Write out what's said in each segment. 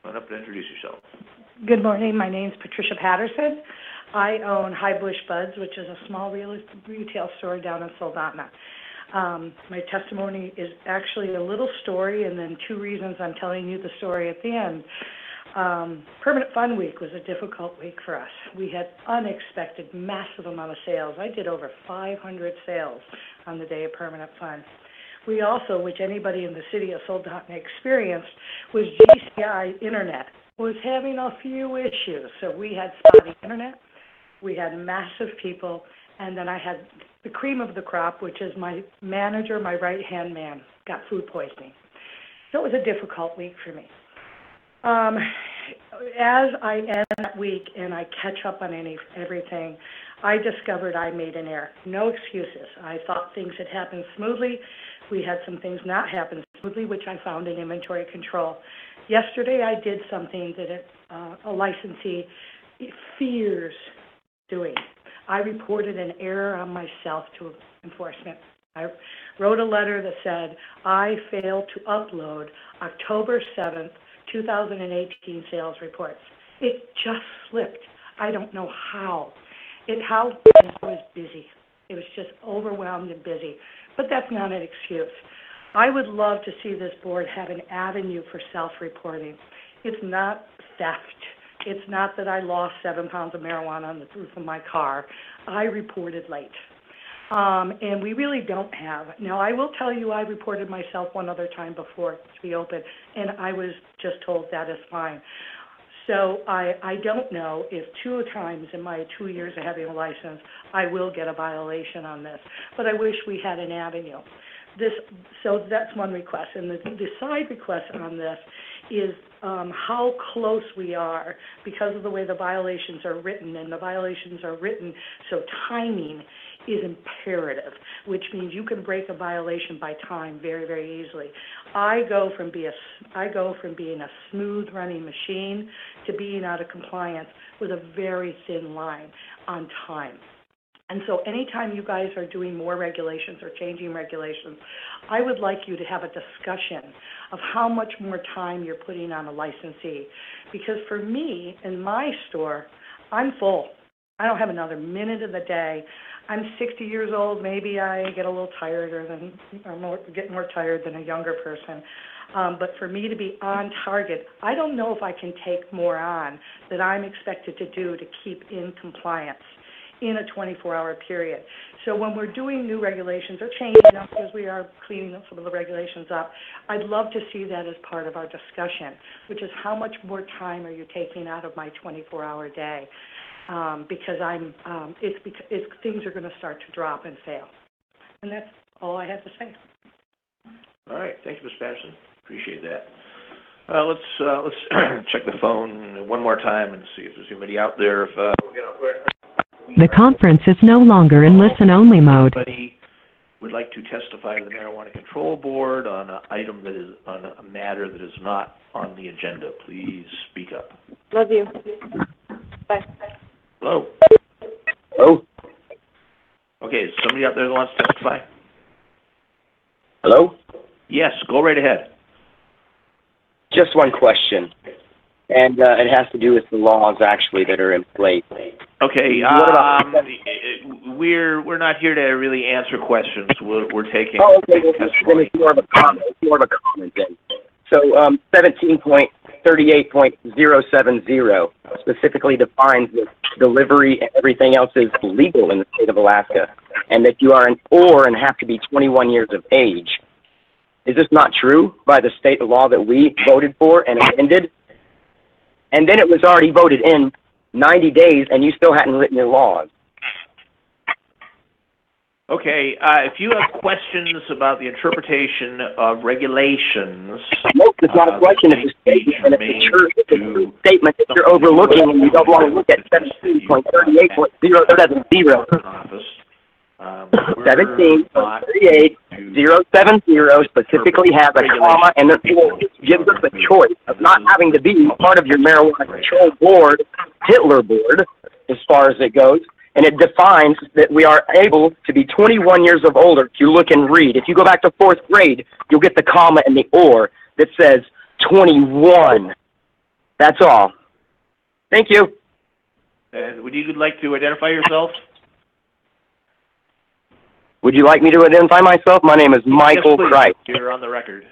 Come on up and introduce yourself. Good morning. My name's Patricia Patterson. I own High Bush Buds, which is a small retail store down in Soldotna. My testimony is actually a little story and then 2 reasons I'm telling you the story at the end. Permanent Fund Week was a difficult week for us. We had unexpected, massive amount of sales. I did over 500 sales on the day of Permanent Fund. We also, which anybody in the city of Soldotna experienced, was GCI Internet was having a few issues. So we had spotty internet, we had massive people, and then I had the cream of the crop, which is my manager, my right-hand man, got food poisoning. So it was a difficult week for me. As I end that week and I catch up on everything, I discovered I made an error. No excuses. I thought things had happened smoothly. We had some things not happen smoothly, which I found in inventory control. Yesterday, I did something that a licensee fears doing. I reported an error on myself to enforcement. I wrote a letter that said, I failed to upload October 7th, 2018 sales reports. It just slipped. I don't know how. I was busy. It was just overwhelmed and busy. But that's not an excuse. I would love to see this board have an avenue for self-reporting. It's not theft. It's not that I lost 7 pounds of marijuana on the roof of my car. I reported late. And we really don't have. Now, I will tell you I reported myself one other time before to be open, and I was just told that is fine. So I don't know if 2 times in my 2 years of having a license, I will get a violation on this. But I wish we had an avenue. So that's one request. And the side request on this is how close we are because of the way the violations are written. And the violations are written so timing is imperative, which means you can break a violation by time very, very easily. I go from being a smooth running machine to being out of compliance with a very thin line on time. And so anytime you guys are doing more regulations or changing regulations, I would like you to have a discussion of how much more time you're putting on a licensee. Because for me, in my store, I'm full. I don't have another minute of the day. I'm 60 years old. Maybe I get a little get more tired than a younger person. But for me to be on target, I don't know if I can take more on that I'm expected to do to keep in compliance in a 24-hour period. So when we're doing new regulations or changing them, because we are cleaning some of the regulations up, I'd love to see that as part of our discussion, which is how much more time are you taking out of my 24-hour day? Because things are going to start to drop and fail. And that's all I have to say. All right. Thank you, Ms. Patterson. Appreciate that. Let's check the phone one more time and see if there's anybody out there. The conference is no longer in listen-only mode. Anybody would like to testify to the Marijuana Control Board on an item that is on a matter that is not on the agenda, please speak up. Love you. Bye. Hello. Hello? Okay, is somebody out there that wants to testify? Hello? Yes, go right ahead. Just one question, and it has to do with the laws, actually, that are in place. Okay, we're not here to really answer questions. We're taking testimony. Then it's more of a comment then. So 17.38.070 specifically defines that delivery and everything else is legal in the state of Alaska, and that you are an or and have to be 21 years of age. Is this not true by the state law that we voted for and amended? And then it was already voted in 90 days, and you still hadn't written your laws. Okay, if you have questions about the interpretation of regulations... No, it's not a question, it's a statement, and it's a statement that you're overlooking, and you don't want to look at 17.38.070. 17.38.070 specifically has a comma, and it gives us a choice of not having to be part of your marijuana control board, Hitler board, as far as it goes. And it defines that we are able to be 21 years of older. If you look and read, if you go back to 4th grade, you'll get the comma and the or that says 21. That's all. Thank you. And would you like to identify yourself? Would you like me to identify myself? My name is Michael Yes, please. Kreitz. You're on the record.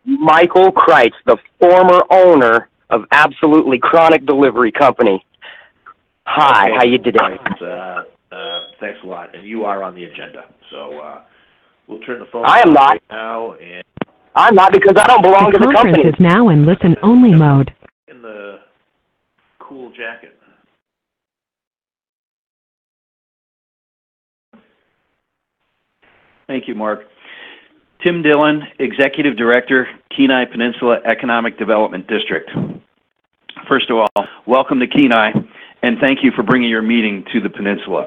Michael Kreitz, the former owner of Absolutely Chronic Delivery Company. Hi, Okay. how you today? Thanks a lot. And you are on the agenda. So, we'll turn the phone I am off not. right now and I'm not, because I don't belong The to the conference company. is now in listen-only mode. in the cool jacket. Thank you, Mark. Tim Dillon, Executive Director, Kenai Peninsula Economic Development District. First of all, welcome to Kenai, and thank you for bringing your meeting to the peninsula.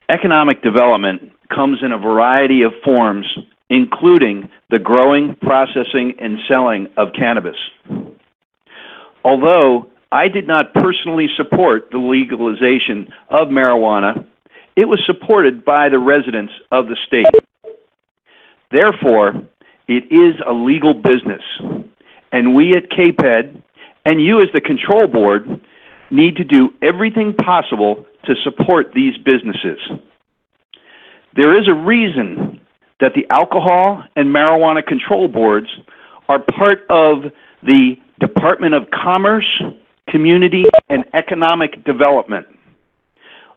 Economic development comes in a variety of forms, including the growing, processing, and selling of cannabis. Although I did not personally support the legalization of marijuana, it was supported by the residents of the state. Therefore, it is a legal business, and we at KPED, and you as the control board, need to do everything possible to support these businesses. There is a reason that the alcohol and marijuana control boards are part of the Department of Commerce, Community, and Economic Development.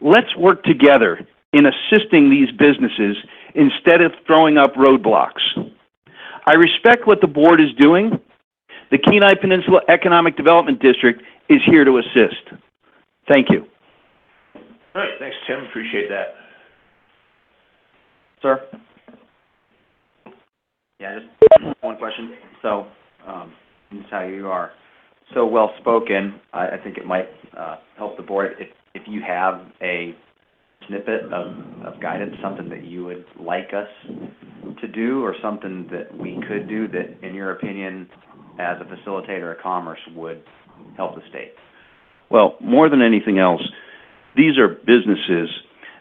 Let's work together in assisting these businesses instead of throwing up roadblocks. I respect what the board is doing. The Kenai Peninsula Economic Development District is here to assist. Thank you. All right, thanks, Tim. Appreciate that. Sir? Yeah, just one question. So, this is how you are so well-spoken. I think it might help the board if you have a snippet of guidance, something that you would like us to do, or something that we could do that, in your opinion, as a facilitator of commerce, would help the state. Well, more than anything else, these are businesses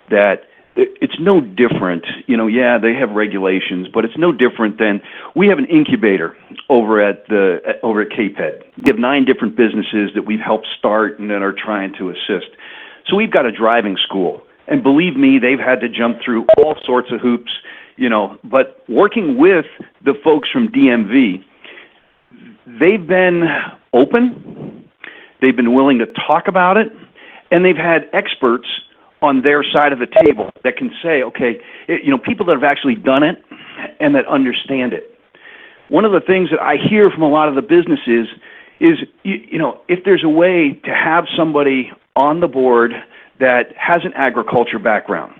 that it's no different. You know, yeah, they have regulations, but it's no different than we have an incubator over at KPED. We have 9 different businesses that we've helped start and that are trying to assist. So we've got a driving school, and believe me, they've had to jump through all sorts of hoops, you know, but working with the folks from DMV, they've been open, they've been willing to talk about it, and they've had experts on their side of the table that can say, okay, people that have actually done it and that understand it. One of the things that I hear from a lot of the businesses is, if there's a way to have somebody on the board that has an agriculture background,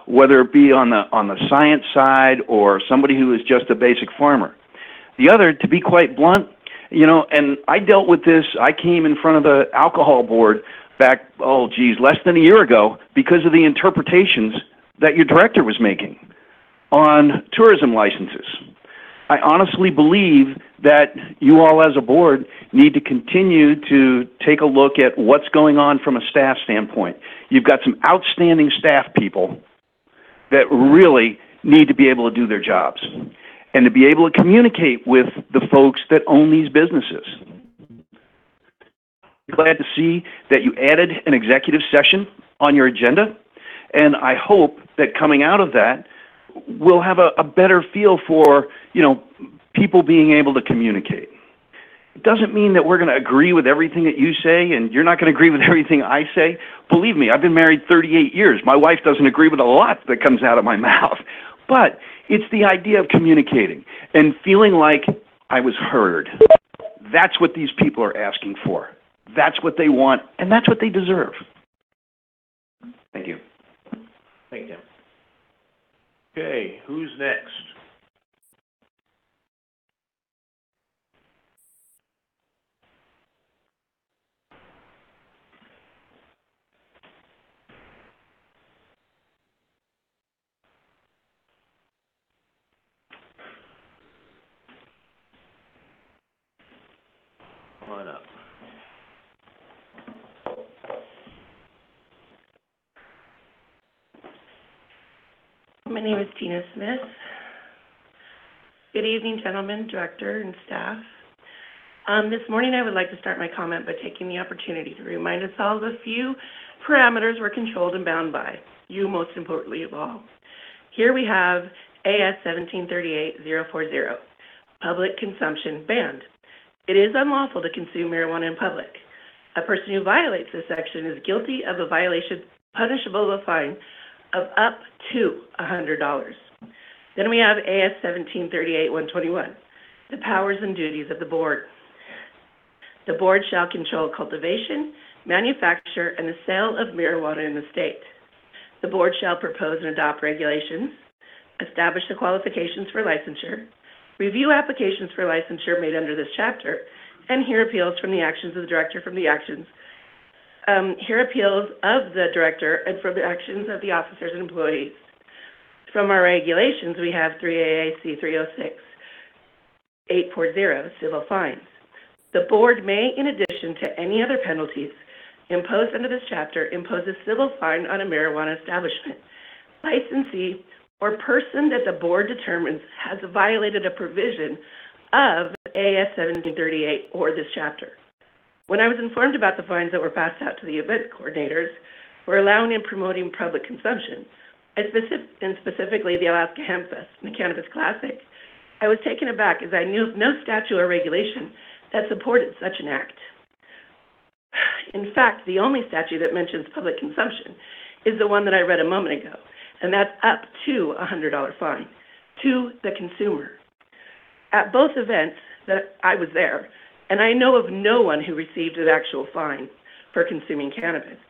whether it be on the science side or somebody who is just a basic farmer. The other, to be quite blunt, and I dealt with this, I came in front of the alcohol board back, less than a year ago, because of the interpretations that your director was making on tourism licenses. I honestly believe that you all as a board need to continue to take a look at what's going on from a staff standpoint. You've got some outstanding staff people that really need to be able to do their jobs and to be able to communicate with the folks that own these businesses. Glad to see that you added an executive session on your agenda, and I hope that coming out of that, we'll have a better feel for, people being able to communicate. It doesn't mean that we're going to agree with everything that you say, and you're not going to agree with everything I say. Believe me, I've been married 38 years. My wife doesn't agree with a lot that comes out of my mouth. But it's the idea of communicating and feeling like I was heard. That's what these people are asking for. That's what they want, and that's what they deserve. Thank you. Thank you. Okay, who's next? Come on up. My name is Tina Smith. Good evening, gentlemen, director, and staff. This morning I would like to start my comment by taking the opportunity to remind us all of a few parameters we're controlled and bound by, you most importantly of all. Here we have AS 1738-040, public consumption banned. It is unlawful to consume marijuana in public. A person who violates this section is guilty of a violation punishable with a fine of up to $100. Then we have AS 1738-121, the powers and duties of the board. The board shall control cultivation, manufacture, and the sale of marijuana in the state. The board shall propose and adopt regulations, establish the qualifications for licensure, review applications for licensure made under this chapter, and hear appeals from the actions of the director hear appeals of the director and from the actions of the officers and employees. From our regulations, we have 3 AAC 306, 840, civil fines. The board may, in addition to any other penalties imposed under this chapter, impose a civil fine on a marijuana establishment, licensee, or person that the board determines has violated a provision of AS 1738 or this chapter. When I was informed about the fines that were passed out to the event coordinators for allowing and promoting public consumption, and specifically the Alaska Hemp Fest and the Cannabis Classic, I was taken aback as I knew of no statute or regulation that supported such an act. In fact, the only statute that mentions public consumption is the one that I read a moment ago, and that's up to a $100 fine to the consumer. At both events that I was there, and I know of no one who received an actual fine for consuming cannabis.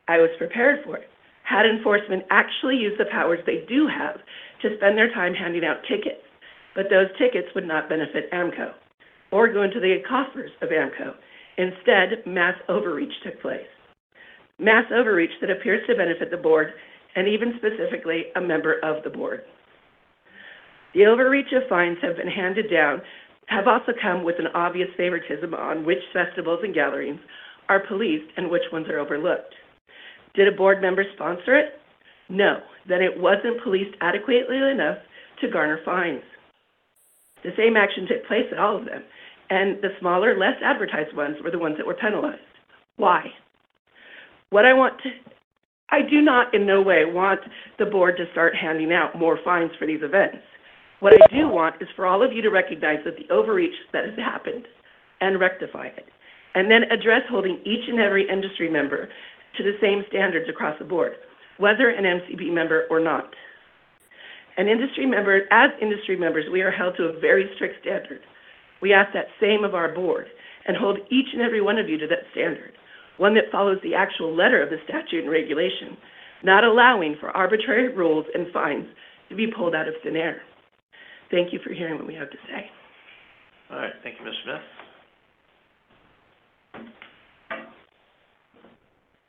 I was prepared for it. Had enforcement actually used the powers they do have to spend their time handing out tickets, but those tickets would not benefit AMCO or go into the coffers of AMCO. Instead, mass overreach took place. Mass overreach that appears to benefit the board and even specifically a member of the board. The overreach of fines have been handed down have also come with an obvious favoritism on which festivals and gatherings are policed and which ones are overlooked. Did a board member sponsor it? No, then it wasn't policed adequately enough to garner fines. The same action took place at all of them, and the smaller, less advertised ones were the ones that were penalized. Why? I do not in no way want the board to start handing out more fines for these events. What I do want is for all of you to recognize that the overreach that has happened and rectify it, and then address holding each and every industry member to the same standards across the board, whether an MCB member or not. As industry members, we are held to a very strict standard. We ask that same of our board and hold each and every one of you to that standard, one that follows the actual letter of the statute and regulation, not allowing for arbitrary rules and fines to be pulled out of thin air. Thank you for hearing what we have to say. All right, thank you, Ms. Smith.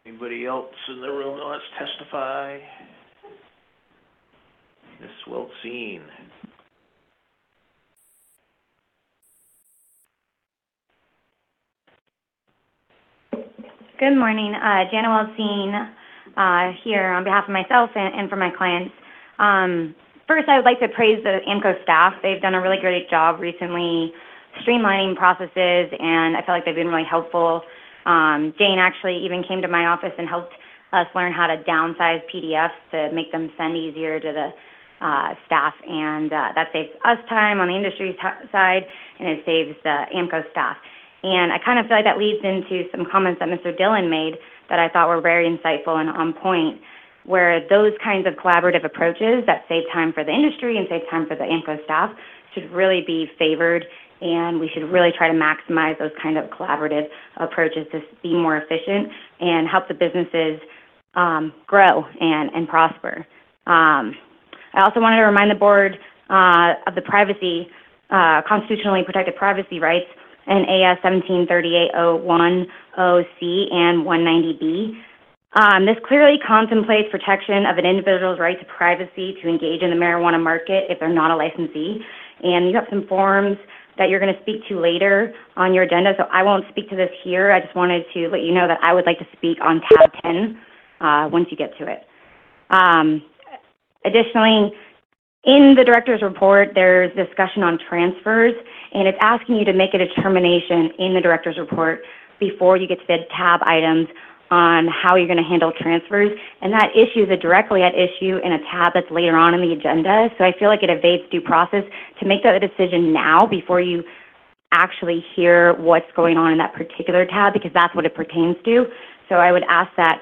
Anybody else in the room that wants to testify? Ms. Wiltsine. Good morning. Jana Wiltsine here on behalf of myself and for my clients. First, I would like to praise the AMCO staff. They've done a really great job recently streamlining processes, and I feel like they've been really helpful. Jane actually even came to my office and helped us learn how to downsize PDFs to make them send easier to the staff, and that saves us time on the industry side, and it saves the AMCO staff. And I kind of feel like that leads into some comments that Mr. Dillon made that I thought were very insightful and on point, where those kinds of collaborative approaches that save time for the industry and save time for the AMCO staff should really be favored, and we should really try to maximize those kind of collaborative approaches to be more efficient and help the businesses grow and prosper. I also wanted to remind the board of the privacy, constitutionally protected privacy rights in AS 1738-010C and 190B. This clearly contemplates protection of an individual's right to privacy to engage in the marijuana market if they're not a licensee. And you have some forms that you're going to speak to later on your agenda, so I won't speak to this here. I just wanted to let you know that I would like to speak on tab 10 once you get to it. Additionally, in the director's report, there's discussion on transfers, and it's asking you to make a determination in the director's report before you get to the tab items on how you're going to handle transfers, and that issue is directly at issue in a tab that's later on in the agenda. So I feel like it evades due process to make that decision now before you actually hear what's going on in that particular tab, because that's what it pertains to. So I would ask that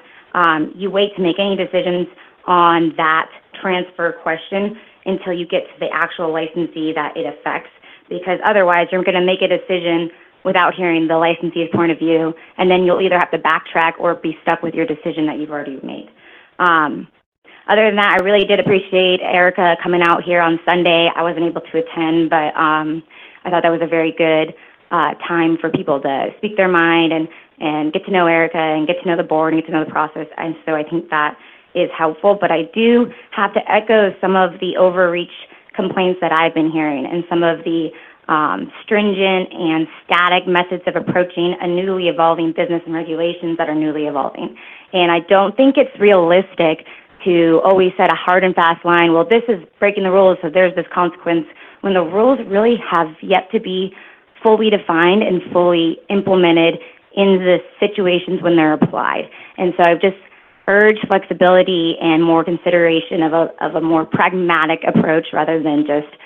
you wait to make any decisions on that transfer question until you get to the actual licensee that it affects, because otherwise you're going to make a decision without hearing the licensee's point of view, and then you'll either have to backtrack or be stuck with your decision that you've already made. Other than that, I really did appreciate Erica coming out here on Sunday. I wasn't able to attend, but I thought that was a very good time for people to speak their mind and get to know Erica and get to know the board and get to know the process. And so I think that is helpful. But I do have to echo some of the overreach complaints that I've been hearing and some of the stringent and static methods of approaching a newly evolving business and regulations that are newly evolving. And I don't think it's realistic to always set a hard and fast line, well, this is breaking the rules, so there's this consequence, when the rules really have yet to be fully defined and fully implemented in the situations when they're applied. And so I've just urged flexibility and more consideration of a more pragmatic approach rather than just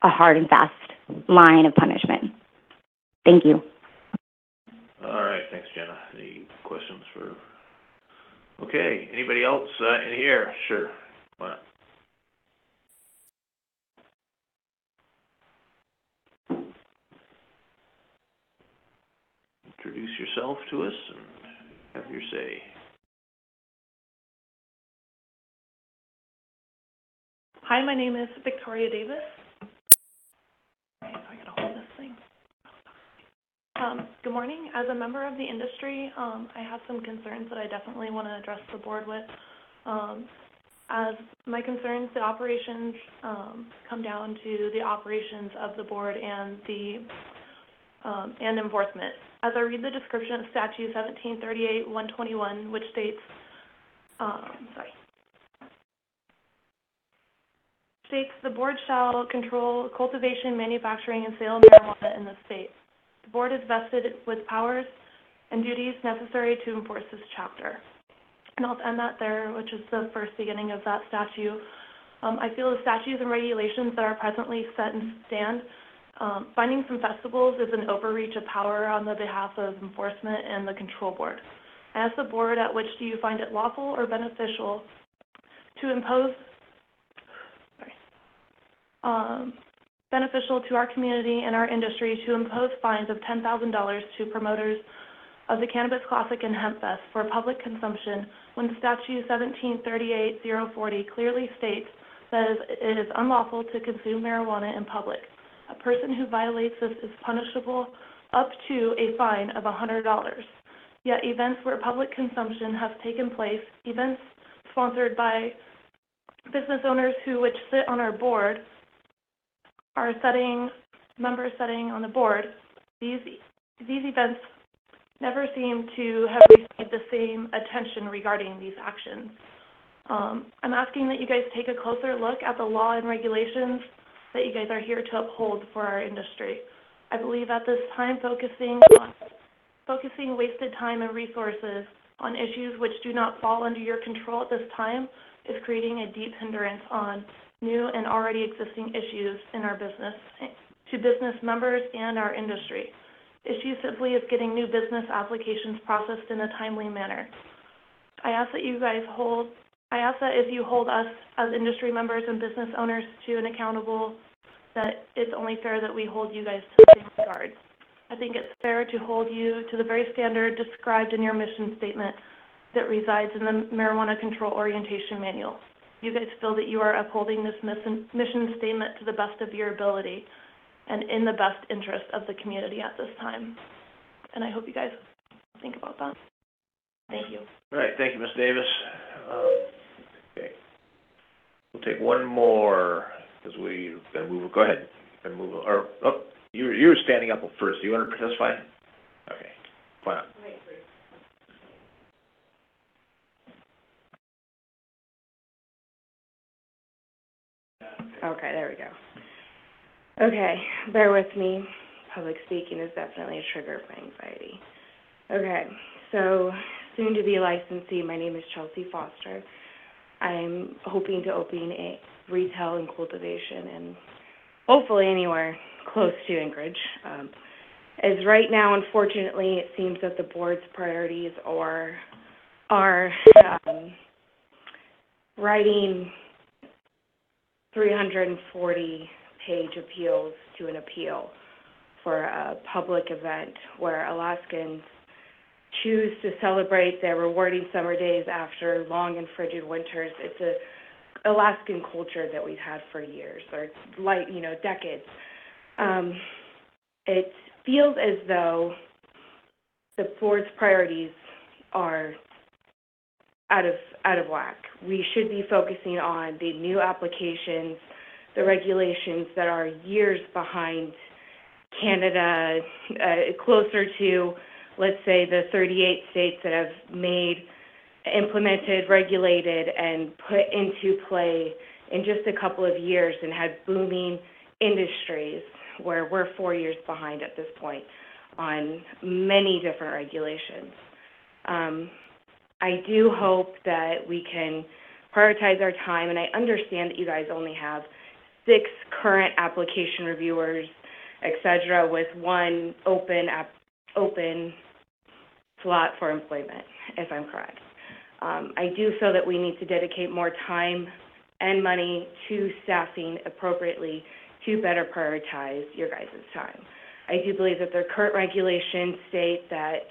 a hard and fast line of punishment. Thank you. All right, thanks, Jenna. Any questions for... Okay, anybody else in here? Sure, why not? Introduce yourself to us and have your say. Hi, my name is Victoria Davis. I gotta hold this thing. Good morning. As a member of the industry, I have some concerns that I definitely want to address the board with. As my concerns, the operations come down to the operations of the board and the and enforcement. As I read the description of Statute 1738-121, which states, states the board shall control cultivation, manufacturing, and sale of marijuana in the state. The board is vested with powers and duties necessary to enforce this chapter. And I'll end that there, which is the first beginning of that statute. I feel the statutes and regulations that are presently set and stand, finding some festivals is an overreach of power on the behalf of enforcement and the control board. I ask the board, at which do you find it lawful or beneficial to impose beneficial to our community and our industry to impose fines of $10,000 to promoters of the Cannabis Classic and Hemp Fest for public consumption when Statute 1738-040 clearly states that it is unlawful to consume marijuana in public. A person who violates this is punishable up to a fine of $100. Yet events where public consumption has taken place, events sponsored by business owners which sit on our board, are members sitting on the board, these events never seem to have received the same attention regarding these actions. I'm asking that you guys take a closer look at the law and regulations that you guys are here to uphold for our industry. I believe at this time focusing wasted time and resources on issues which do not fall under your control at this time is creating a deep hindrance on new and already existing issues in our business, to business members and our industry. Issue simply is getting new business applications processed in a timely manner. I ask that if you hold us as industry members and business owners to an accountable, that it's only fair that we hold you guys to the same regard. I think it's fair to hold you to the very standard described in your mission statement that resides in the Marijuana Control Orientation Manual. You guys feel that you are upholding this mission statement to the best of your ability and in the best interest of the community at this time. And I hope you guys think about that. Thank you. All right, thank you, Ms. Davis. Okay. We'll take one more, because we gotta move, go ahead, and move, or, oh, you were standing up first. Do you want to testify? Okay, why not? Okay, there we go. Okay, bear with me. Public speaking is definitely a trigger for anxiety. Okay, so soon to be licensee, my name is Chelsea Foster. I'm hoping to open a retail and cultivation and hopefully anywhere close to Anchorage. As right now, unfortunately, it seems that the board's priorities are writing 340-page appeals to an appeal for a public event where Alaskans choose to celebrate their rewarding summer days after long and frigid winters. It's a Alaskan culture that we've had for years, or decades. It feels as though the board's priorities are out of whack. We should be focusing on the new applications, the regulations that are years behind Canada, closer to, let's say, the 38 states that have implemented, regulated, and put into play in just a couple of years and had booming industries, where we're 4 years behind at this point on many different regulations. I do hope that we can prioritize our time, and I understand that you guys only have 6 current application reviewers, et cetera, with one open slot for employment, if I'm correct. I do feel that we need to dedicate more time and money to staffing appropriately to better prioritize your guys' time. I do believe that their current regulations state that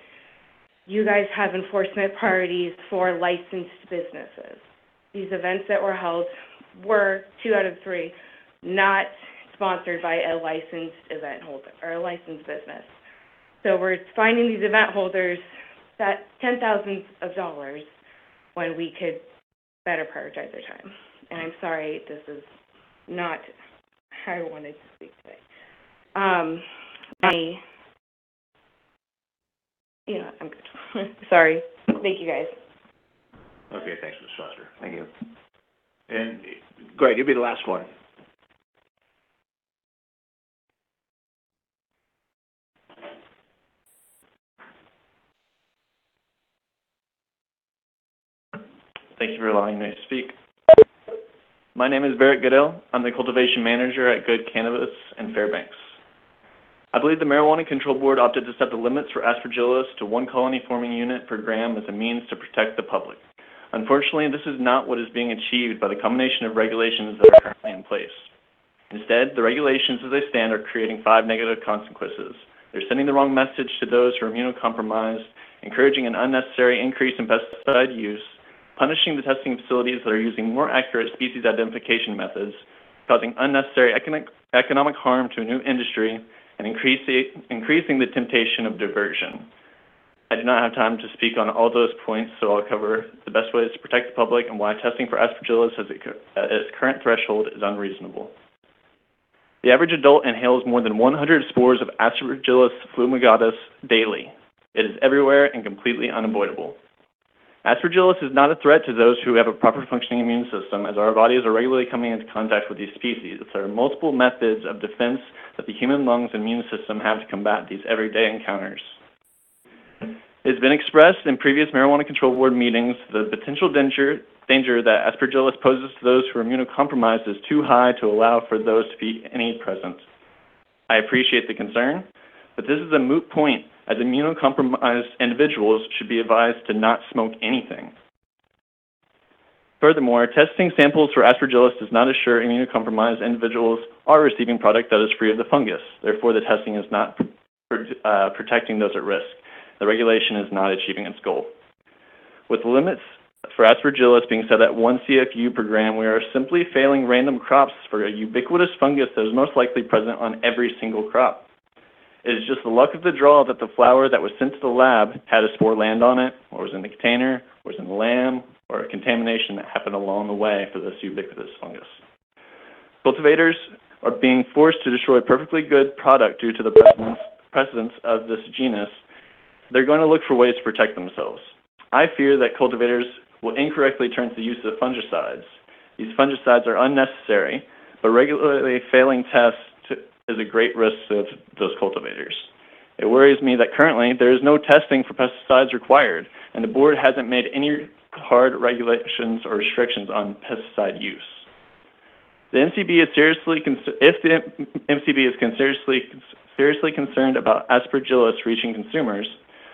you guys have enforcement priorities for licensed businesses. These events that were held were 2 out of 3 not sponsored by a licensed event holder or a licensed business. So we're finding these event holders that $10,000s when we could better prioritize their time. And I'm sorry, this is not how I wanted to speak today. I'm good. Sorry. Thank you, guys. Okay, thanks, Ms. Foster. Thank you. And, go ahead, you'll be the last one. Thank you for allowing me to speak. My name is Barrett Goodell. I'm the cultivation manager at Good Cannabis in Fairbanks. I believe the Marijuana Control Board opted to set the limits for Aspergillus to 1 colony forming unit per gram as a means to protect the public. Unfortunately, this is not what is being achieved by the combination of regulations that are currently in place. Instead, the regulations as they stand are creating 5 negative consequences. They're sending the wrong message to those who are immunocompromised, encouraging an unnecessary increase in pesticide use, punishing the testing facilities that are using more accurate species identification methods, causing unnecessary economic harm to a new industry, and increasing the temptation of diversion. I do not have time to speak on all those points, so I'll cover the best ways to protect the public and why testing for Aspergillus at its current threshold is unreasonable. The average adult inhales more than 100 spores of Aspergillus fumigatus daily. It is everywhere and completely unavoidable. Aspergillus is not a threat to those who have a proper functioning immune system, as our bodies are regularly coming into contact with these species. There are multiple methods of defense that the human lungs and immune system have to combat these everyday encounters. It has been expressed in previous Marijuana Control Board meetings the potential danger that Aspergillus poses to those who are immunocompromised is too high to allow for those to be any present. I appreciate the concern, but this is a moot point, as immunocompromised individuals should be advised to not smoke anything. Furthermore, testing samples for Aspergillus does not assure immunocompromised individuals are receiving product that is free of the fungus. Therefore, the testing is not protecting those at risk. The regulation is not achieving its goal. With the limits for Aspergillus being set at 1 CFU per gram, we are simply failing random crops for a ubiquitous fungus that is most likely present on every single crop. It is just the luck of the draw that the flower that was sent to the lab had a spore land on it, or was in the container, or was in the lamb, or a contamination that happened along the way for this ubiquitous fungus. Cultivators are being forced to destroy perfectly good product due to the presence of this genus. They're going to look for ways to protect themselves. I fear that cultivators will incorrectly turn to the use of fungicides. These fungicides are unnecessary, but regularly failing tests is a great risk to those cultivators. It worries me that currently there is no testing for pesticides required, and the board hasn't made any hard regulations or restrictions on pesticide use. The MCB is if the MCB is seriously concerned about Aspergillus reaching consumers,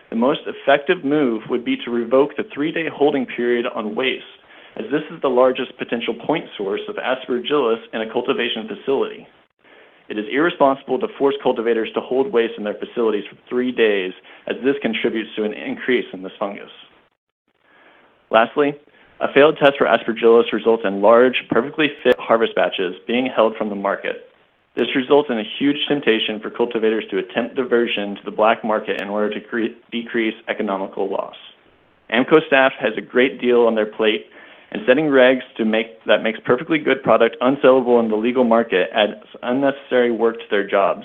the most effective move would be to revoke the 3-day holding period on waste, as this is the largest potential point source of Aspergillus in a cultivation facility. It is irresponsible to force cultivators to hold waste in their facilities for 3 days, as this contributes to an increase in this fungus. Lastly, a failed test for Aspergillus results in large, perfectly fit harvest batches being held from the market. This results in a huge temptation for cultivators to attempt diversion to the black market in order to decrease economical loss. AMCO staff has a great deal on their plate, and setting regs that makes perfectly good product unsellable in the legal market adds unnecessary work to their jobs,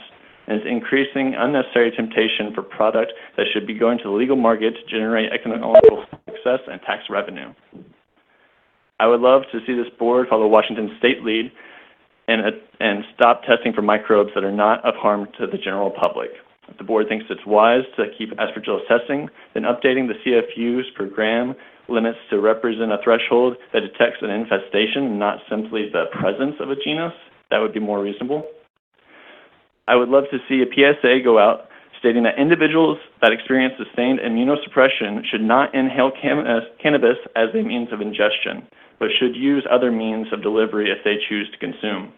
and is increasing unnecessary temptation for product that should be going to the legal market to generate economical success and tax revenue. I would love to see this board follow Washington's state lead and stop testing for microbes that are not of harm to the general public. If the board thinks it's wise to keep Aspergillus testing, then updating the CFUs per gram limits to represent a threshold that detects an infestation, not simply the presence of a genus, that would be more reasonable. I would love to see a PSA go out stating that individuals that experience sustained immunosuppression should not inhale cannabis as a means of ingestion, but should use other means of delivery if they choose to consume.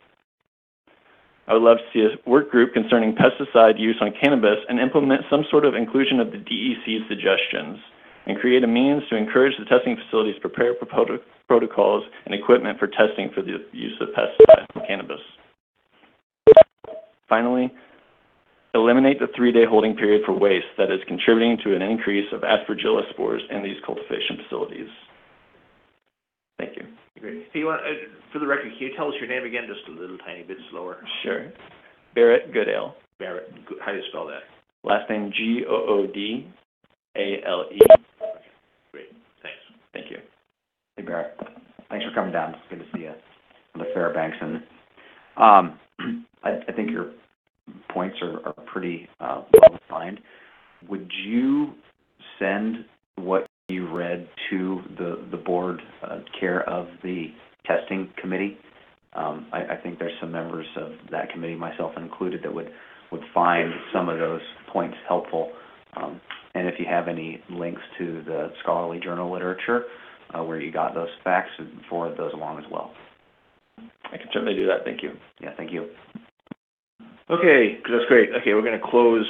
I would love to see a work group concerning pesticide use on cannabis and implement some sort of inclusion of the DEC's suggestions, and create a means to encourage the testing facilities to prepare protocols and equipment for testing for the use of pesticides in cannabis. Finally, eliminate the 3-day holding period for waste that is contributing to an increase of Aspergillus spores in these cultivation facilities. Thank you. Great. Hey, for the record, can you tell us your name again, just a little tiny bit slower? Sure. Barrett Goodale. Barrett, how do you spell that? Last name Goodale. Great, thanks. Thank you. Hey, Barrett. Thanks for coming down. It's good to see you on the Fairbanks. And I think your points are pretty well defined. Would you send what you read to the board care of the testing committee? I think there's some members of that committee, myself included, that would find some of those points helpful. And if you have any links to the scholarly journal literature where you got those facts, forward those along as well. I can certainly do that. Thank you. Yeah, thank you. Okay, that's great. Okay, we're going to close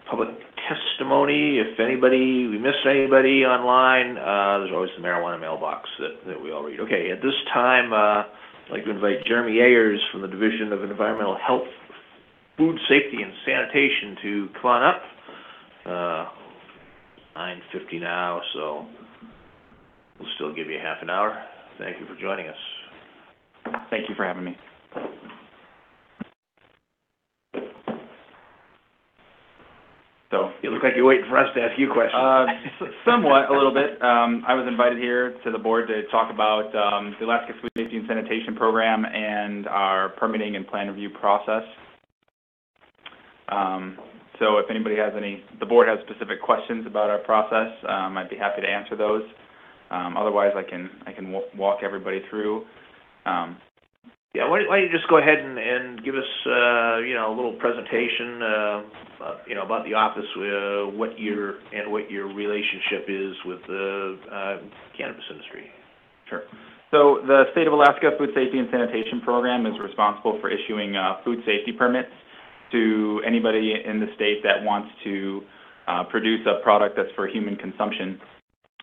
public testimony. If we missed anybody online, there's always the marijuana mailbox that we all read. Okay, at this time, I'd like to invite Jeremy Ayers from the Division of Environmental Health, Food Safety, and Sanitation to come on up. 9:50 now, so we'll still give you half an hour. Thank you for joining us. Thank you for having me. So you look like you're waiting for us to ask you questions. Somewhat, a little bit. I was invited here to the board to talk about the Alaska Food Safety and Sanitation Program and our permitting and plan review process. So if anybody has the board has specific questions about our process, I'd be happy to answer those. Otherwise, I can walk everybody through. Yeah, why don't you just go ahead and give us, a little presentation, about the office, what your relationship is with the cannabis industry. Sure. So the State of Alaska Food Safety and Sanitation Program is responsible for issuing food safety permits to anybody in the state that wants to produce a product that's for human consumption.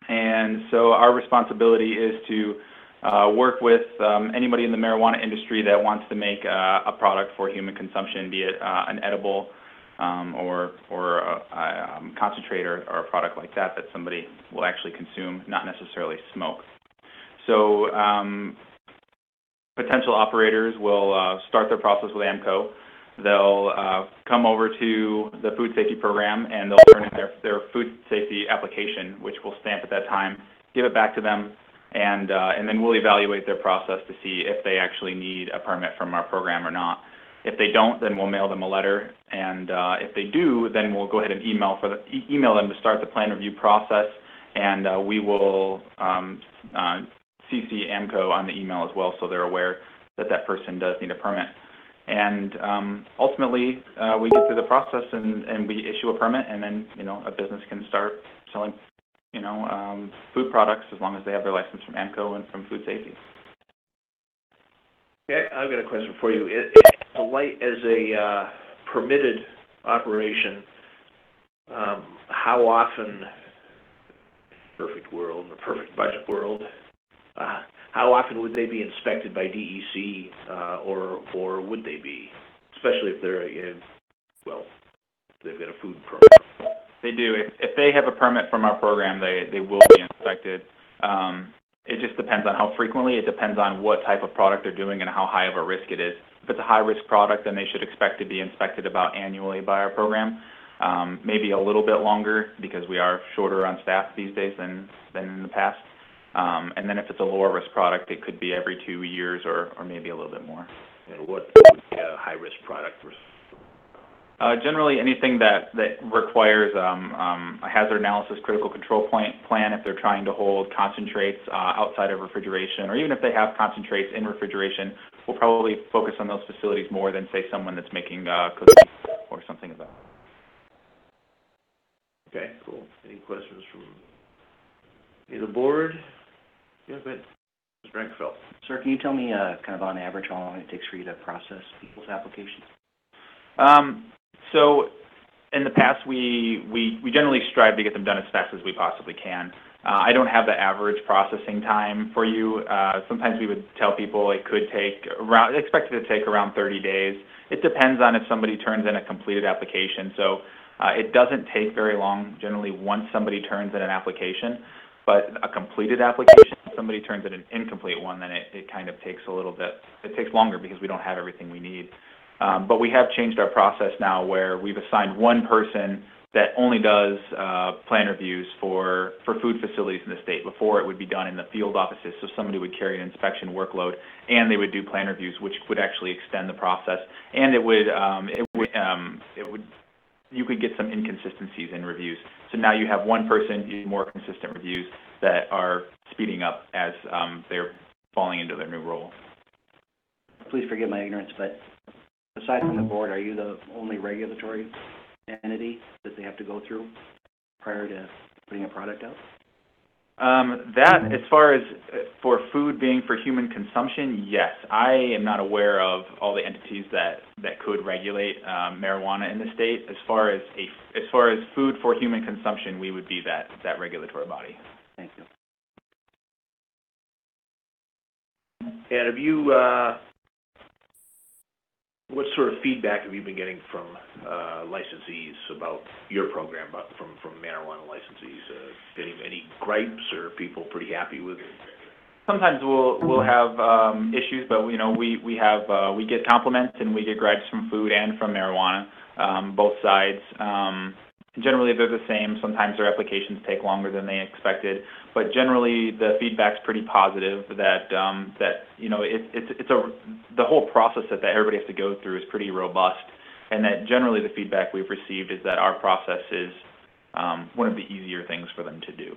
And so our responsibility is to work with anybody in the marijuana industry that wants to make a product for human consumption, be it an edible or a concentrate or a product like that somebody will actually consume, not necessarily smoke. So potential operators will start their process with AMCO. They'll come over to the food safety program and they'll turn in their food safety application, which we'll stamp at that time, give it back to them, and then we'll evaluate their process to see if they actually need a permit from our program or not. If they don't, then we'll mail them a letter, and if they do, then we'll go ahead and email them to start the plan review process, and we will CC AMCO on the email as well, so they're aware that that person does need a permit. And ultimately, we get through the process and we issue a permit, and then, you know, a business can start selling, you know, food products as long as they have their license from AMCO and from Food Safety. Okay, I've got a question for you. As a permitted operation, how often, perfect world, a perfect budget world, how often would they be inspected by DEC, or would they be, especially if they're they've got a food permit? They do. If they have a permit from our program, they will be inspected. It just depends on how frequently. It depends on what type of product they're doing and how high of a risk it is. If it's a high-risk product, then they should expect to be inspected about annually by our program. Maybe a little bit longer because we are shorter on staff these days than in the past. And then if it's a lower-risk product, it could be every 2 years or maybe a little bit more. And what would be a high-risk product? Generally, anything that requires a hazard analysis critical control plan if they're trying to hold concentrates outside of refrigeration, or even if they have concentrates in refrigeration, we'll probably focus on those facilities more than, say, someone that's making cookies or something of that. Okay, cool. Any questions from the board? Yeah, go ahead. Mr. Ankerfeld. Sir, can you tell me kind of on average how long it takes for you to process people's applications? So in the past, we generally strive to get them done as fast as we possibly can. I don't have the average processing time for you. Sometimes we would tell people it could take expected to take around 30 days. It depends on if somebody turns in a completed application. So it doesn't take very long, generally, once somebody turns in an application. But a completed application, if somebody turns in an incomplete one, then it kind of takes a little bit, it takes longer because we don't have everything we need. But we have changed our process now where we've assigned one person that only does plan reviews for food facilities in the state. Before, it would be done in the field offices, so somebody would carry an inspection workload, and they would do plan reviews, which would actually extend the process. And you could get some inconsistencies in reviews. So now you have one person doing more consistent reviews that are speeding up as they're falling into their new role. Please forgive my ignorance, but aside from the board, are you the only regulatory entity that they have to go through prior to putting a product out? That, as far as for food being for human consumption, yes. I am not aware of all the entities that could regulate marijuana in the state. As far as food for human consumption, we would be that regulatory body. Thank you. And have you, what sort of feedback have you been getting from licensees about your program, from marijuana licensees? Any gripes, or people pretty happy with it? Sometimes we'll have issues, but you know we get compliments and we get gripes from food and from marijuana, both sides. Generally, they're the same. Sometimes their applications take longer than they expected, but generally the feedback's pretty positive. That you know the whole process that everybody has to go through is pretty robust, and that generally the feedback we've received is that our process is one of the easier things for them to do.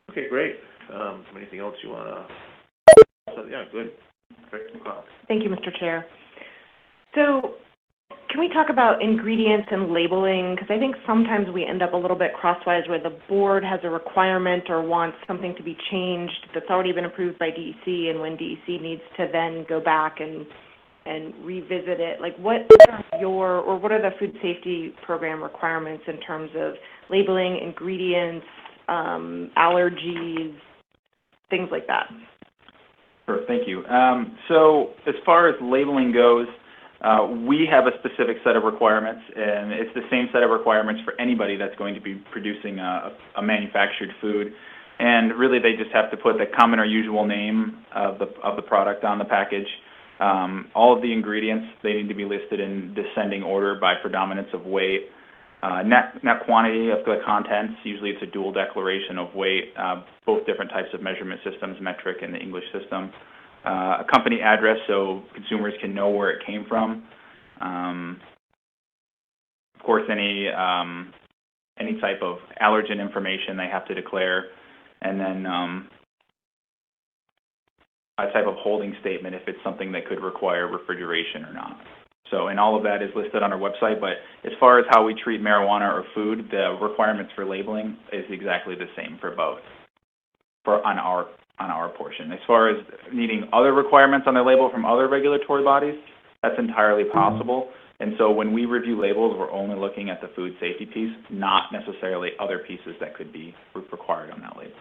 Okay, great. Anything else you want to? Yeah, good. Thank you, Mr. Chair. So, can we talk about ingredients and labeling? Because I think sometimes we end up a little bit crosswise where the board has a requirement or wants something to be changed that's already been approved by DEC, and when DEC needs to then go back and revisit it. Like, what are the food safety program requirements in terms of labeling, ingredients, allergies, things like that? Sure, thank you. So as far as labeling goes, we have a specific set of requirements, and it's the same set of requirements for anybody that's going to be producing a manufactured food. And really, they just have to put the common or usual name of the product on the package. All of the ingredients, they need to be listed in descending order by predominance of weight. Net quantity of the contents, usually it's a dual declaration of weight, both different types of measurement systems, metric and the English system. a company address so consumers can know where it came from. Of course, any type of allergen information they have to declare, and then a type of holding statement if it's something that could require refrigeration or not. So, and all of that is listed on our website, but as far as how we treat marijuana or food, the requirements for labeling is exactly the same for both, on our portion. As far as needing other requirements on the label from other regulatory bodies, that's entirely possible. And so when we review labels, we're only looking at the food safety piece, not necessarily other pieces that could be required on that label.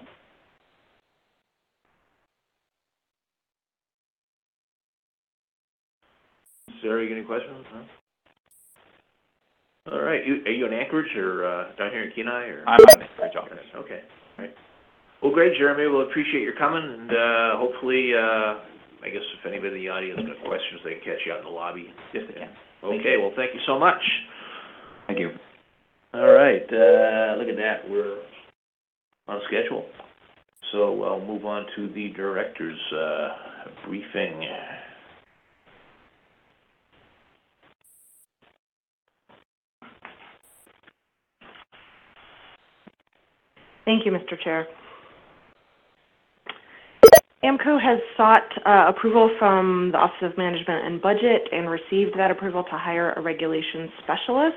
Sarah, you got any questions? No? All right. Are you in Anchorage or down here in Kenai? Or? I'm on the Anchorage office. Okay. All right. Well, great, Jeremy. We'll appreciate your coming, and hopefully, I guess if anybody in the audience has questions, they can catch you out in the lobby. Yes, they can. Okay. Well, thank you so much. Thank you. All right. Look at that. We're on schedule. So I'll move on to the director's briefing. Thank you, Mr. Chair. AMCO has sought approval from the Office of Management and Budget and received that approval to hire a regulations specialist.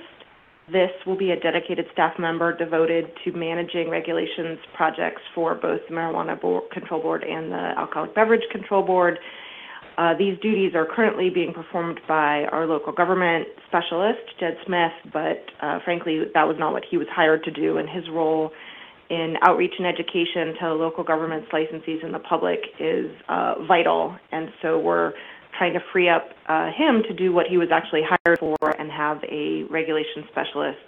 This will be a dedicated staff member devoted to managing regulations projects for both the Marijuana Control Board and the Alcoholic Beverage Control Board. These duties are currently being performed by our local government specialist, Jed Smith, but frankly, that was not what he was hired to do, and his role in outreach and education to local governments, licensees, and the public is vital. And so we're trying to free up him to do what he was actually hired for and have a regulations specialist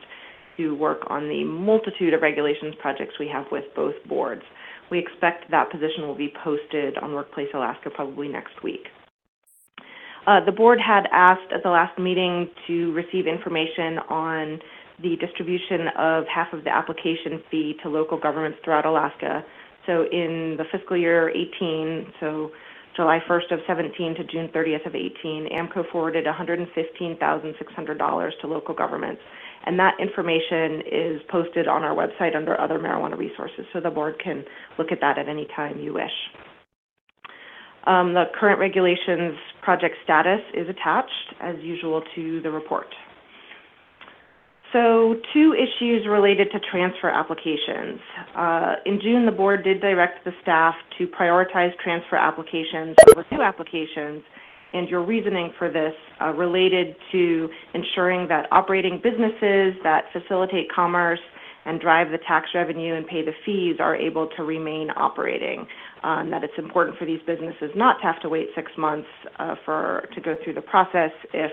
to work on the multitude of regulations projects we have with both boards. We expect that position will be posted on Workplace Alaska probably next week. The board had asked at the last meeting to receive information on the distribution of half of the application fee to local governments throughout Alaska. So in the fiscal year 18, so July 1st of 17 to June 30th of 18, AMCO forwarded $115,600 to local governments. And that information is posted on our website under other marijuana resources, so the board can look at that at any time you wish. The current regulations project status is attached, as usual, to the report. So 2 issues related to transfer applications. In June, the board did direct the staff to prioritize transfer applications over new applications, and your reasoning for this related to ensuring that operating businesses that facilitate commerce and drive the tax revenue and pay the fees are able to remain operating. That it's important for these businesses not to have to wait 6 months to go through the process if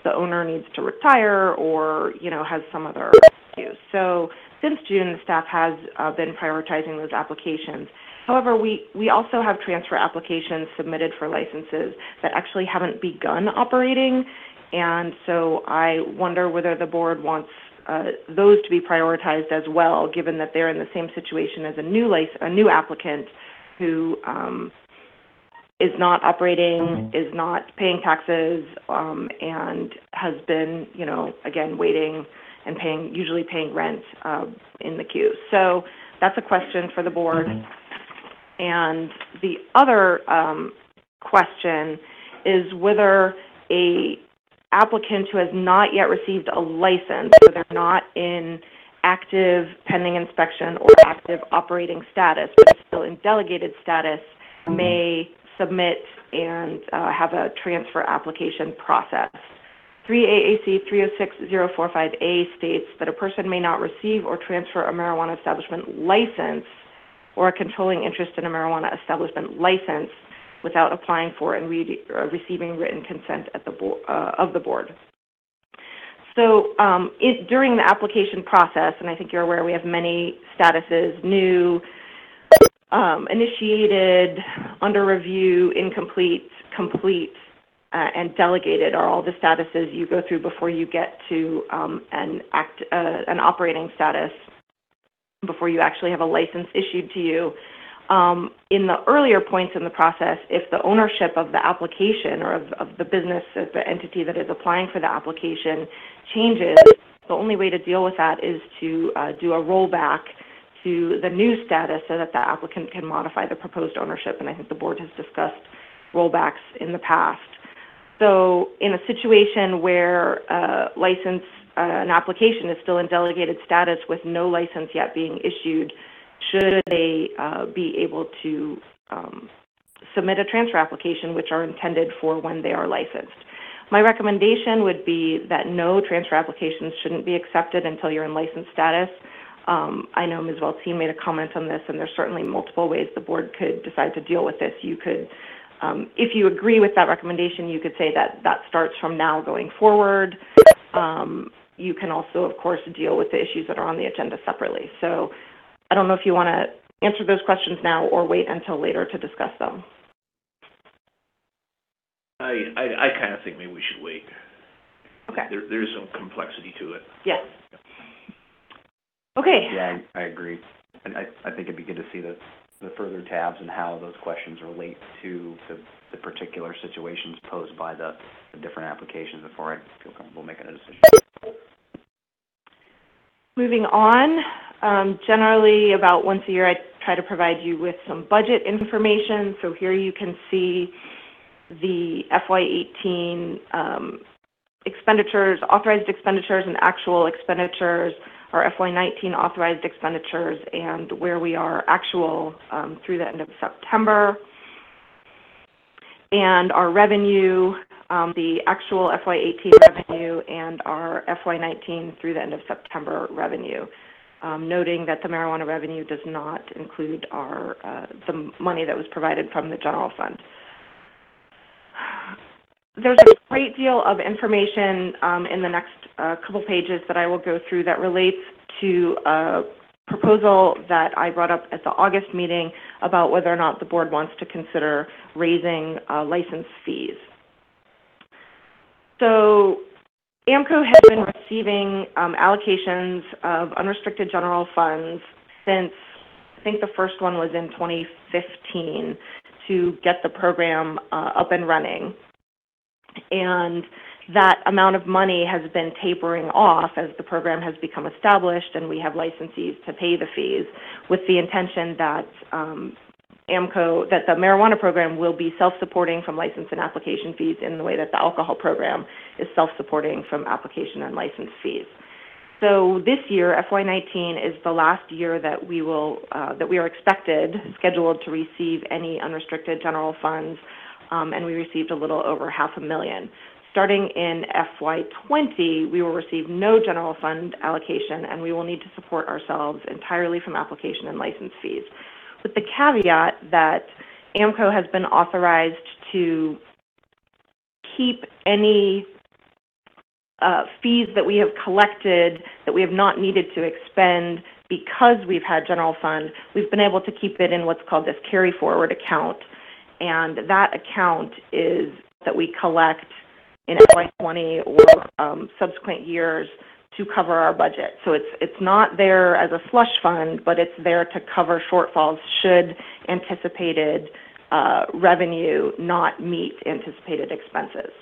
the owner needs to retire or, has some other issue. So since June, the staff has been prioritizing those applications. However, we also have transfer applications submitted for licenses that actually haven't begun operating, and so I wonder whether the board wants those to be prioritized as well, given that they're in the same situation as a new applicant who is not operating, is not paying taxes, and has been, again, waiting and usually paying rent in the queue. So that's a question for the board. And the other question is whether a applicant who has not yet received a license, so they're not in active pending inspection or active operating status, but still in delegated status, may submit and have a transfer application process. 3 AAC 306045A states that a person may not receive or transfer a marijuana establishment license or a controlling interest in a marijuana establishment license without applying for and receiving written consent at of the board. So during the application process, and I think you're aware we have many statuses, new, initiated, under review, incomplete, complete, and delegated are all the statuses you go through before you get to an operating status, before you actually have a license issued to you. In the earlier points in the process, if the ownership of the application or of the business, of the entity that is applying for the application changes, the only way to deal with that is to do a rollback to the new status so that the applicant can modify the proposed ownership, and I think the board has discussed rollbacks in the past. So in a situation where an application is still in delegated status with no license yet being issued, should they be able to submit a transfer application, which are intended for when they are licensed. My recommendation would be that no transfer applications shouldn't be accepted until you're in licensed status. I know Ms. Weltine made a comment on this, and there's certainly multiple ways the board could decide to deal with this. You could, if you agree with that recommendation, you could say that that starts from now going forward. You can also, of course, deal with the issues that are on the agenda separately. So I don't know if you want to answer those questions now or wait until later to discuss them. I kind of think maybe we should wait. Okay. There's some complexity to it. Yes. Okay. Yeah, I agree. And I think it'd be good to see the further tabs and how those questions relate to the particular situations posed by the different applications before I feel comfortable making a decision. Moving on, generally about once a year I try to provide you with some budget information. So here you can see the FY18 expenditures, authorized expenditures and actual expenditures, our FY19 authorized expenditures, and where we are actual through the end of September. And our revenue, the actual FY18 revenue and our FY19 through the end of September revenue, noting that the marijuana revenue does not include our the money that was provided from the general fund. There's a great deal of information in the next couple pages that I will go through that relates to a proposal that I brought up at the August meeting about whether or not the board wants to consider raising license fees. So AMCO has been receiving allocations of unrestricted general funds since, I think the first one was in 2015, to get the program up and running. And that amount of money has been tapering off as the program has become established and we have licensees to pay the fees, with the intention that that the marijuana program will be self-supporting from license and application fees in the way that the alcohol program is self-supporting from application and license fees. So this year, FY19, is the last year that we are scheduled to receive any unrestricted general funds, and we received a little over $500,000. Starting in FY20, we will receive no general fund allocation, and we will need to support ourselves entirely from application and license fees, with the caveat that AMCO has been authorized to keep any fees that we have collected that we have not needed to expend because we've had general fund. We've been able to keep it in what's called this carry forward account, and that account is that we collect in FY20 or subsequent years to cover our budget. So it's not there as a slush fund, but it's there to cover shortfalls should anticipated revenue not meet anticipated expenses.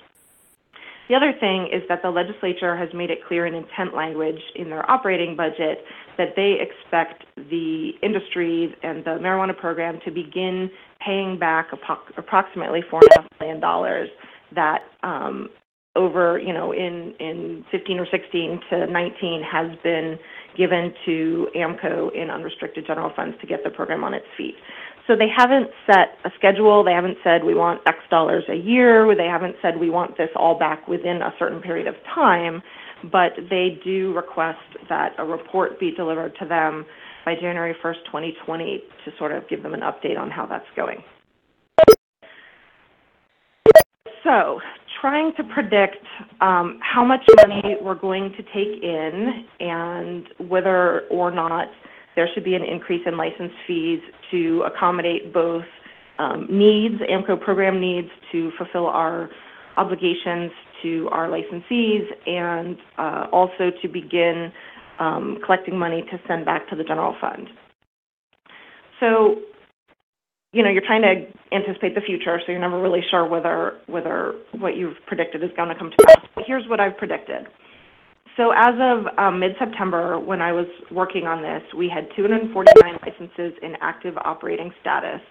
The other thing is that the legislature has made it clear in intent language in their operating budget that they expect the industry and the marijuana program to begin paying back approximately $4.5 million that over, in 15 or 16 to 19 has been given to AMCO in unrestricted general funds to get the program on its feet. So they haven't set a schedule. They haven't said we want X dollars a year. They haven't said we want this all back within a certain period of time, but they do request that a report be delivered to them by January 1st, 2020 to sort of give them an update on how that's going. So, trying to predict how much money we're going to take in and whether or not there should be an increase in license fees to accommodate both needs, AMCO program needs to fulfill our obligations to our licensees, and also to begin collecting money to send back to the general fund. So you're trying to anticipate the future, so you're never really sure whether what you've predicted is going to come to pass. But here's what I've predicted. So as of mid-September, when I was working on this, we had 249 licenses in active operating status.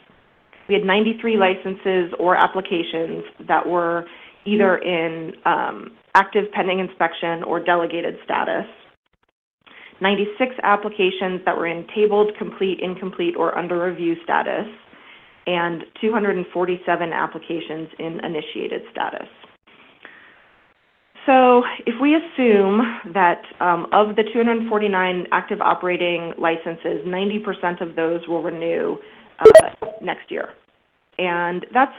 We had 93 licenses or applications that were either in active pending inspection or delegated status. 96 applications that were in tabled, complete, incomplete, or under review status, and 247 applications in initiated status. So if we assume that of the 249 active operating licenses, 90% of those will renew next year. And that's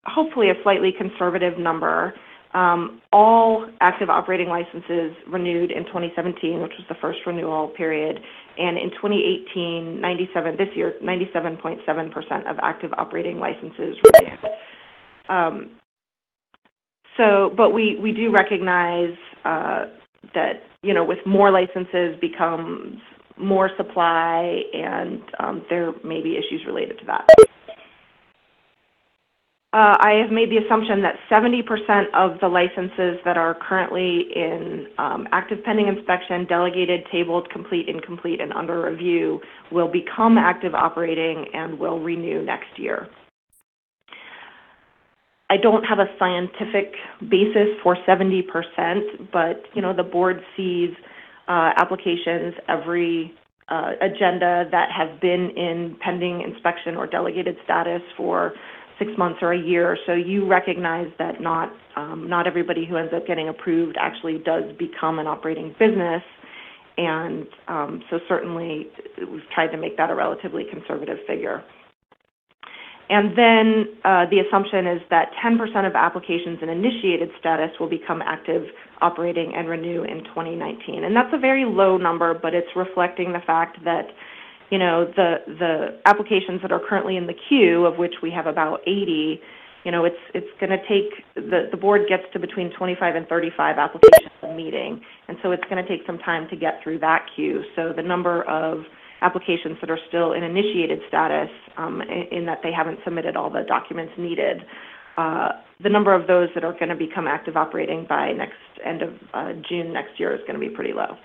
hopefully a slightly conservative number. All active operating licenses renewed in 2017, which was the first renewal period, and in 2018, 97.7% of active operating licenses renewed. But we do recognize that, with more licenses becomes more supply, and there may be issues related to that. I have made the assumption that 70% of the licenses that are currently in active pending inspection, delegated, tabled, complete, incomplete, and under review will become active operating and will renew next year. I don't have a scientific basis for 70%, but, the board sees applications every agenda that have been in pending inspection or delegated status for 6 months or a year. So you recognize that not everybody who ends up getting approved actually does become an operating business. And so certainly we've tried to make that a relatively conservative figure. And then the assumption is that 10% of applications in initiated status will become active operating and renew in 2019. And that's a very low number, but it's reflecting the fact that, the applications that are currently in the queue, of which we have about 80, it's going to take, the board gets to between 25 and 35 applications a meeting. And so it's going to take some time to get through that queue. So the number of applications that are still in initiated status, in that they haven't submitted all the documents needed, the number of those that are going to become active operating by end of June next year is going to be pretty low.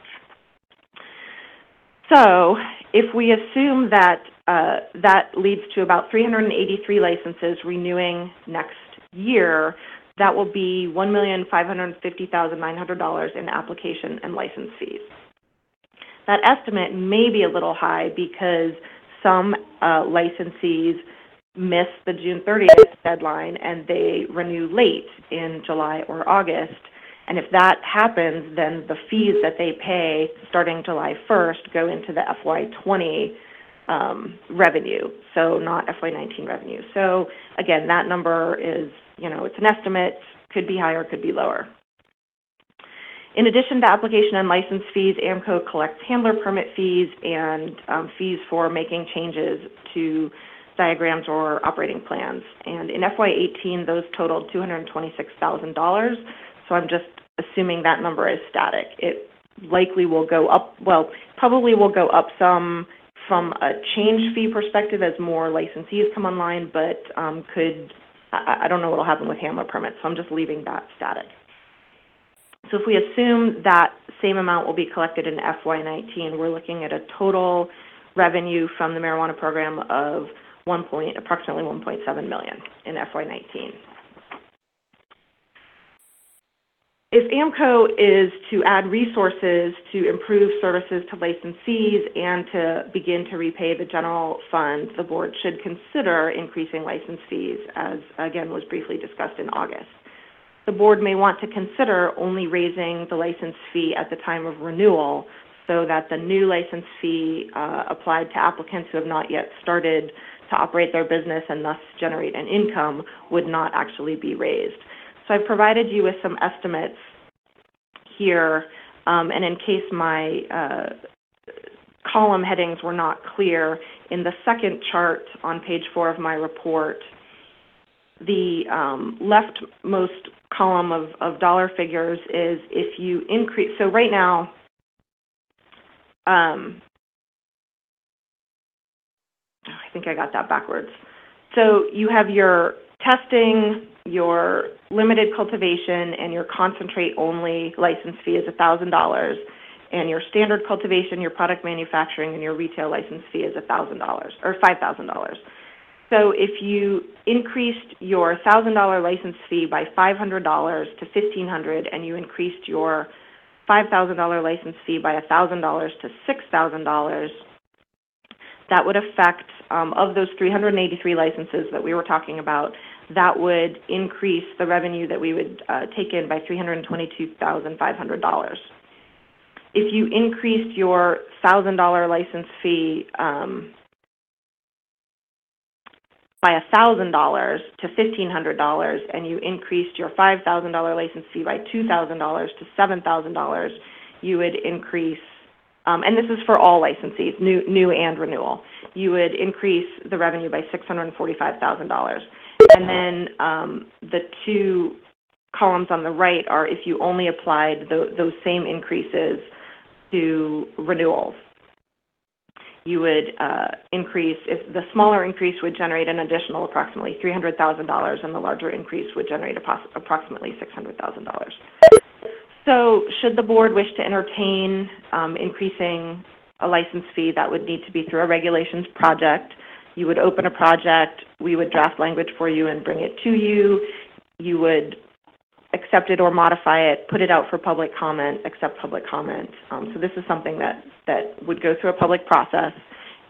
So if we assume that that leads to about 383 licenses renewing next year, that will be $1,550,900 in application and license fees. That estimate may be a little high because some licensees miss the June 30th deadline and they renew late in July or August. And if that happens, then the fees that they pay starting July 1st go into the FY20 revenue, so not FY19 revenue. So again, that number is, it's an estimate, could be higher, could be lower. In addition to application and license fees, AMCO collects handler permit fees and fees for making changes to diagrams or operating plans. And in FY18, those totaled $226,000. So I'm just assuming that number is static. It likely will go up, probably will go up some from a change fee perspective as more licensees come online, but I don't know what will happen with handler permits, so I'm just leaving that static. So if we assume that same amount will be collected in FY19, we're looking at a total revenue from the marijuana program of approximately $1.7 million in FY19. If AMCO is to add resources to improve services to licensees and to begin to repay the general fund, the board should consider increasing license fees, as again was briefly discussed in August. The board may want to consider only raising the license fee at the time of renewal so that the new license fee applied to applicants who have not yet started to operate their business and thus generate an income would not actually be raised. So I've provided you with some estimates here, and in case my column headings were not clear, in the second chart on page 4 of my report, the leftmost column of dollar figures is if you increase, so right now, I think I got that backwards. So you have your testing, your limited cultivation, and your concentrate-only license fee is $1,000, and your standard cultivation, your product manufacturing, and your retail license fee is $1,000, or $5,000. So if you increased your $1,000 license fee by $500 to $1,500, and you increased your $5,000 license fee by $1,000 to $6,000, that would affect, of those 383 licenses that we were talking about, that would increase the revenue that we would take in by $322,500. If you increased your $1,000 license fee by $1,000 to $1,500, and you increased your $5,000 license fee by $2,000 to $7,000, you would increase, and this is for all licensees, new and renewal, you would increase the revenue by $645,000. And then the two columns on the right are if you only applied those same increases to renewals. You would increase, if the smaller increase would generate an additional approximately $300,000, and the larger increase would generate approximately $600,000. So should the board wish to entertain increasing a license fee, that would need to be through a regulations project. You would open a project, we would draft language for you and bring it to you. You would accept it or modify it, put it out for public comment, accept public comment. So this is something that would go through a public process,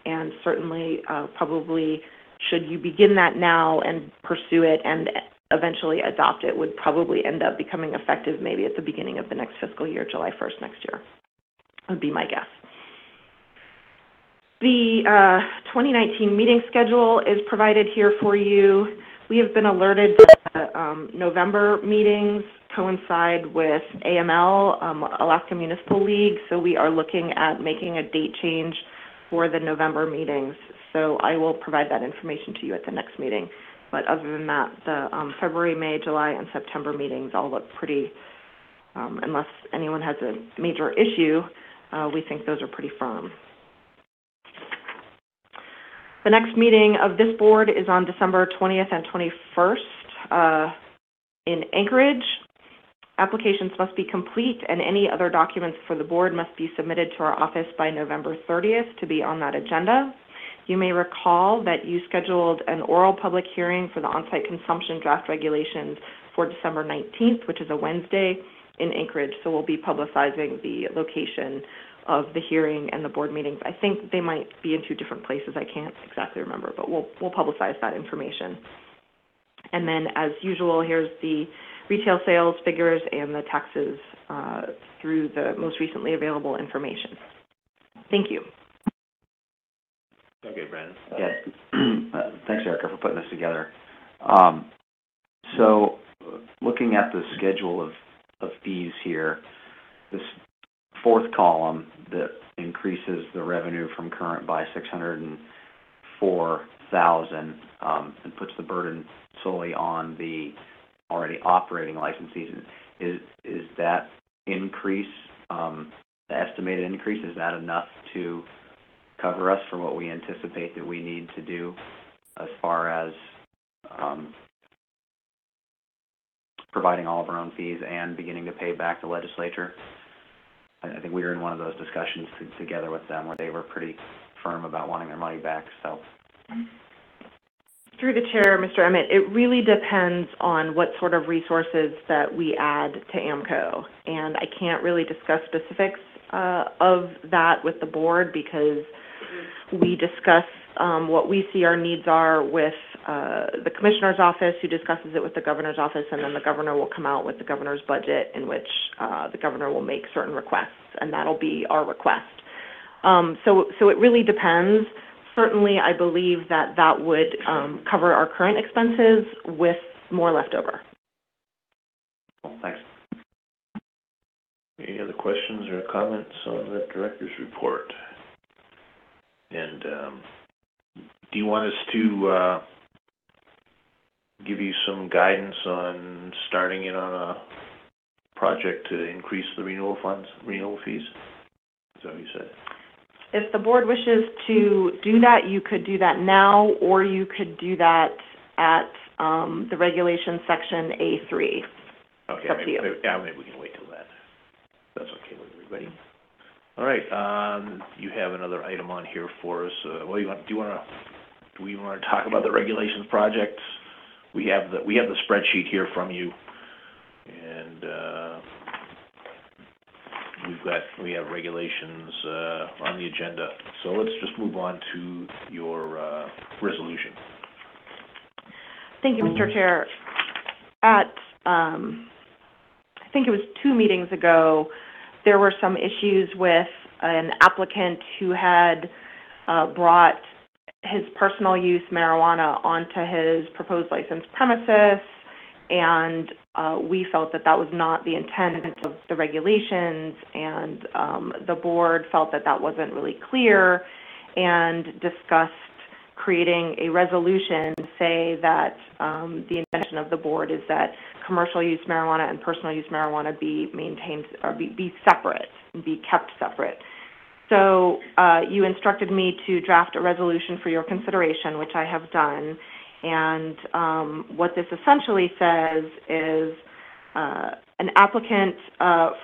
and certainly probably should you begin that now and pursue it and eventually adopt it, would probably end up becoming effective maybe at the beginning of the next fiscal year, July 1st next year, would be my guess. The 2019 meeting schedule is provided here for you. We have been alerted that November meetings coincide with AML, Alaska Municipal League, so we are looking at making a date change for the November meetings. So I will provide that information to you at the next meeting. But other than that, the February, May, July, and September meetings all look pretty, unless anyone has a major issue, we think those are pretty firm. The next meeting of this board is on December 20th and 21st in Anchorage. Applications must be complete, and any other documents for the board must be submitted to our office by November 30th to be on that agenda. You may recall that you scheduled an oral public hearing for the on-site consumption draft regulations for December 19th, which is a Wednesday, in Anchorage, so we'll be publicizing the location of the hearing and the board meetings. I think they might be in two different places. I can't exactly remember, but we'll publicize that information. And then, as usual, here's the retail sales figures and the taxes through the most recently available information. Thank you. Okay, Brandon. Yeah. Thanks, Erica, for putting this together. So, looking at the schedule of fees here, this fourth column that increases the revenue from current by $604,000 and puts the burden solely on the already operating licensees. Is that increase, the estimated increase, is that enough to cover us for what we anticipate that we need to do as far as providing all of our own fees and beginning to pay back the legislature? I think we were in one of those discussions together with them where they were pretty firm about wanting their money back. So, through the chair, Mr. Emmett, it really depends on what sort of resources that we add to AMCO, and I can't really discuss specifics of that with the board because we discuss what we see our needs are with the commissioner's office, who discusses it with the governor's office, and then the governor will come out with the governor's budget, in which the governor will make certain requests, and that'll be our request. So it really depends. Certainly, I believe that would cover our current expenses with more left over. Well, thanks. Any other questions or comments on the director's report? And do you want us to give you some guidance on starting in on a project to increase the renewal fees? Is that what you said? if the board wishes to do that, you could do that now, or you could do that at, the regulation section A3. Okay, It's up to you. maybe we can wait till that. That's okay with everybody. All right, you have another item on here for us. Do we want to talk about the regulations project? We have the spreadsheet here from you, and, we have regulations, on the agenda. So let's just move on to your, resolution. Thank you, Mr. Chair. At, I think it was 2 meetings ago, there were some issues with an applicant who had brought his personal use marijuana onto his proposed licensed premises, and we felt that that was not the intent of the regulations, and the board felt that that wasn't really clear, and discussed creating a resolution to say that the intention of the board is that commercial use marijuana and personal use marijuana be maintained, or be separate, be kept separate. So you instructed me to draft a resolution for your consideration, which I have done. And what this essentially says is an applicant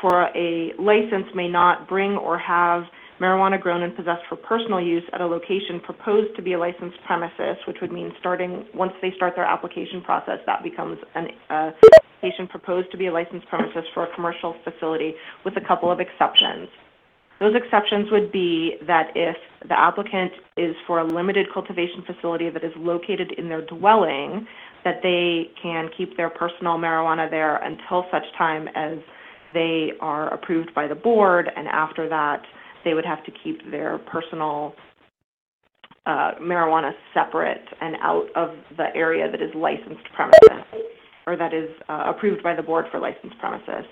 for a license may not bring or have marijuana grown and possessed for personal use at a location proposed to be a licensed premises, which would mean once they start their application process, that becomes an location proposed to be a licensed premises for a commercial facility, with a couple of exceptions. Those exceptions would be that if the applicant is for a limited cultivation facility that is located in their dwelling, that they can keep their personal marijuana there until such time as they are approved by the board, and after that, they would have to keep their personal marijuana separate and out of the area that is licensed premises, or that is approved by the board for licensed premises.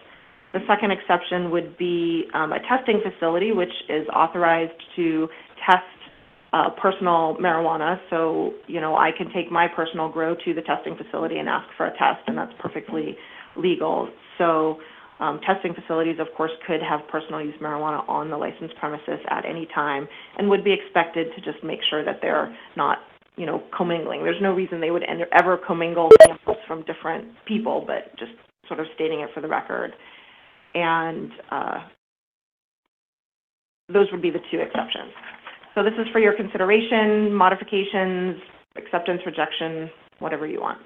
The second exception would be a testing facility, which is authorized to test personal marijuana. So, I can take my personal grow to the testing facility and ask for a test, and that's perfectly legal. So, testing facilities, of course, could have personal use marijuana on the licensed premises at any time, and would be expected to just make sure that they're not, commingling. There's no reason they would ever commingle samples from different people, but just sort of stating it for the record. And those would be the 2 exceptions. So this is for your consideration, modifications, acceptance, rejection, whatever you want.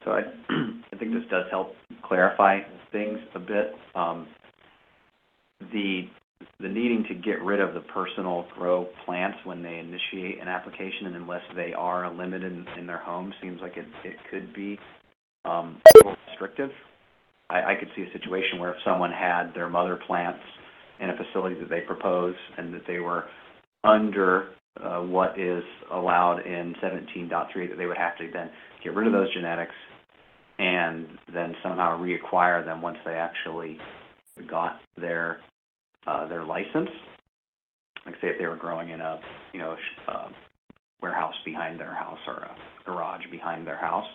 So I think this does help clarify things a bit. The needing to get rid of the personal grow plants when they initiate an application, and unless they are limited in their home, seems like it could be a little restrictive. I could see a situation where if someone had their mother plants in a facility that they propose, and that they were under what is allowed in 17.3, that they would have to then get rid of those genetics and then somehow reacquire them once they actually got their license. Like, say if they were growing in a warehouse behind their house, or a garage behind their house.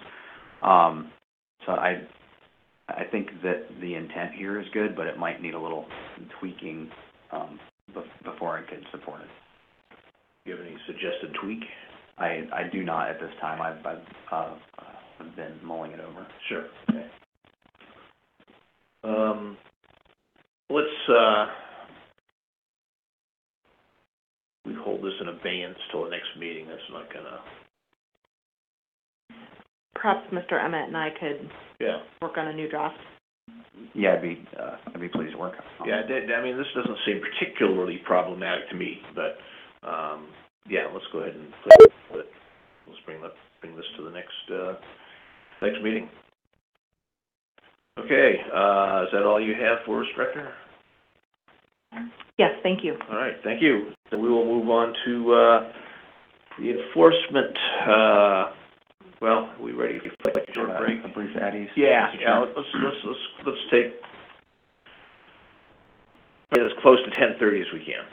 So I think that the intent here is good, but it might need a little tweaking before I could support it. Do you have any suggested tweak? I do not at this time. I've been mulling it over. Sure. Okay. Let's we hold this in abeyance till the next meeting. That's not gonna. Perhaps Mr. Emmett and I could work on a new draft. Yeah, I'd be pleased to work on it. Yeah, I mean, this doesn't seem particularly problematic to me, but let's go ahead and let's bring this to the next meeting. Okay, is that all you have for us, Director? Yes, thank you. All right, thank you. So we will move on to the enforcement. Are we ready for a short break? A brief Addie's. Yeah. Let's take as close to 10:30 as we can.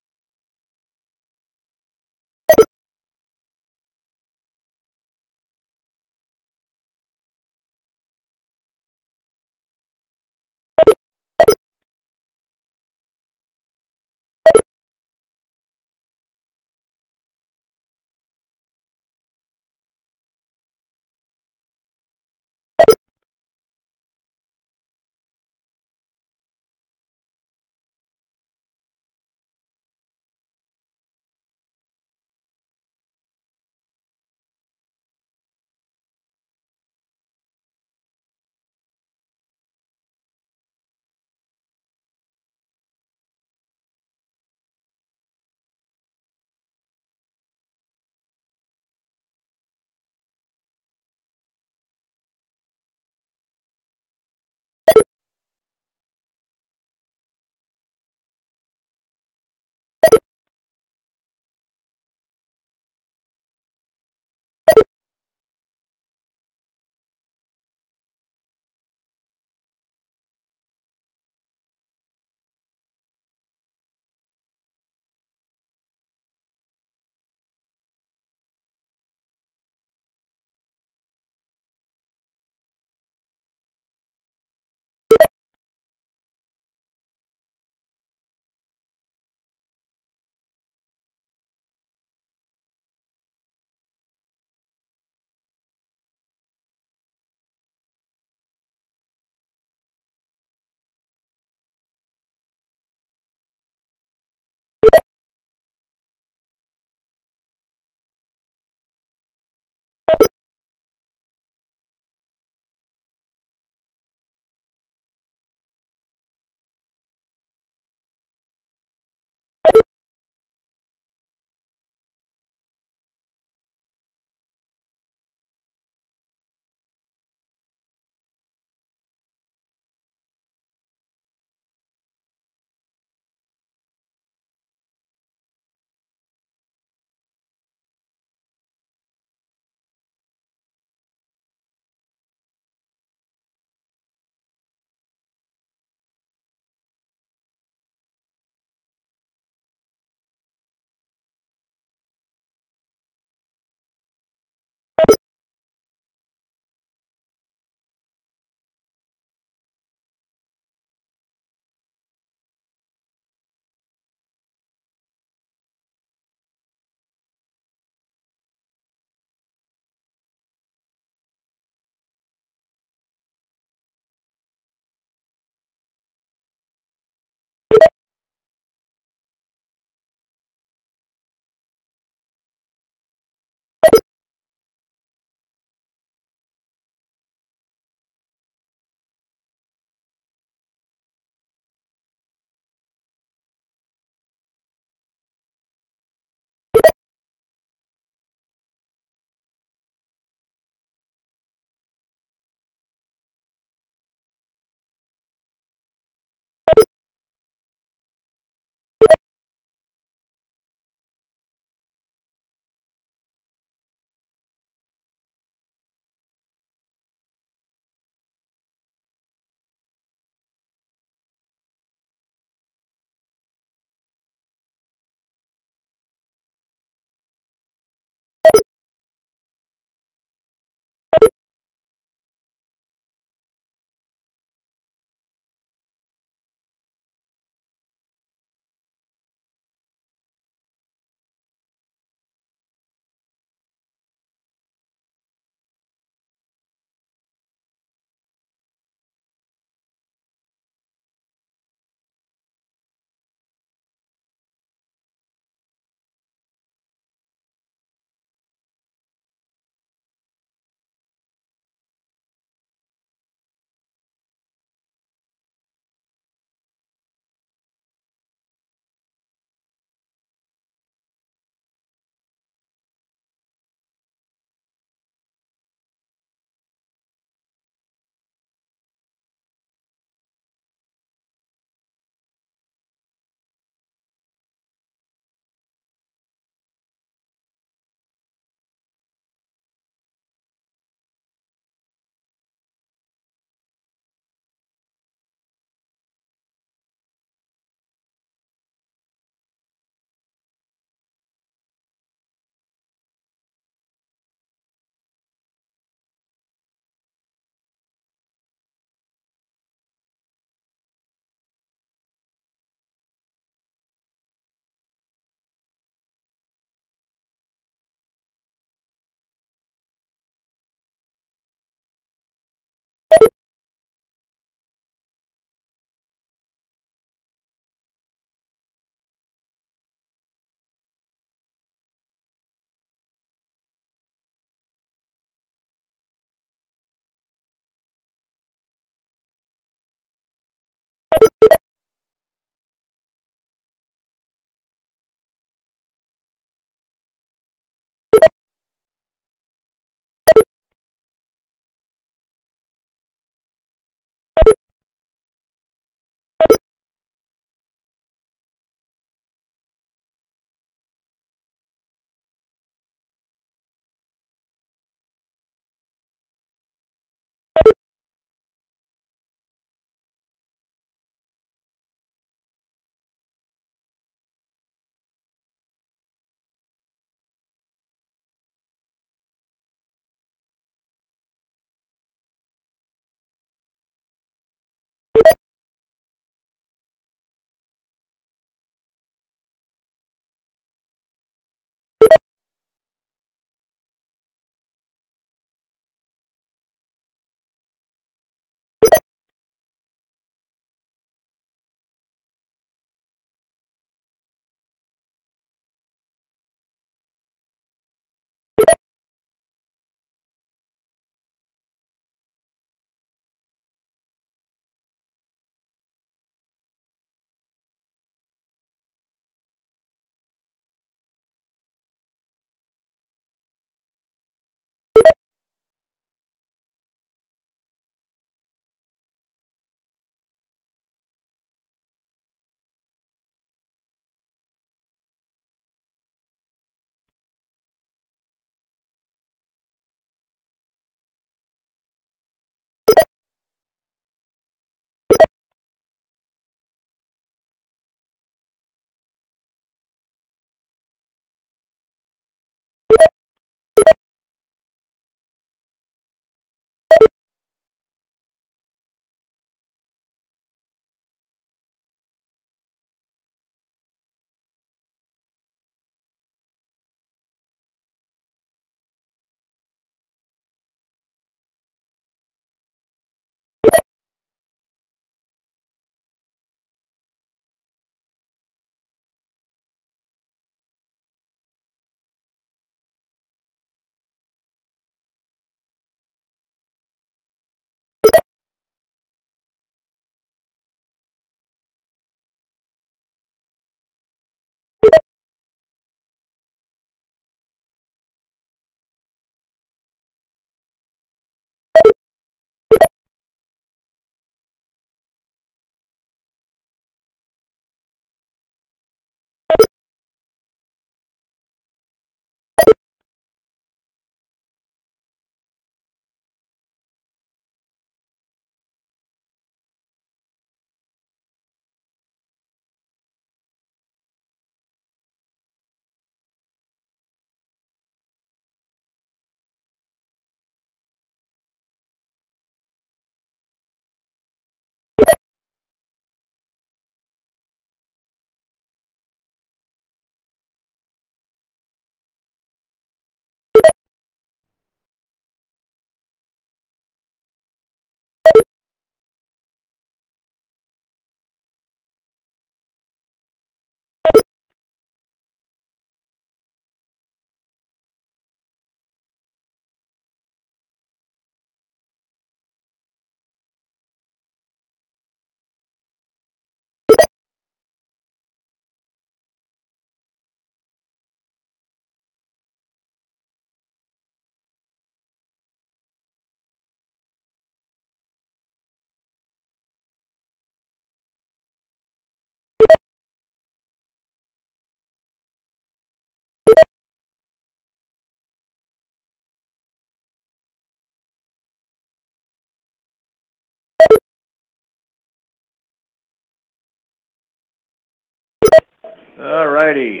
All righty.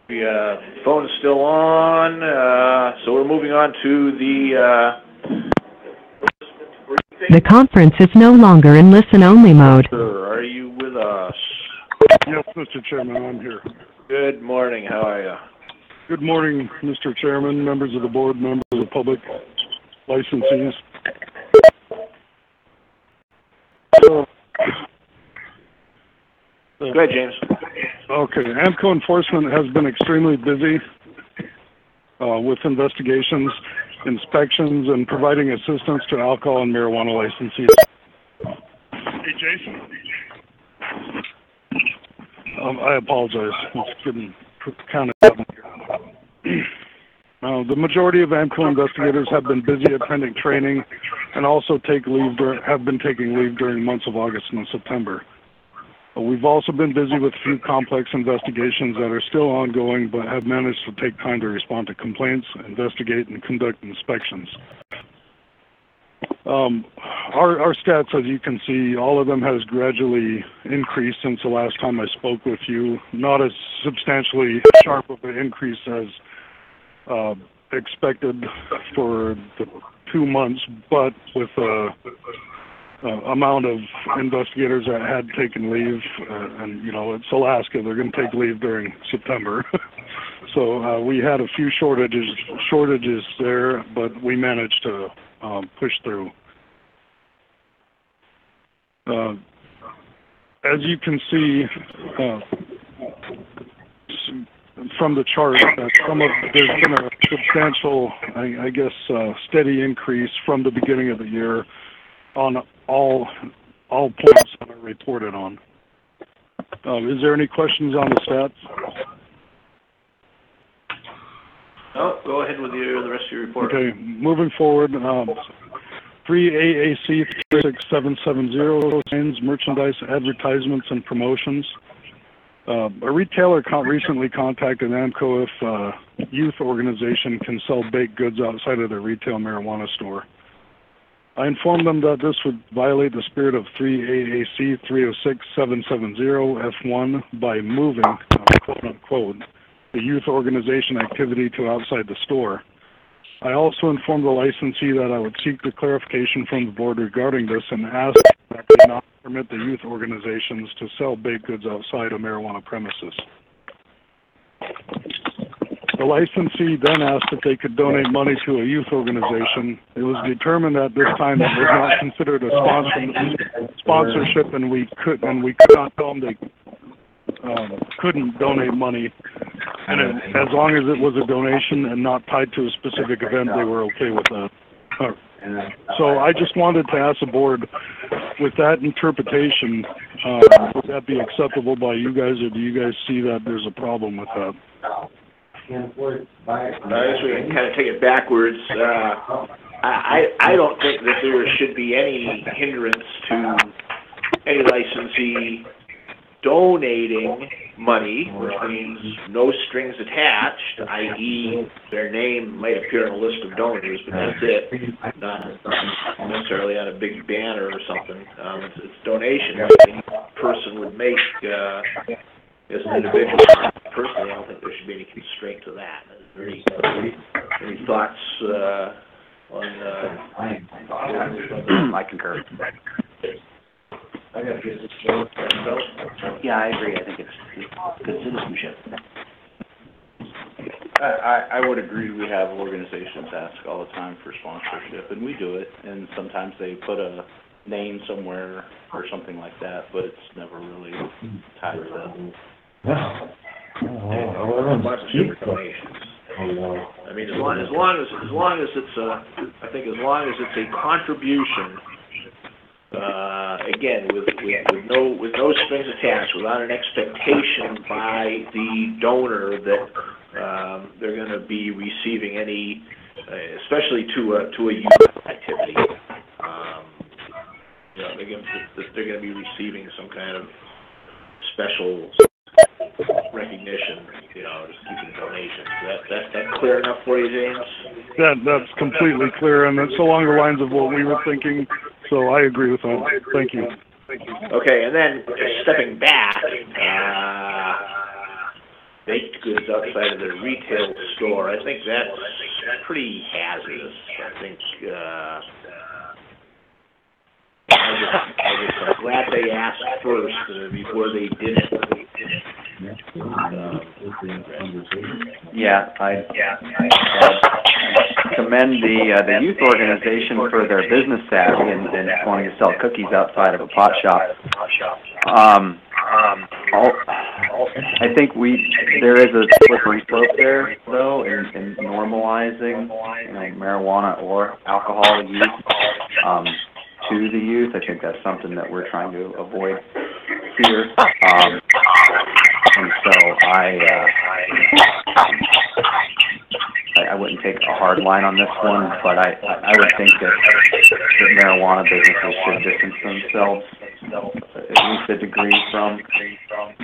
The phone's still on, so we're moving on to The conference is no longer in listen-only mode. Are you with us? Yes, Mr. Chairman, I'm here. Good morning, how are you? Good morning, Mr. Chairman, members of the board, members of the public, licensees. Go ahead, James. Okay, AMCO enforcement has been extremely busy with investigations, inspections, and providing assistance to alcohol and marijuana licensees. Hey, Jason. I apologize. It's getting kind of... the majority of AMCO investigators have been busy attending training and also have been taking leave during months of August and September. We've also been busy with a few complex investigations that are still ongoing but have managed to take time to respond to complaints, investigate, and conduct inspections. Our stats, as you can see, all of them has gradually increased since the last time I spoke with you. Not as substantially sharp of an increase as expected for the 2 months, but with amount of investigators that had taken leave, and you know, it's Alaska, they're going to take leave during September. So we had a few shortages there, but we managed to push through. As you can see from the chart, there's been a substantial, I guess, steady increase from the beginning of the year on all points that are reported on. Is there any questions on the stats? No, go ahead with the rest of your report. Okay, moving forward, 3 AAC 36770 signs, merchandise, advertisements, and promotions. A retailer recently contacted AMCO if a youth organization can sell baked goods outside of their retail marijuana store. I informed them that this would violate the spirit of 3 AAC 306770 F1 by moving, quote unquote, the youth organization activity to outside the store. I also informed the licensee that I would seek the clarification from the board regarding this and asked that they not permit the youth organizations to sell baked goods outside of marijuana premises. The licensee then asked if they could donate money to a youth organization. It was determined at this time that it was not considered a sponsorship, and we could not tell them they couldn't donate money. And as long as it was a donation and not tied to a specific event, they were okay with that. So I just wanted to ask the board, with that interpretation, would that be acceptable by you guys, or do you guys see that there's a problem with that? I guess we can kind of take it backwards. I don't think that there should be any hindrance to any licensee donating money, which means no strings attached, i.e. their name might appear on a list of donors, but that's it, not necessarily on a big banner or something. It's donation like any person would make as an individual. Personally, I don't think there should be any constraint to that. Any thoughts on... I concur. Yeah, I agree. I think it's good citizenship. I would agree. We have organizations ask all the time for sponsorship, and we do it. And sometimes they put a name somewhere or something like that, but it's never really tied to them. Sponsorship donations. I mean, as long as it's a contribution. Again, with no strings attached, without an expectation by the donor that they're going to be receiving any, especially to a youth activity. They're going to be receiving some kind of special recognition, just keeping donations. That's clear enough for you, James? That's completely clear, and that's along the lines of what we were thinking. So I agree with that. Thank you. Okay, and then stepping back, baked goods outside of the retail store, I think that's pretty hazardous. I think, I'm glad they asked first before they did it. Yeah, I commend the youth organization for their business savvy and wanting to sell cookies outside of a pot shop. I think there is a slippery slope there, though, in normalizing, marijuana or alcohol use to the youth. I think that's something that we're trying to avoid here. And so I wouldn't take a hard line on this one, but I would think that marijuana businesses should distance themselves at least a degree from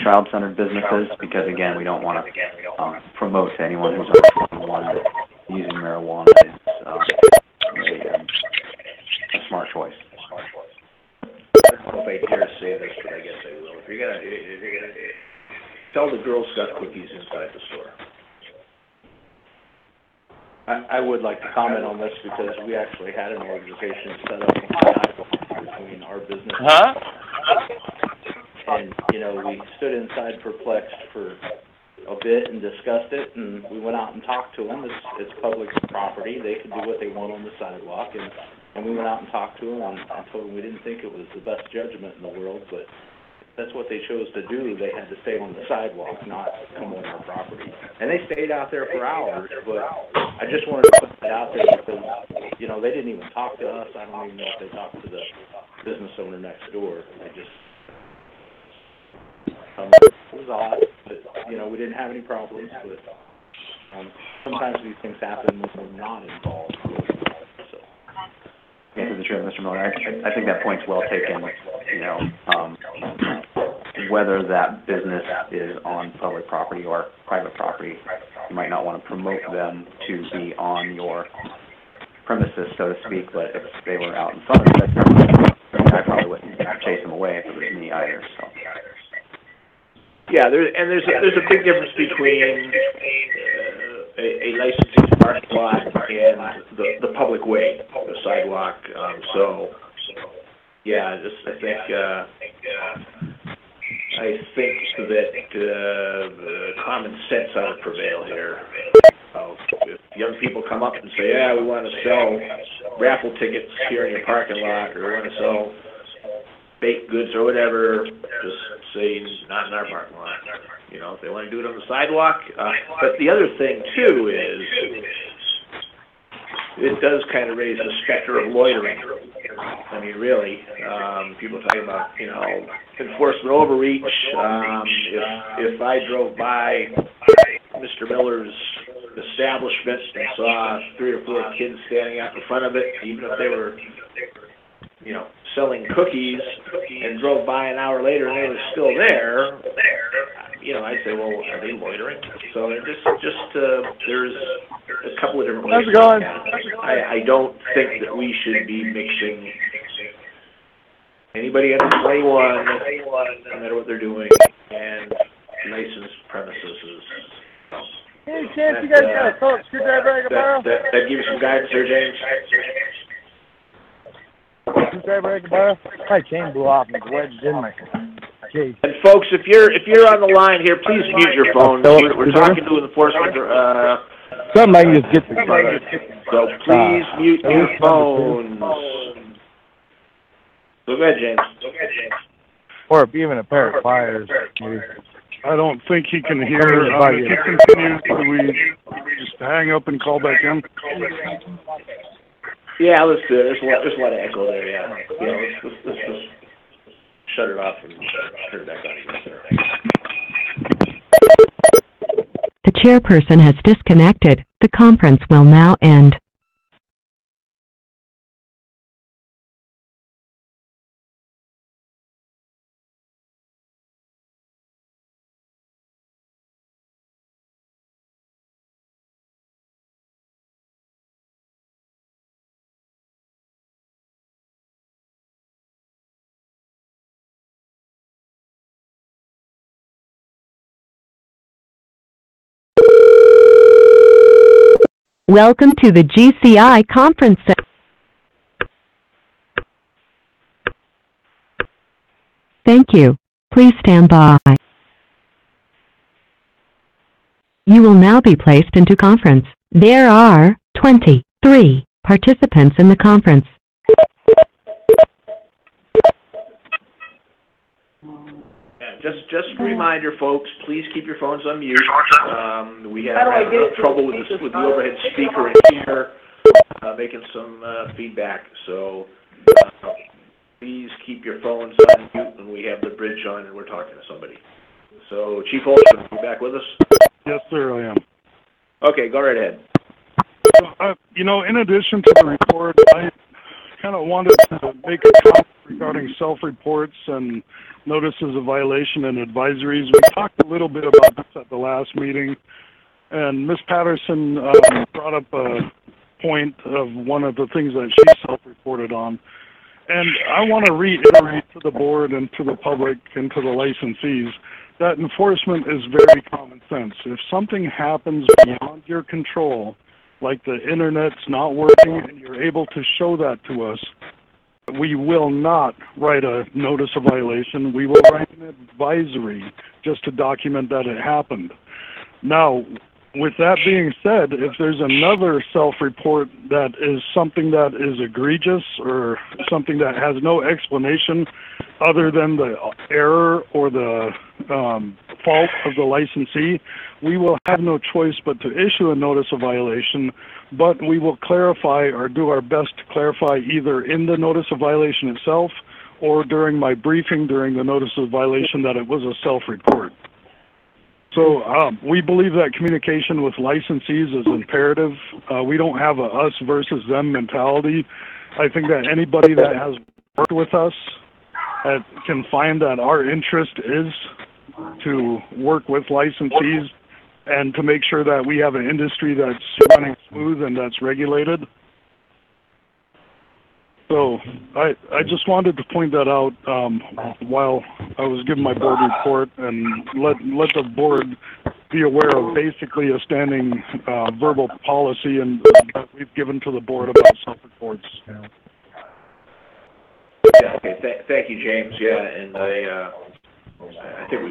child-centered businesses, because again, we don't want to promote to anyone who's under 21 that using marijuana is a smart choice. I don't know if I dare say this, but I guess I will. If you're gonna sell the Girl Scout cookies inside the store. I would like to comment on this because we actually had an organization set up between our business. And, we stood inside perplexed for a bit and discussed it, and we went out and talked to them. It's public property. They could do what they want on the sidewalk, and we went out and talked to them and told them we didn't think it was the best judgment in the world, but that's what they chose to do. They had to stay on the sidewalk, not come on our property. And they stayed out there for hours, but I just wanted to put that out there because, they didn't even talk to us. I don't even know if they talked to the business owner next door. It was odd, but, we didn't have any problems, but sometimes these things happen when we're not involved. So. Yeah, through the chair, Mr. Miller, I think that point's well taken. Whether that business is on public property or private property, you might not want to promote them to be on your premises, so to speak, but if they were out in front of it, I probably wouldn't chase them away if it was me either, so. Yeah, there's a big difference between a licensing parking lot and the public way, the sidewalk. I think that common sense ought to prevail here. If young people come up and say, "Yeah, we want to sell raffle tickets here in your parking lot," or "we want to sell baked goods or whatever," just say not in our parking lot. If they want to do it on the sidewalk. But the other thing too is it does kind of raise the specter of loitering. I mean, really, people talking about enforcement overreach. If I drove by Mr. Miller's establishment and saw 3 or 4 kids standing out in front of it, even if they were selling cookies, and drove by an hour later and they were still there, I'd say, well, are they loitering? So there's a couple of different ways. How's it going? I don't think that we should be mixing anybody under 21, no matter what they're doing, and licensed premises. Hey, chance you guys got a Phillips screwdriver I can borrow? That gives you some guidance there, James? Screwdriver I can borrow? My chain blew off and it's wedged in my case. And folks, if you're on the line here, please mute your phone. We're talking to enforcement. Something I can just get the So please mute your phones. So go ahead, James. Or even a pair of pliers. Maybe. I don't think he can hear. If he continues, do we just hang up and call back in? Yeah, let's do it. There's a lot of echo there, yeah. Let's just shut it off and turn it back on again. The chairperson has disconnected. The conference will now end. Welcome to the GCI Conference Center. Thank you. Please stand by. You will now be placed into conference. There are 23 participants in the conference. Just a reminder, folks, please keep your phones on mute. We have trouble with the overhead speaker in here, making some feedback. So please keep your phones on mute when we have the bridge on and we're talking to somebody. So Chief Olson, are you back with us? Yes, sir, I am. Okay, go right ahead. In addition to the report, I kind of wanted to make a comment regarding self-reports and notices of violation and advisories. We talked a little bit about this at the last meeting, and Ms. Patterson brought up a point of one of the things that she self-reported on. And I want to reiterate to the board and to the public and to the licensees that enforcement is very common sense. If something happens beyond your control, like the internet's not working and you're able to show that to us, we will not write a notice of violation. We will write an advisory just to document that it happened. Now, with that being said, if there's another self-report that is something that is egregious or something that has no explanation other than the error or the fault of the licensee, we will have no choice but to issue a notice of violation, but we will clarify or do our best to clarify either in the notice of violation itself or during my briefing during the notice of violation that it was a self-report. So we believe that communication with licensees is imperative. We don't have a us versus them mentality. I think that anybody that has worked with us can find that our interest is to work with licensees and to make sure that we have an industry that's running smooth and that's regulated. So I just wanted to point that out while I was giving my board report and let the board be aware of basically a standing verbal policy and that we've given to the board about self-reports. Yeah, okay, thank you, James. Yeah, and I think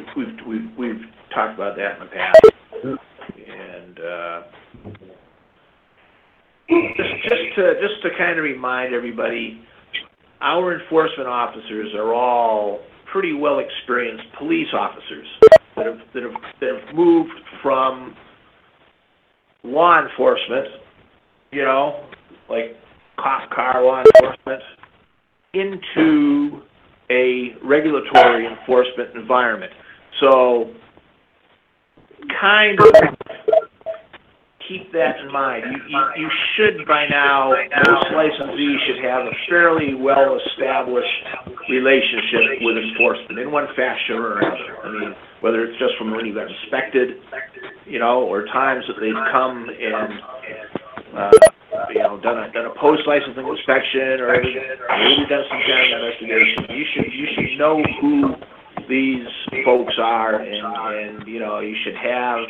we've talked about that in the past. And just to kind of remind everybody, our enforcement officers are all pretty well experienced police officers that have moved from law enforcement, like cop car law enforcement, into a regulatory enforcement environment. So kind of keep that in mind. You should by now, most licensees should have a fairly well-established relationship with enforcement in one fashion or another. I mean, whether it's just from when you got inspected, or times that they've come and done a post-licensing inspection or maybe done some kind of investigation. You should know who these folks are, and you should have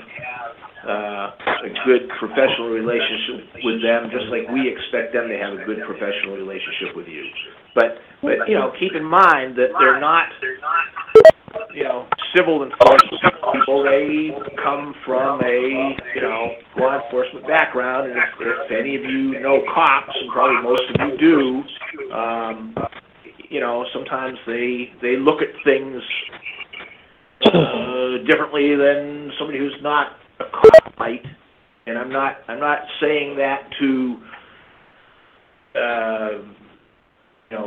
a good professional relationship with them, just like we expect them to have a good professional relationship with you. But keep in mind that they're not civil enforcement people. They come from a law enforcement background, and if any of you know cops, and probably most of you do, sometimes they look at things differently than somebody who's not a cop might. And I'm not saying that to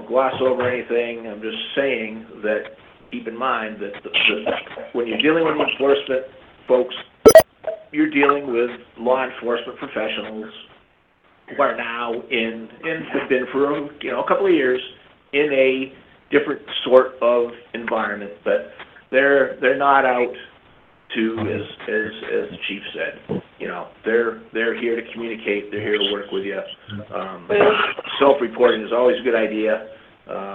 gloss over anything. I'm just saying that keep in mind that when you're dealing with enforcement folks, you're dealing with law enforcement professionals who are now and have been for a couple of years in a different sort of environment, but they're not out to, as the chief said, they're here to communicate, they're here to work with you. Self-reporting is always a good idea.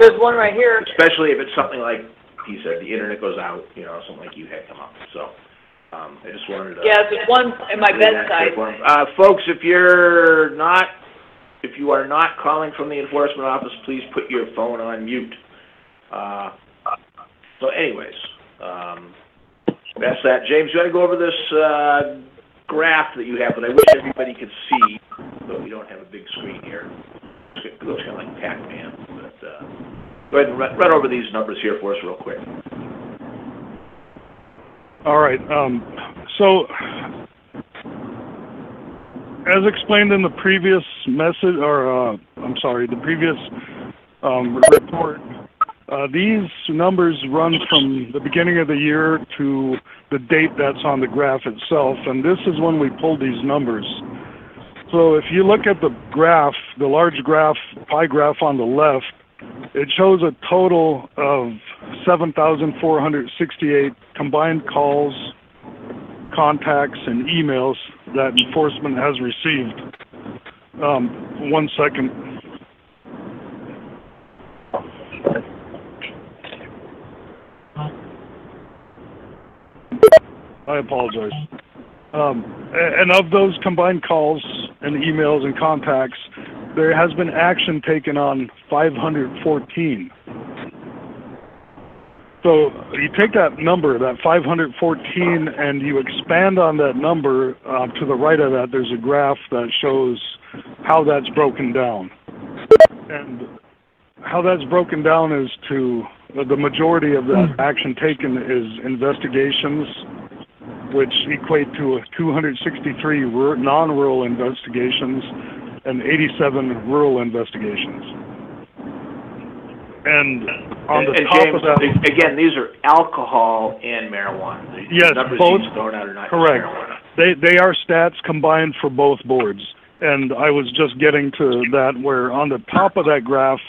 There's one right here. Especially if it's something like he said, the internet goes out, something like you had come up. So I just wanted to... Yeah, there's one at my bedside. Folks, if you are not calling from the enforcement office, please put your phone on mute. So anyways, that's that. James, you want to go over this graph that you have that I wish everybody could see, but we don't have a big screen here. It looks kind of like Pac-Man. But go ahead and run over these numbers here for us real quick. All right. So, as explained in the previous message, or the previous report, these numbers run from the beginning of the year to the date that's on the graph itself, and this is when we pulled these numbers. So if you look at the graph, the large graph, pie graph on the left, it shows a total of 7,468 combined calls, contacts, and emails that enforcement has received. 1 second. I apologize. And of those combined calls and emails and contacts, there has been action taken on 514. So you take that number, that 514, and you expand on that number. To the right of that, there's a graph that shows how that's broken down. And how that's broken down is to the majority of that action taken is investigations, which equate to 263 non-rural investigations and 87 rural investigations. And on the top James, of that... Again, these are alcohol and marijuana. Yes, numbers both. he's throwing out are not Correct. marijuana. They are stats combined for both boards. And I was just getting to that where on the top of that graph,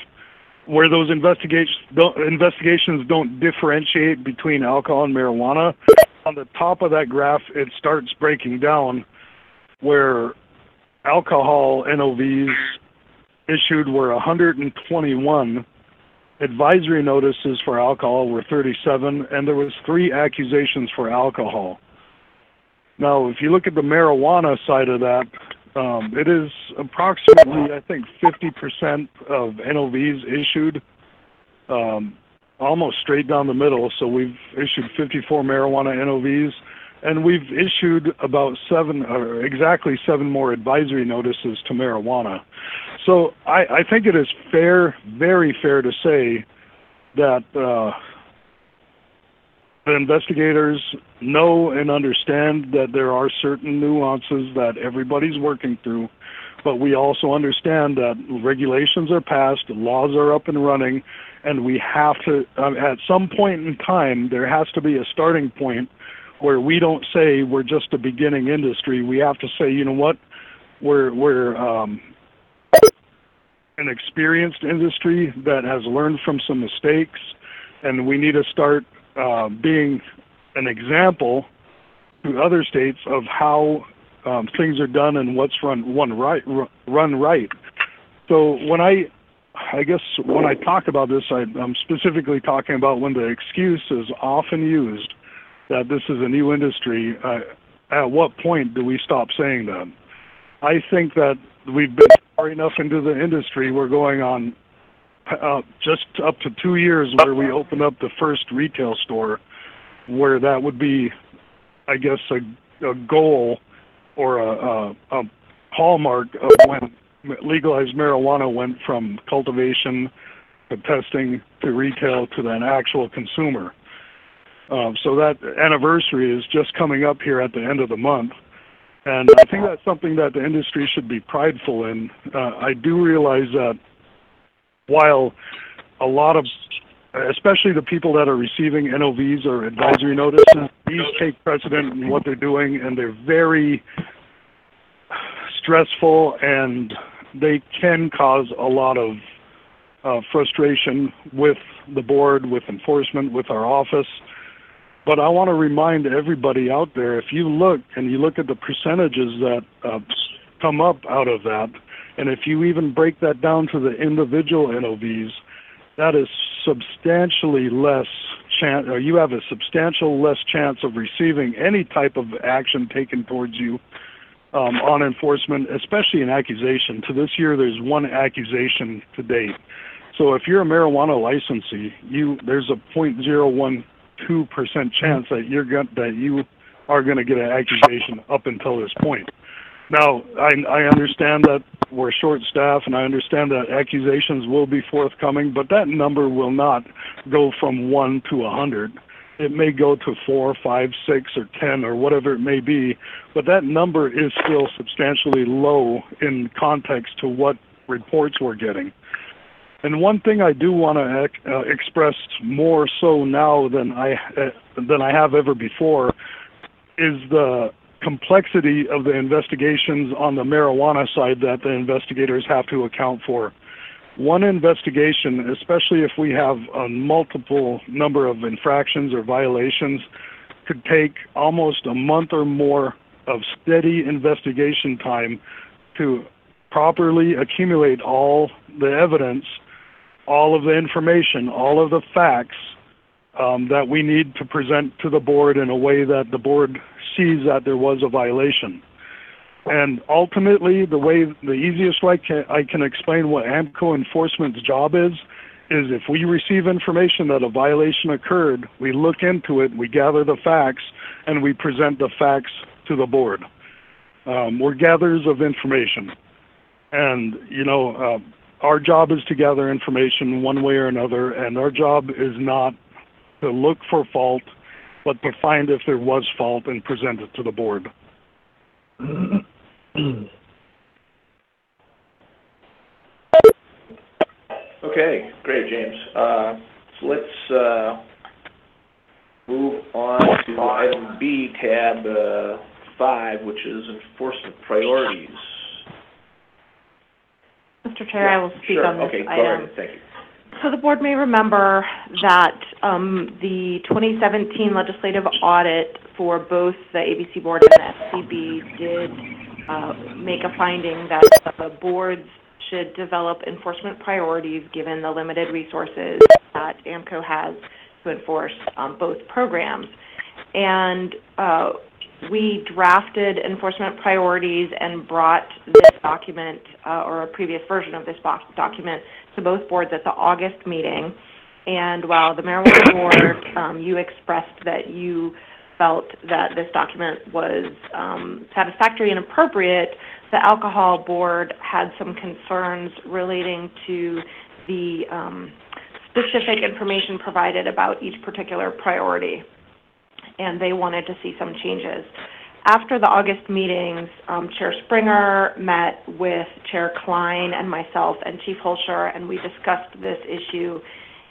where those investigations don't differentiate between alcohol and marijuana, on the top of that graph, it starts breaking down where alcohol NOVs issued were 121, advisory notices for alcohol were 37, and there was 3 accusations for alcohol. Now, if you look at the marijuana side of that, it is approximately, I think, 50% of NOVs issued, almost straight down the middle. So we've issued 54 marijuana NOVs, and we've issued about exactly 7 more advisory notices to marijuana. So I think it is fair, very fair to say that the investigators know and understand that there are certain nuances that everybody's working through, but we also understand that regulations are passed, laws are up and running, and we have to, at some point in time, there has to be a starting point where we don't say we're just a beginning industry. We have to say, you know what, we're an experienced industry that has learned from some mistakes, and we need to start being an example to other states of how things are done and what's run right. So when I guess when I talk about this, I'm specifically talking about when the excuse is often used that this is a new industry. At what point do we stop saying that? I think that we've been far enough into the industry. We're going on just up to 2 years where we opened up the first retail store, where that would be, I guess, a goal or a hallmark of when legalized marijuana went from cultivation to testing to retail to then actual consumer. So that anniversary is just coming up here at the end of the month. And I think that's something that the industry should be prideful in. I do realize that while a lot of, especially the people that are receiving NOVs or advisory notices, these take precedent in what they're doing, and they're very stressful, and they can cause a lot of frustration with the board, with enforcement, with our office. But I want to remind everybody out there, if you look and you look at the percentages that come up out of that, and if you even break that down to the individual NOVs, that is substantially less chance, or you have a substantial less chance of receiving any type of action taken towards you on enforcement, especially an accusation. To this year, there's one accusation to date. So if you're a marijuana licensee, there's a 0.012% chance that you are going to get an accusation up until this point. Now, I understand that we're short-staffed, and I understand that accusations will be forthcoming, but that number will not go from 1 to 100. It may go to 4, 5, 6, or 10, or whatever it may be, but that number is still substantially low in context to what reports we're getting. And one thing I do want to express more so now than I have ever before is the complexity of the investigations on the marijuana side that the investigators have to account for. One investigation, especially if we have a multiple number of infractions or violations, could take almost a month or more of steady investigation time to properly accumulate all the evidence, all of the information, all of the facts that we need to present to the board in a way that the board sees that there was a violation. And ultimately, the easiest way I can explain what AMCO enforcement's job is if we receive information that a violation occurred, we look into it, we gather the facts, and we present the facts to the board. We're gatherers of information. And, our job is to gather information one way or another, and our job is not to look for fault, but to find if there was fault and present it to the board. Okay, great, James. So let's move on to item B, tab 5, which is enforcement priorities. Mr. Chair, I will speak on this item. Okay, go ahead, thank you. So the board may remember that the 2017 legislative audit for both the ABC board and the SCB did make a finding that the boards should develop enforcement priorities given the limited resources that AMCO has to enforce both programs. And we drafted enforcement priorities and brought this document, or a previous version of this document, to both boards at the August meeting. And while the marijuana board, you expressed that you felt that this document was satisfactory and appropriate, the alcohol board had some concerns relating to the specific information provided about each particular priority, and they wanted to see some changes. After the August meetings, Chair Springer met with Chair Klein and myself and Chief Holscher, and we discussed this issue,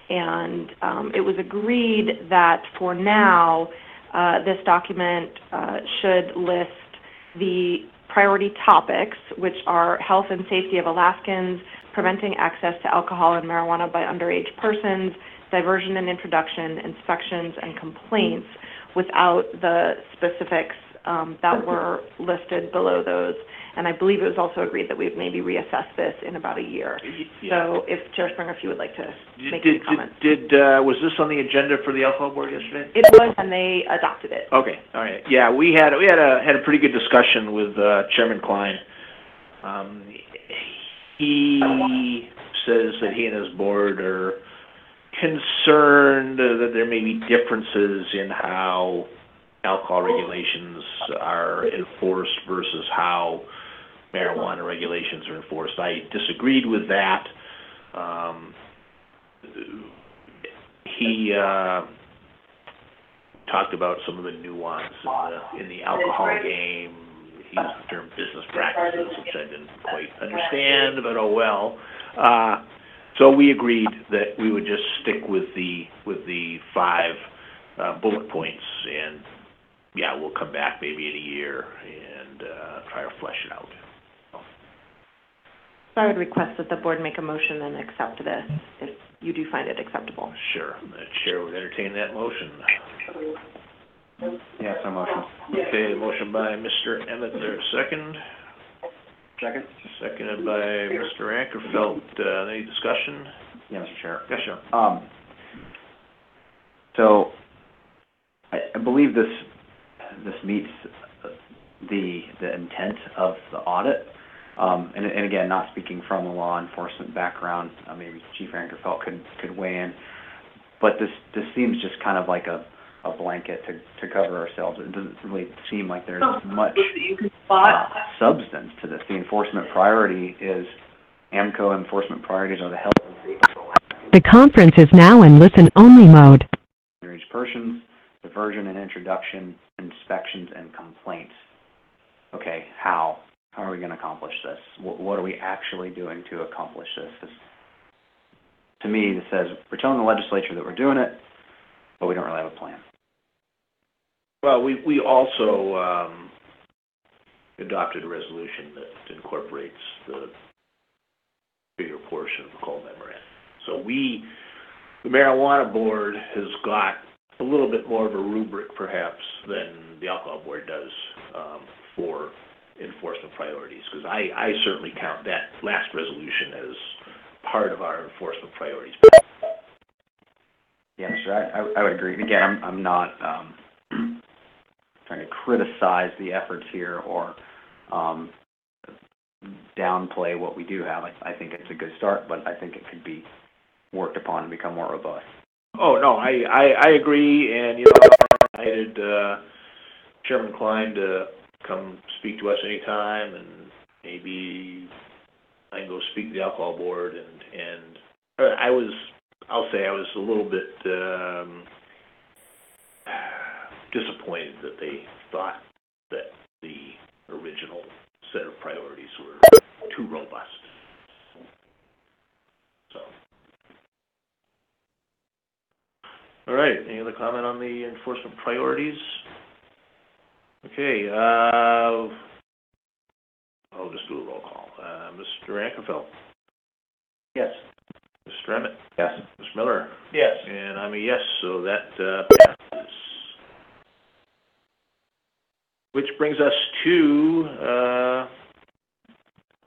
and it was agreed that for now, this document should list the priority topics, which are health and safety of Alaskans, preventing access to alcohol and marijuana by underage persons, diversion and introduction, inspections, and complaints, without the specifics that were listed below those. And I believe it was also agreed that we'd maybe reassess this in about a year. So if Chair Springer, if you would like to make any comments. Was this on the agenda for the alcohol board yesterday? It was, and they adopted it. Okay, all right. Yeah, we had a pretty good discussion with Chairman Klein. He says that he and his board are concerned that there may be differences in how alcohol regulations are enforced versus how marijuana regulations are enforced. I disagreed with that. He talked about some of the nuance in the alcohol game. He used the term business practices, which I didn't quite understand, but oh well. So we agreed that we would just stick with the 5 bullet points, and yeah, we'll come back maybe in a year and try to flesh it out. So I would request that the board make a motion and accept this if you do find it acceptable. Sure. The chair would entertain that motion. Yes, a motion. Okay, motion by Mr. Emmett there. Second? Second. Seconded by Mr. Ankerfeld. Any discussion? Yeah, Mr. Chair. Yes, sir. So I believe this meets the intent of the audit. And again, not speaking from a law enforcement background, maybe Chief Ankerfeld could weigh in, but this seems just kind of like a blanket to cover ourselves. It doesn't really seem like there's much substance to this. The enforcement priority is AMCO enforcement priorities are the health and safety of The conference is now in listen-only mode. underage persons, diversion and introduction, inspections, and complaints. Okay, how? How are we going to accomplish this? What are we actually doing to accomplish this? To me, this says we're telling the legislature that we're doing it, but we don't really have a plan. Well, we also adopted a resolution that incorporates the bigger portion of the Cole memorandum. So the marijuana board has got a little bit more of a rubric, perhaps, than the alcohol board does for enforcement priorities, because I certainly count that last resolution as part of our enforcement priorities. Yeah, sure. I would agree. Again, I'm not trying to criticize the efforts here or downplay what we do have. I think it's a good start, but I think it could be worked upon and become more robust. Oh, no, I agree, and, I invited Chairman Klein to come speak to us anytime, and maybe I can go speak to the alcohol board, and I'll say I was a little bit disappointed that they thought that the original set of priorities were too robust. So, all right, any other comment on the enforcement priorities? Okay, I'll just do a roll call. Mr. Ankerfeld? Yes. Mr. Emmett? Yes. Mr. Miller? Yes. And I'm a yes, so that passes. Which brings us to,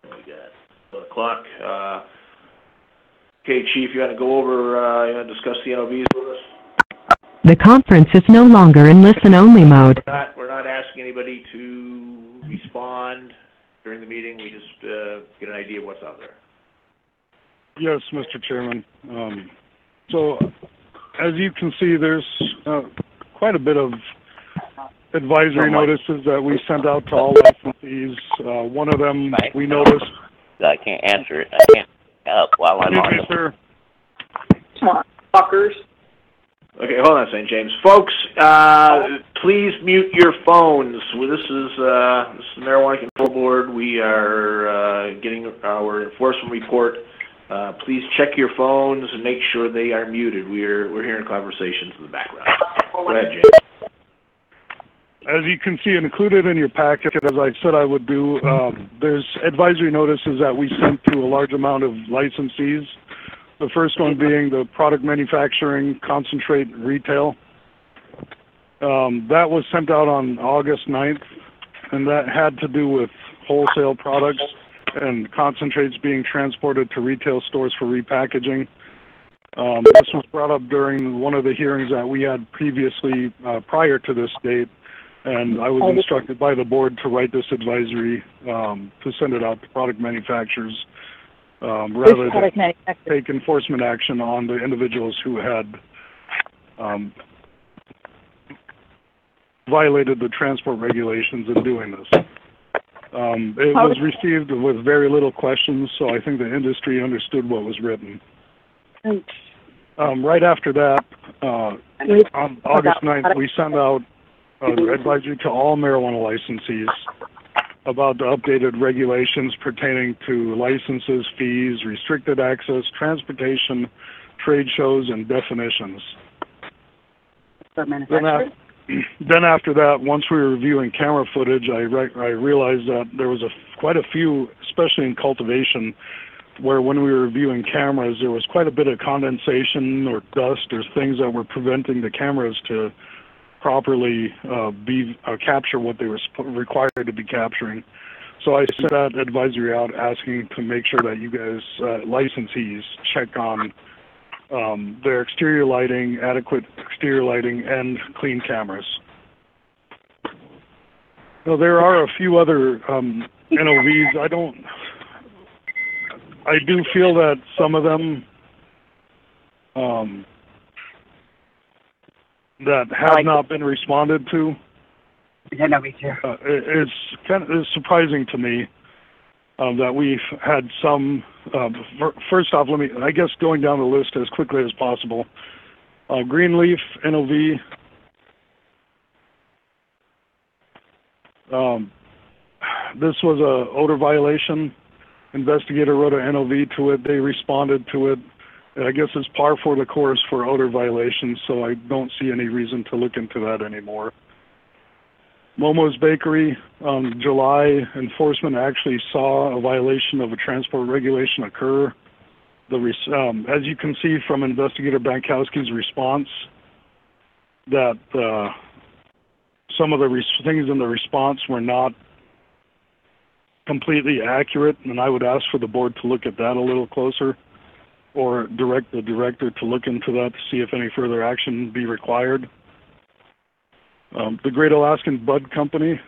what we got? 1 o'clock. Okay, Chief, you want to go over, you want to discuss the NOVs with us? The conference is no longer in listen-only mode. We're not asking anybody to respond during the meeting. We just get an idea of what's out there. Yes, Mr. Chairman. So, as you can see, there's quite a bit of advisory notices that we sent out to all licensees. One of them we noticed. I can't answer it. I can't help while I'm on. Sir. Come on, fuckers. Okay, hold on a second, James. Folks, please mute your phones. Well, this is the Marijuana Control Board. We are getting our enforcement report. Please check your phones and make sure they are muted. We're hearing conversations in the background. Go ahead, James. As you can see, included in your packet, as I said I would do, there's advisory notices that we sent to a large amount of licensees. The first one being the product manufacturing, concentrate, retail. That was sent out on August 9th, and that had to do with wholesale products and concentrates being transported to retail stores for repackaging. This was brought up during one of the hearings that we had previously, prior to this date, and I was instructed by the board to write this advisory to send it out to product manufacturers rather than take enforcement action on the individuals who had violated the transport regulations in doing this. It was received with very little questions, so I think the industry understood what was written. Right after that, on August 9th, we sent out advisory to all marijuana licensees about the updated regulations pertaining to licenses, fees, restricted access, transportation, trade shows, and definitions. Then after that, once we were reviewing camera footage, I realized that there was quite a few, especially in cultivation, where when we were reviewing cameras, there was quite a bit of condensation or dust or things that were preventing the cameras to properly capture what they were required to be capturing. So I sent that advisory out asking to make sure that you guys, licensees, check on their exterior lighting, adequate exterior lighting, and clean cameras. So there are a few other NOVs. I do feel that some of them that have not been responded to. It's surprising to me that we've had some. First off, I guess going down the list as quickly as possible. Greenleaf NOV. This was a odor violation. Investigator wrote an NOV to it. They responded to it. I guess it's par for the course for odor violations, so I don't see any reason to look into that anymore. Momo's Bakery, July, enforcement actually saw a violation of a transport regulation occur. As you can see from Investigator Bankowski's response, that some of the things in the response were not completely accurate, and I would ask for the board to look at that a little closer, or direct the director to look into that to see if any further action be required. The Great Alaskan Bud Company,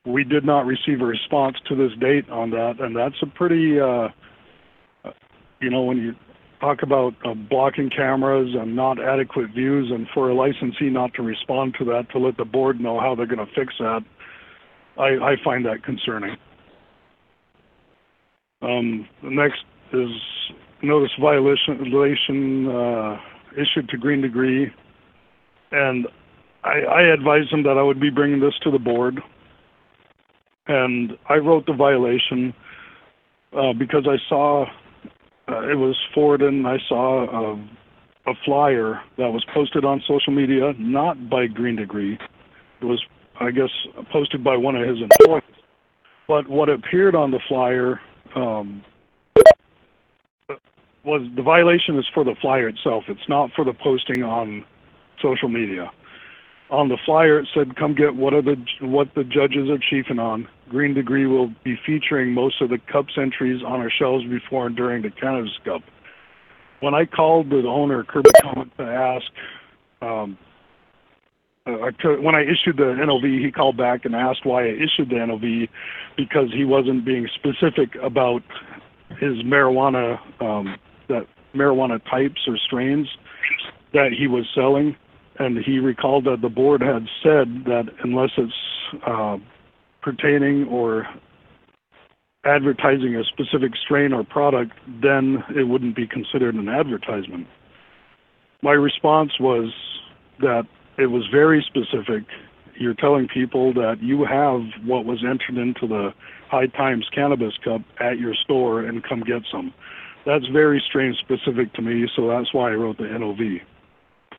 we did not receive a response to this date on that, and that's a pretty, when you talk about blocking cameras and not adequate views, and for a licensee not to respond to that, to let the board know how they're going to fix that, I find that concerning. The next is notice violation issued to Green Degree, and I advised them that I would be bringing this to the board, and I wrote the violation because I saw it was forwarded, and I saw a flyer that was posted on social media, not by Green Degree. It was, I guess, posted by one of his employees. But what appeared on the flyer was the violation is for the flyer itself. It's not for the posting on social media. On the flyer, it said, "Come get what the judges are chiefing on. Green Degree will be featuring most of the Cup's entries on our shelves before and during the Cannabis Cup." When I called the owner, Kirby Cohen, to ask, when I issued the NOV, he called back and asked why I issued the NOV, because he wasn't being specific about his marijuana, that marijuana types or strains that he was selling. And he recalled that the board had said that unless it's pertaining or advertising a specific strain or product, then it wouldn't be considered an advertisement. My response was that it was very specific. You're telling people that you have what was entered into the High Times Cannabis Cup at your store and come get some. That's very strange, specific to me, so that's why I wrote the NOV.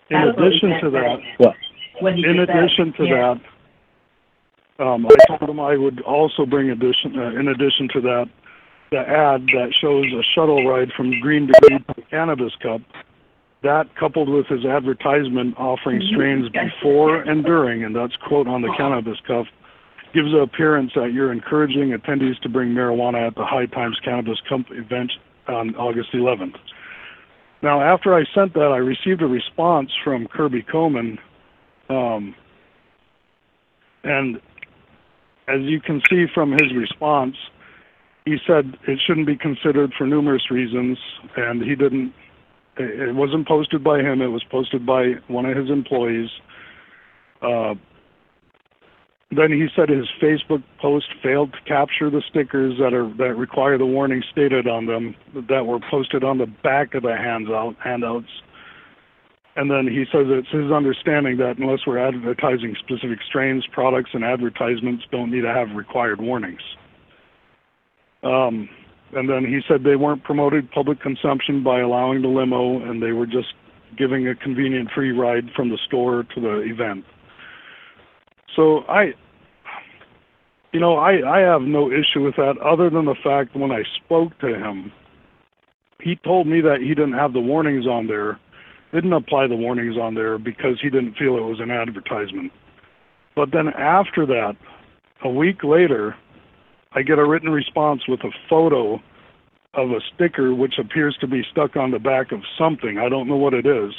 In addition to that, I told them I would also bring in addition to that, the ad that shows a shuttle ride from Green Degree to the Cannabis Cup. That, coupled with his advertisement offering strains before and during, and that's quote on the Cannabis Cup, gives the appearance that you're encouraging attendees to bring marijuana at the High Times Cannabis Cup event on August 11th. Now, after I sent that, I received a response from Kirby Coleman, and as you can see from his response, he said it shouldn't be considered for numerous reasons, and it wasn't posted by him, it was posted by one of his employees. Then he said his Facebook post failed to capture the stickers that require the warning stated on them that were posted on the back of the handouts. And then he says it's his understanding that unless we're advertising specific strains, products, and advertisements don't need to have required warnings. And then he said they weren't promoting public consumption by allowing the limo, and they were just giving a convenient free ride from the store to the event. So I have no issue with that, other than the fact when I spoke to him, he told me that he didn't have the warnings on there, didn't apply the warnings on there because he didn't feel it was an advertisement. But then after that, a week later, I get a written response with a photo of a sticker which appears to be stuck on the back of something. I don't know what it is.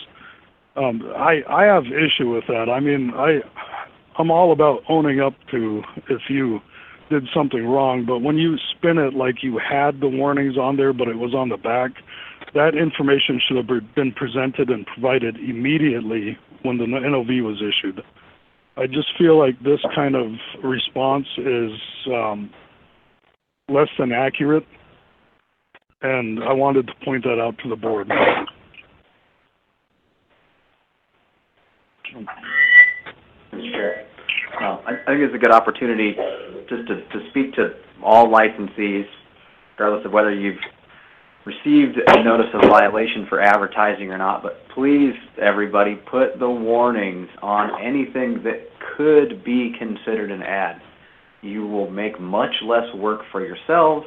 I have issue with that. I mean, I'm all about owning up to if you did something wrong, but when you spin it like you had the warnings on there, but it was on the back, that information should have been presented and provided immediately when the NOV was issued. I just feel like this kind of response is less than accurate, and I wanted to point that out to the board. Mr. Chair, I think it's a good opportunity just to speak to all licensees, regardless of whether you've received a notice of violation for advertising or not, but please, everybody, put the warnings on anything that could be considered an ad. You will make much less work for yourselves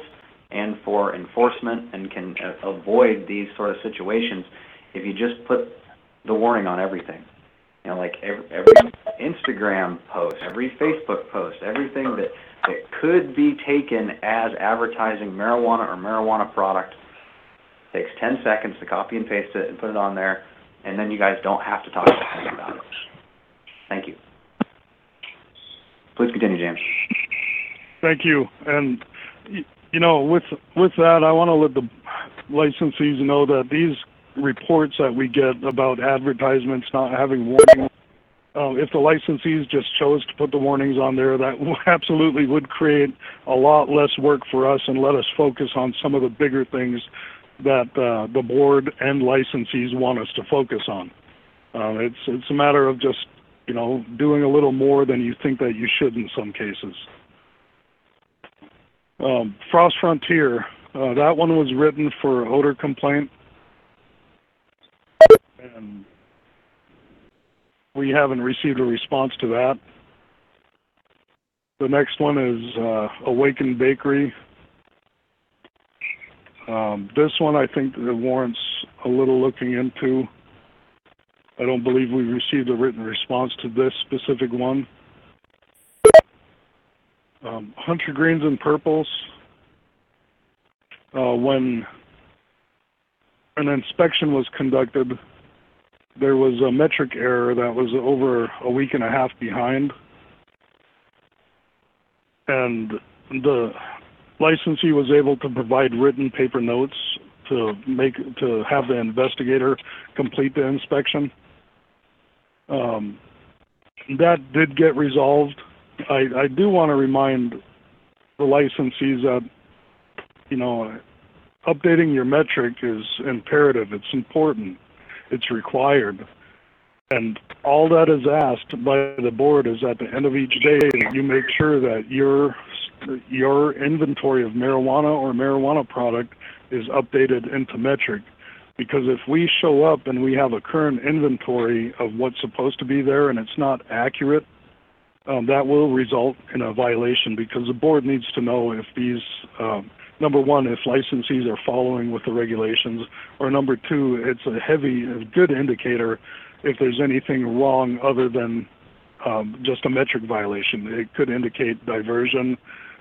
and for enforcement and can avoid these sort of situations if you just put the warning on everything. You know, like every Instagram post, every Facebook post, everything that could be taken as advertising marijuana or marijuana product. Takes 10 seconds to copy and paste it and put it on there, and then you guys don't have to talk to anyone about it. Thank you. Please continue, James. Thank you. And, you know, with that, I want to let the licensees know that these reports that we get about advertisements not having warnings, if the licensees just chose to put the warnings on there, that absolutely would create a lot less work for us and let us focus on some of the bigger things that the board and licensees want us to focus on. It's a matter of just, you know, doing a little more than you think that you should in some cases. Frost Frontier, that one was written for odor complaint. And we haven't received a response to that. The next one is Awaken Bakery. This one I think that warrants a little looking into. I don't believe we received a written response to this specific one. Hunter Greens and Purples. When an inspection was conducted, there was a metric error that was over a week and a half behind. And the licensee was able to provide written paper notes to have the investigator complete the inspection. That did get resolved. I do want to remind the licensees that, you know, updating your metric is imperative. It's important. It's required. And all that is asked by the board is at the end of each day, you make sure that your inventory of marijuana or marijuana product is updated into metric. Because if we show up and we have a current inventory of what's supposed to be there and it's not accurate, that will result in a violation, because the board needs to know if these, number one, if licensees are following with the regulations, or number two, it's a good indicator if there's anything wrong other than just a metric violation. It could indicate diversion,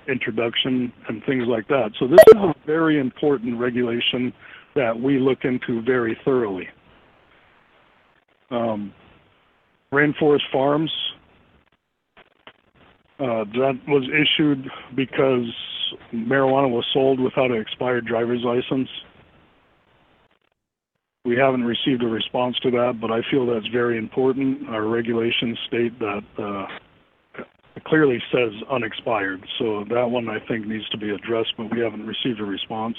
introduction, and things like that. So this is a very important regulation that we look into very thoroughly. Rainforest Farms, that was issued because marijuana was sold without an expired driver's license. We haven't received a response to that, but I feel that's very important. Our regulations state that it clearly says unexpired, so that one I think needs to be addressed, but we haven't received a response.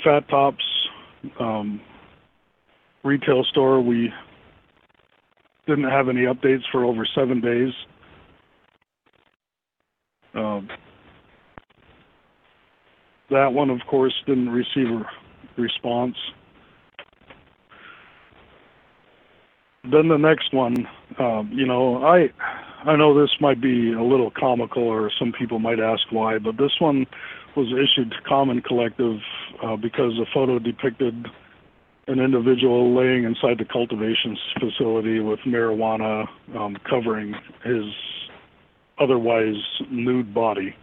Fat Tops retail store, we didn't have any updates for over 7 days. That one, of course, didn't receive a response. Then the next one, you know, I know this might be a little comical, or some people might ask why, but this one was issued to Common Collective because the photo depicted an individual laying inside the cultivation facility with marijuana covering his otherwise nude body.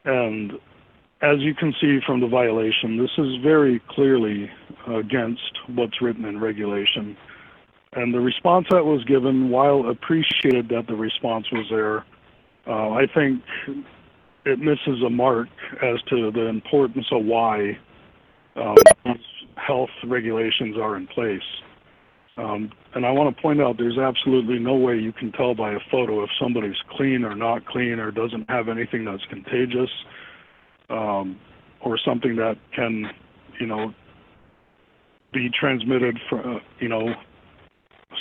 And as you can see from the violation, this is very clearly against what's written in regulation. And the response that was given, while appreciated that the response was there, I think it misses a mark as to the importance of why these health regulations are in place. And I want to point out there's absolutely no way you can tell by a photo if somebody's clean or not clean or doesn't have anything that's contagious, or something that can, be transmitted from,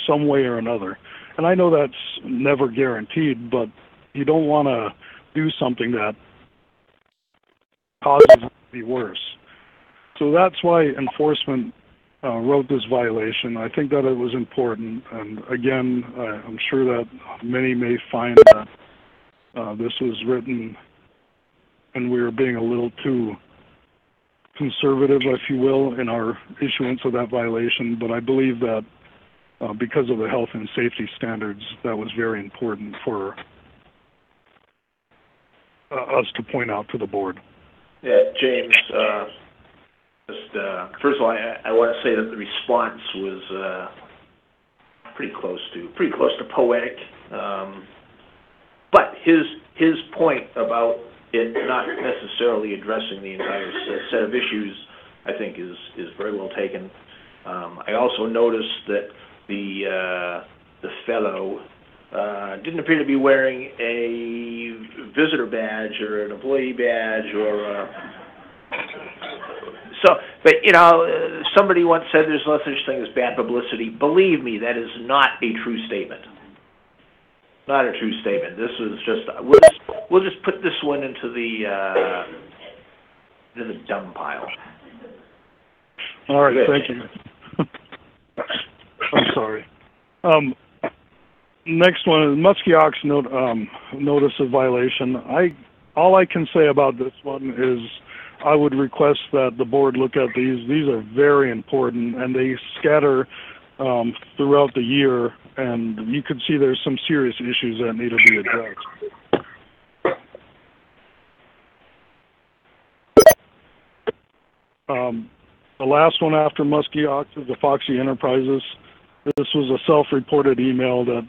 some way or another. And I know that's never guaranteed, but you don't want to do something that causes it to be worse. So that's why enforcement wrote this violation. I think that it was important, and again, I'm sure that many may find that this was written and we were being a little too conservative, if you will, in our issuance of that violation, but I believe that because of the health and safety standards, that was very important for us to point out to the board. Yeah, James, first of all, I want to say that the response was pretty close to poetic. But his point about it not necessarily addressing the entire set of issues, I think, is very well taken. I also noticed that the fellow didn't appear to be wearing a visitor badge or an employee badge or but somebody once said there's no such thing as bad publicity. Believe me, that is not a true statement. Not a true statement. This is just we'll just put this one into the dumb pile. All right, thank you. I'm sorry. Next one is Muskie Ox notice of violation. All I can say about this one is I would request that the board look at these. These are very important, and they scatter throughout the year, and you can see there's some serious issues that need to be addressed. The last one after Muskie Ox is the Foxy Enterprises. This was a self-reported email that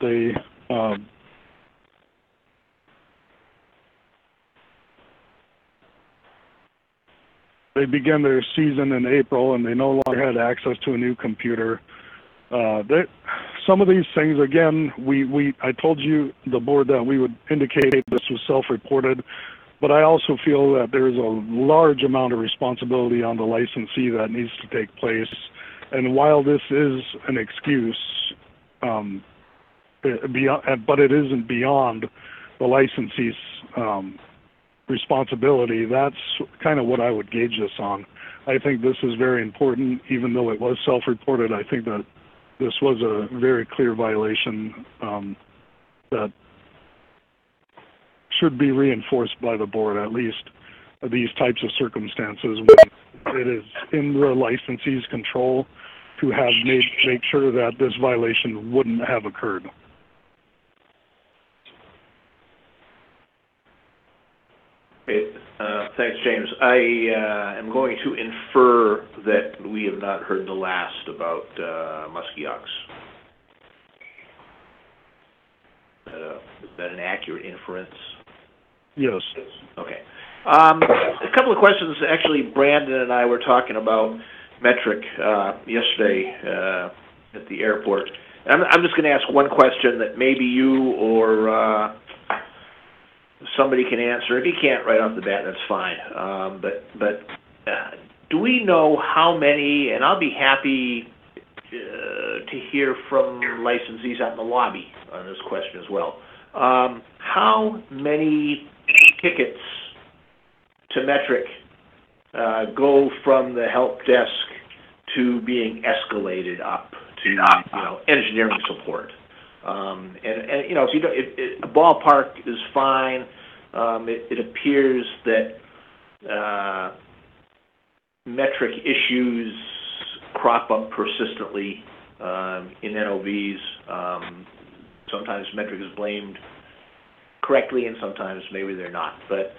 they began their season in April, and they no longer had access to a new computer. Some of these things, again, I told you, the board, that we would indicate this was self-reported, but I also feel that there is a large amount of responsibility on the licensee that needs to take place. And while this is an excuse, but it isn't beyond the licensee's responsibility, that's kind of what I would gauge this on. I think this is very important, even though it was self-reported. I think that this was a very clear violation that should be reinforced by the board, at least these types of circumstances when it is in the licensee's control to have make sure that this violation wouldn't have occurred. Okay, thanks, James. I am going to infer that we have not heard the last about Muskie Ox. Is that an accurate inference? Yes. Okay. A couple of questions. Actually, Brandon and I were talking about Metric yesterday at the airport. I'm just going to ask one question that maybe you or somebody can answer. If you can't right off the bat, that's fine. But do we know how many, and I'll be happy to hear from licensees out in the lobby on this question as well, how many tickets to Metric go from the help desk to being escalated up to engineering support? If a ballpark is fine. It appears that Metric issues crop up persistently in NOVs. Sometimes Metric is blamed correctly, and sometimes maybe they're not. But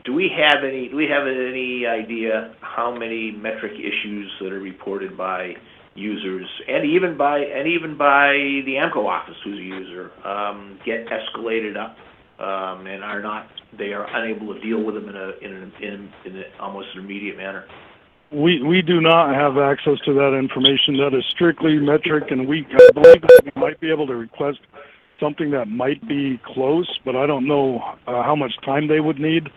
do we have any idea how many metric issues that are reported by users, and even by the AMCO office, who's a user, get escalated up, and they are unable to deal with them in almost an immediate manner? We do not have access to that information. That is strictly metric, and I believe that we might be able to request something that might be close, but I don't know how much time they would need.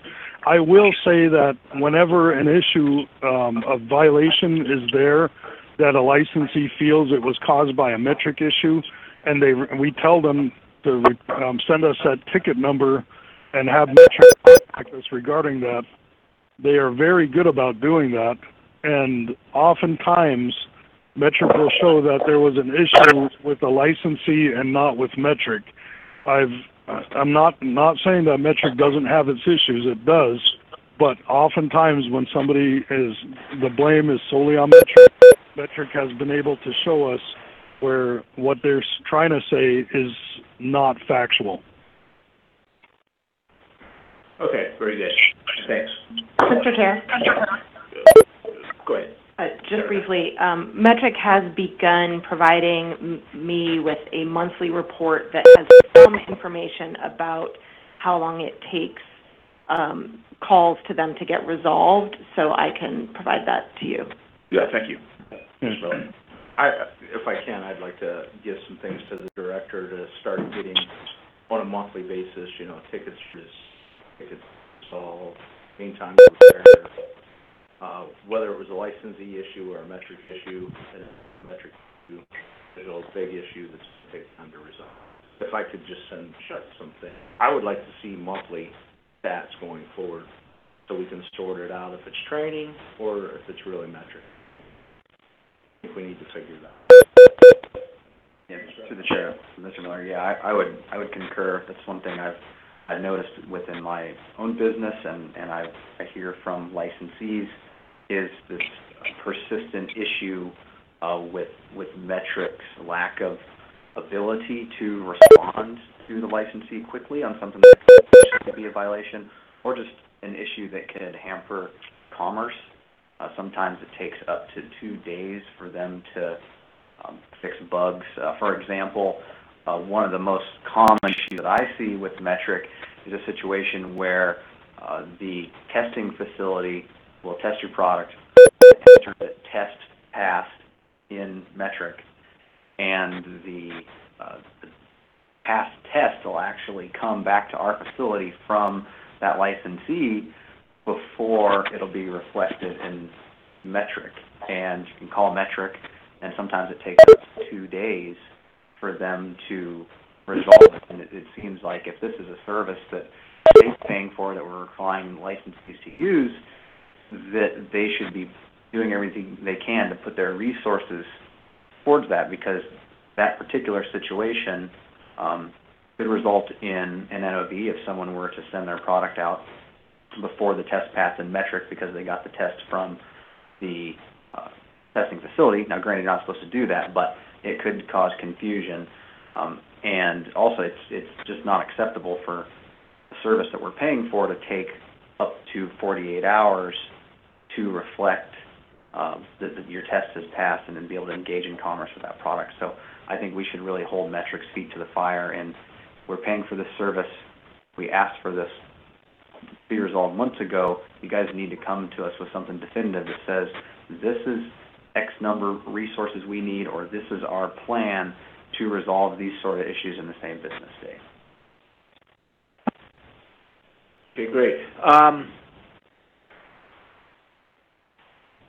I will say that whenever an issue of violation is there, that a licensee feels it was caused by a metric issue, and we tell them to send us that ticket number and have metric contact us regarding that. They are very good about doing that, and oftentimes metric will show that there was an issue with the licensee and not with metric. I'm not saying that metric doesn't have its issues. It does, but oftentimes when the blame is solely on metric has been able to show us where what they're trying to say is not factual. Okay, very good. Thanks. Mr. Chair? Go ahead. Just briefly, Metric has begun providing me with a monthly report that has some information about how long it takes calls to them to get resolved, so I can provide that to you. Yeah, thank you. If I can, I'd like to give some things to the director to start getting on a monthly basis, tickets resolved, meantime repair, whether it was a licensee issue or a metric issue, metric issue, there's a big issue that takes time to resolve. If I could just send something, I would like to see monthly stats going forward so we can sort it out if it's training or if it's really metric. I think we need to figure that out. Yeah, to the chair, Mr. Miller. Yeah, I would concur. That's one thing I've noticed within my own business, and I hear from licensees is this persistent issue with metrics, lack of ability to respond to the licensee quickly on something that could be a violation, or just an issue that could hamper commerce. Sometimes it takes up to 2 days for them to fix bugs. For example, one of the most common issues that I see with metric is a situation where the testing facility will test your product, enter the test passed in metric, and the past test will actually come back to our facility from that licensee before it'll be reflected in metric. And you can call metric, and sometimes it takes up to 2 days for them to resolve it. And it seems like if this is a service that they're paying for, that we're requiring licensees to use, that they should be doing everything they can to put their resources towards that, because that particular situation could result in an NOV if someone were to send their product out before the test passed in metric because they got the test from the testing facility. Now, granted, you're not supposed to do that, but it could cause confusion. And also, it's just not acceptable for a service that we're paying for to take up to 48 hours to reflect that your test has passed and then be able to engage in commerce with that product. So I think we should really hold Metric's feet to the fire, and we're paying for this service. We asked for this to be resolved months ago. You guys need to come to us with something definitive that says this is X number of resources we need, or this is our plan to resolve these sort of issues in the same business day. Okay, great.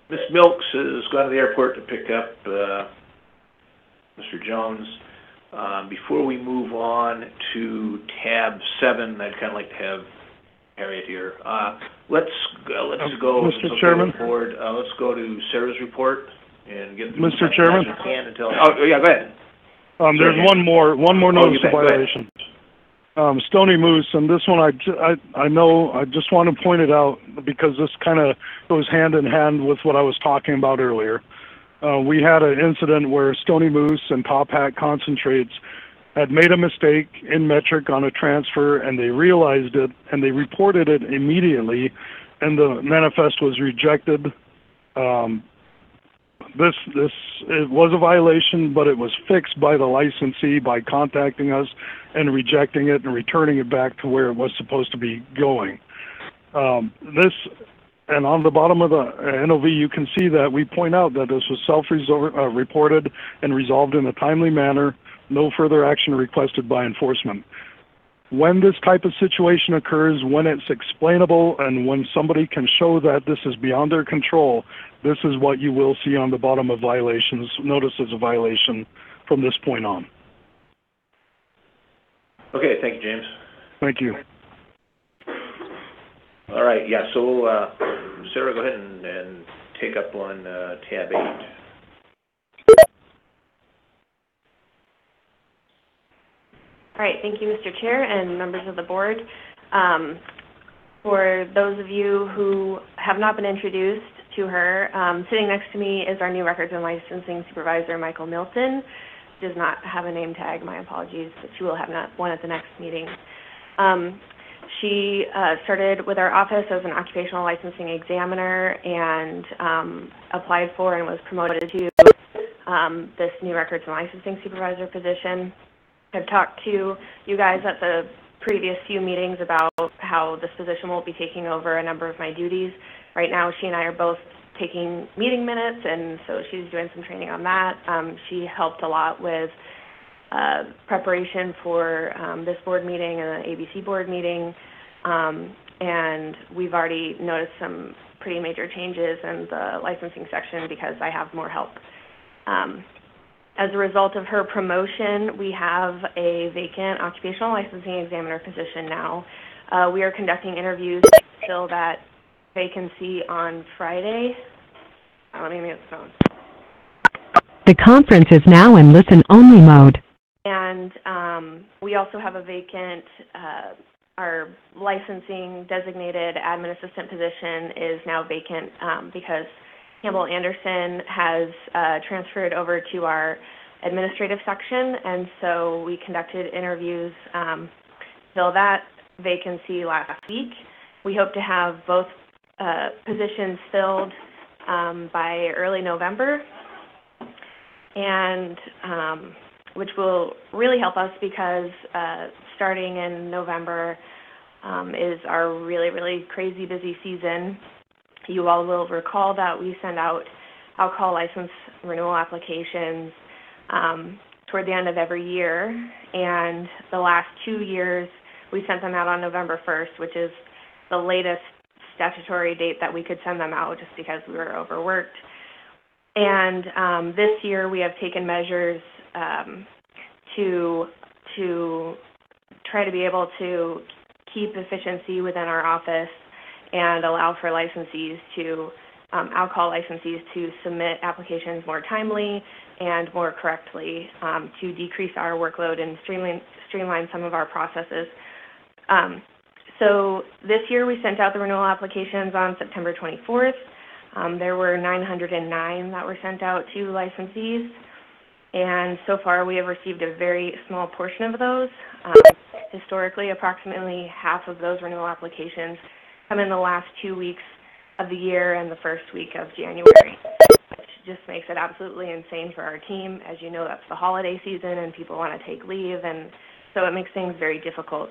Ms. Milks has gone to the airport to pick up Mr. Jones. Before we move on to tab 7, I'd kind of like to have Harriet here. Let's go. Mr. Chairman? Forward. Let's go to Sarah's report and get through Mr. Chairman? as we can until. Oh, yeah, go ahead. There's one more notice of violation. Stony Moose, and this one I know, I just want to point it out because this kind of goes hand in hand with what I was talking about earlier. We had an incident where Stony Moose and Top Hat Concentrates had made a mistake in metric on a transfer, and they realized it, and they reported it immediately, and the manifest was rejected. It was a violation, but it was fixed by the licensee by contacting us and rejecting it and returning it back to where it was supposed to be going. And on the bottom of the NOV, you can see that we point out that this was self-reported and resolved in a timely manner, no further action requested by enforcement. When this type of situation occurs, when it's explainable, and when somebody can show that this is beyond their control, this is what you will see on the bottom of violations, notices of violation from this point on. Okay, thank you, James. Thank you. All right, yeah, so, Sarah, go ahead and take up on tab 8. All right, thank you, Mr. Chair and members of the board. For those of you who have not been introduced to her, sitting next to me is our new Records and Licensing Supervisor, Michael Milton. Does not have a name tag, my apologies, but she will have one at the next meeting. She started with our office as an occupational licensing examiner and applied for and was promoted to this new Records and Licensing Supervisor position. I've talked to you guys at the previous few meetings about how this position will be taking over a number of my duties. Right now, she and I are both taking meeting minutes, and so she's doing some training on that. She helped a lot with preparation for this board meeting and the ABC board meeting, and we've already noticed some pretty major changes in the licensing section because I have more help. As a result of her promotion, we have a vacant occupational licensing examiner position now. We are conducting interviews to fill that vacancy on Friday. Let me mute the phone. The conference is now in listen-only mode. And we also have a vacant, our licensing designated admin assistant position is now vacant because Campbell Anderson has transferred over to our administrative section, and so we conducted interviews to fill that vacancy last week. We hope to have both positions filled by early November, and which will really help us because starting in November is our really, really crazy busy season. You all will recall that we send out alcohol license renewal applications toward the end of every year, and the last 2 years we sent them out on November 1st, which is the latest statutory date that we could send them out just because we were overworked. And this year we have taken measures to try to be able to keep efficiency within our office and allow for licensees to, alcohol licensees to submit applications more timely and more correctly to decrease our workload and streamline some of our processes. So this year we sent out the renewal applications on September 24th. There were 909 that were sent out to licensees, and so far we have received a very small portion of those. Historically, approximately half of those renewal applications come in the last 2 weeks of the year and the first week of January, which just makes it absolutely insane for our team. As you know, that's the holiday season and people want to take leave, and so it makes things very difficult.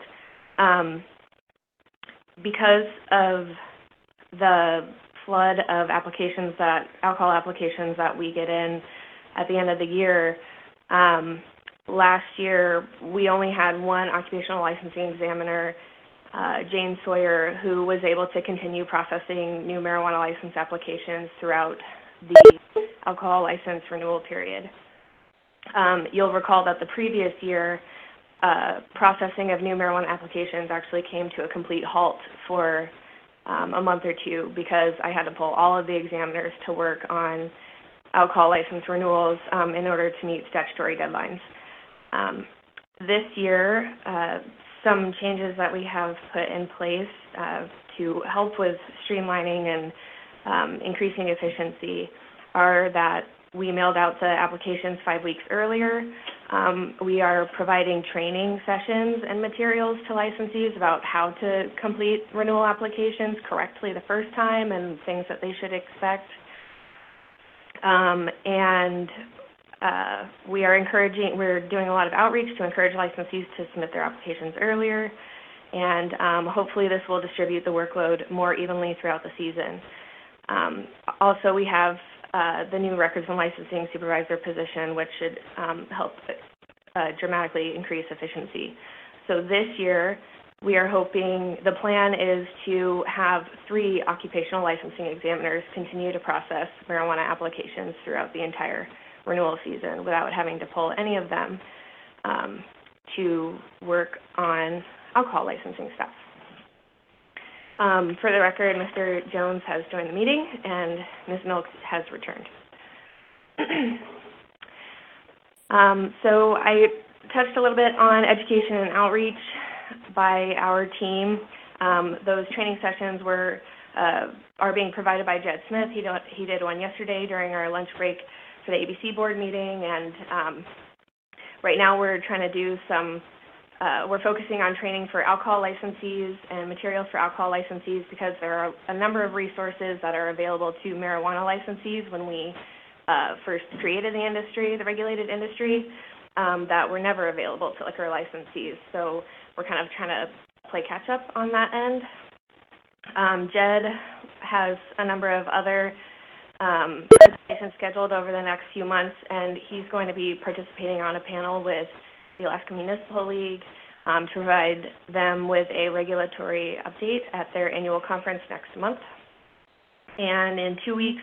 Because of the flood of applications alcohol applications that we get in at the end of the year, last year we only had one occupational licensing examiner, Jane Sawyer, who was able to continue processing new marijuana license applications throughout the alcohol license renewal period. You'll recall that the previous year, processing of new marijuana applications actually came to a complete halt for a month or two because I had to pull all of the examiners to work on alcohol license renewals in order to meet statutory deadlines. This year, some changes that we have put in place to help with streamlining and increasing efficiency are that we mailed out the applications 5 weeks earlier. We are providing training sessions and materials to licensees about how to complete renewal applications correctly the first time and things that they should expect. We're doing a lot of outreach to encourage licensees to submit their applications earlier, and hopefully this will distribute the workload more evenly throughout the season. Also, we have the new records and licensing supervisor position, which should help dramatically increase efficiency. So this year, we are hoping, the plan is to have 3 occupational licensing examiners continue to process marijuana applications throughout the entire renewal season without having to pull any of them to work on alcohol licensing stuff. For the record, Mr. Jones has joined the meeting and Ms. Milks has returned. So I touched a little bit on education and outreach by our team. Those training sessions are being provided by Jed Smith. He did one yesterday during our lunch break for the ABC board meeting, and right now we're trying to do we're focusing on training for alcohol licensees and materials for alcohol licensees because there are a number of resources that are available to marijuana licensees when we first created the industry, the regulated industry, that were never available to liquor licensees. So we're kind of trying to play catch up on that end. Jed has a number of other presentations scheduled over the next few months, and he's going to be participating on a panel with the Alaska Municipal League to provide them with a regulatory update at their annual conference next month. And in 2 weeks,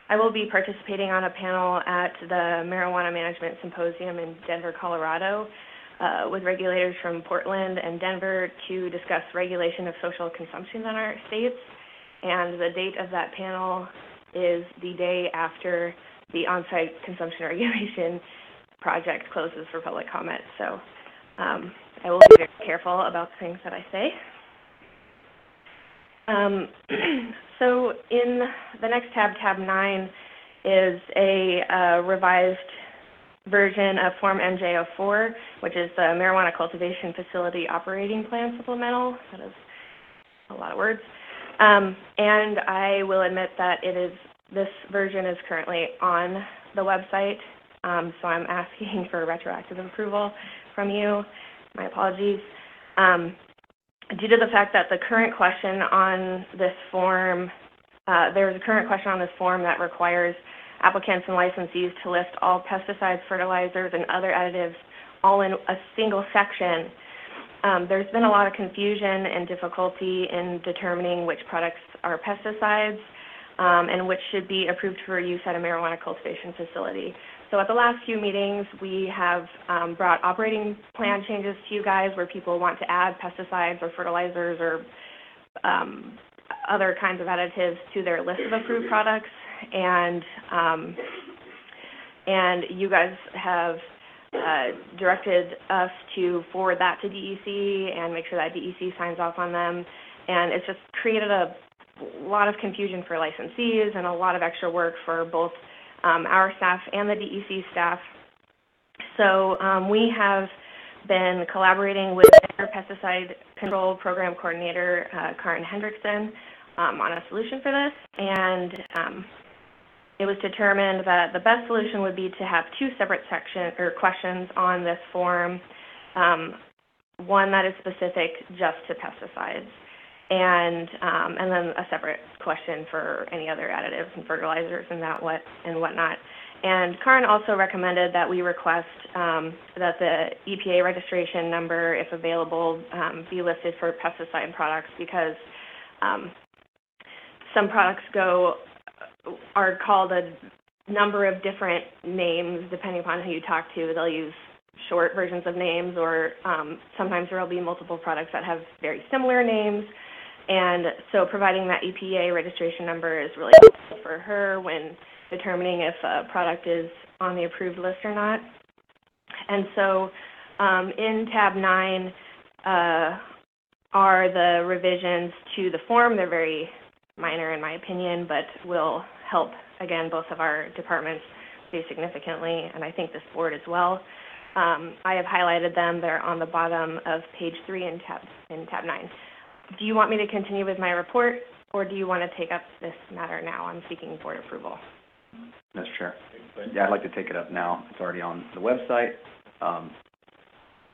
I will be participating on a panel at the Marijuana Management Symposium in Denver, Colorado, with regulators from Portland and Denver to discuss regulation of social consumption in our states. And the date of that panel is the day after the on-site consumption regulation project closes for public comment. So I will be very careful about the things that I say. So in the next tab, tab 9, is a revised version of Form MJ04, which is the Marijuana Cultivation Facility Operating Plan Supplemental. That is a lot of words. And I will admit that this version is currently on the website, so I'm asking for retroactive approval from you. My apologies. Due to the fact that the current question on this form, there's a current question on this form that requires applicants and licensees to list all pesticides, fertilizers, and other additives all in a single section. There's been a lot of confusion and difficulty in determining which products are pesticides and which should be approved for use at a marijuana cultivation facility. So at the last few meetings, we have brought operating plan changes to you guys where people want to add pesticides or fertilizers or other kinds of additives to their list of approved products. And you guys have directed us to forward that to DEC and make sure that DEC signs off on them. And it's just created a lot of confusion for licensees and a lot of extra work for both our staff and the DEC staff. So we have been collaborating with our pesticide control program coordinator, Karin Hendrickson, on a solution for this. And it was determined that the best solution would be to have 2 separate questions on this form, one that is specific just to pesticides, and then a separate question for any other additives and fertilizers and whatnot. And Karin also recommended that we request that the EPA registration number, if available, be listed for pesticide products because some products are called a number of different names depending upon who you talk to. They'll use short versions of names, or sometimes there will be multiple products that have very similar names. And so providing that EPA registration number is really helpful for her when determining if a product is on the approved list or not. And so in tab 9 are the revisions to the form. They're very minor in my opinion, but will help, again, both of our departments very significantly, and I think this board as well. I have highlighted them. They're on the bottom of page 3 in tab 9. Do you want me to continue with my report, or do you want to take up this matter now? I'm seeking board approval. Mr. Chair. Yeah, I'd like to take it up now. It's already on the website.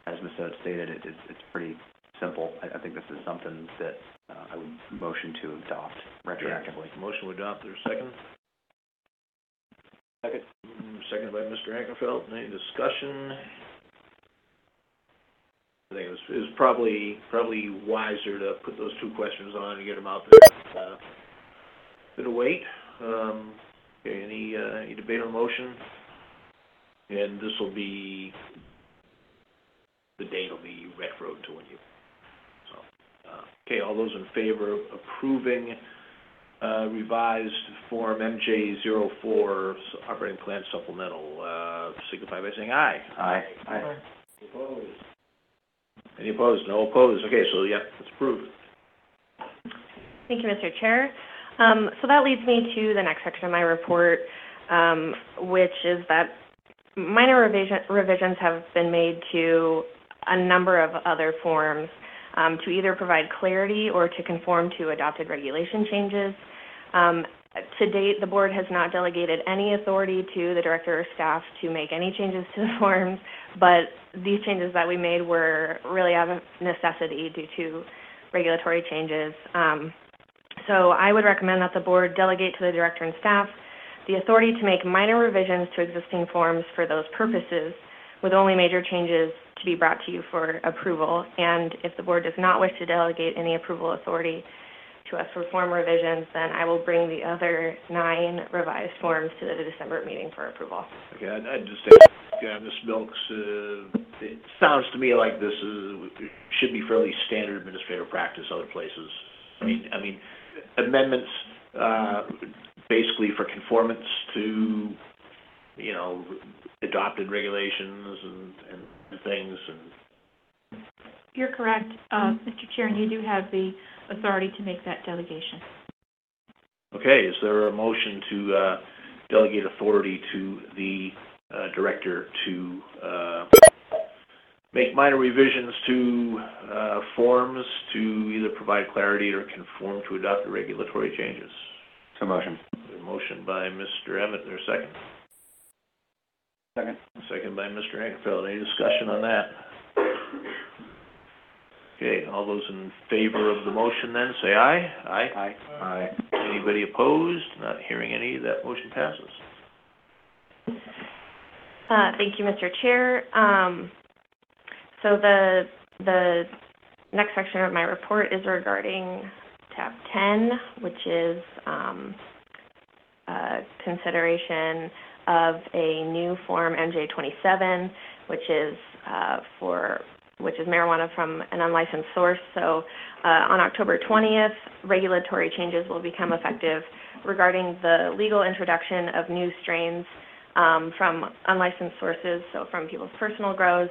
As Ms. Oates stated, it's pretty simple. I think this is something that I would motion to adopt retroactively. Yeah. Motion to adopt, there's a second? Second. Seconded by Mr. Ankerfeld. Any discussion? I think it was probably wiser to put those 2 questions on and get them out there. Bit of wait. Okay, any debate on the motion? And this will be, the date will be retro to when you, so. Okay, all those in favor of approving revised Form MJ04 operating plan supplemental, signify by saying aye. Aye. Aye. Opposed? Any opposed? No opposed. Okay, so yeah, it's approved. Thank you, Mr. Chair. So that leads me to the next section of my report, which is that minor revisions have been made to a number of other forms to either provide clarity or to conform to adopted regulation changes. To date, the board has not delegated any authority to the director or staff to make any changes to the forms, but these changes that we made were really out of necessity due to regulatory changes. So I would recommend that the board delegate to the director and staff the authority to make minor revisions to existing forms for those purposes, with only major changes to be brought to you for approval. And if the board does not wish to delegate any approval authority to us for form revisions, then I will bring the other 9 revised forms to the December meeting for approval. Okay, I'd just say, Ms. Milks, it sounds to me like this should be fairly standard administrative practice other places. I mean, amendments basically for conformance to, adopted regulations and things. And you're correct, Mr. Chair, and you do have the authority to make that delegation. Okay, is there a motion to delegate authority to the director to make minor revisions to forms to either provide clarity or conform to adopted regulatory changes? So motion. A motion by Mr. Emmett, there a second? Second. Second by Mr. Ankerfeld. Any discussion on that? Okay, all those in favor of the motion then, say aye. Aye. Aye. Aye. Anybody opposed? Not hearing any, that motion passes. Thank you, Mr. Chair. So the next section of my report is regarding tab 10, which is consideration of a new form MJ27, which is marijuana from an unlicensed source. So on October 20th, regulatory changes will become effective regarding the legal introduction of new strains from unlicensed sources, so from people's personal grows,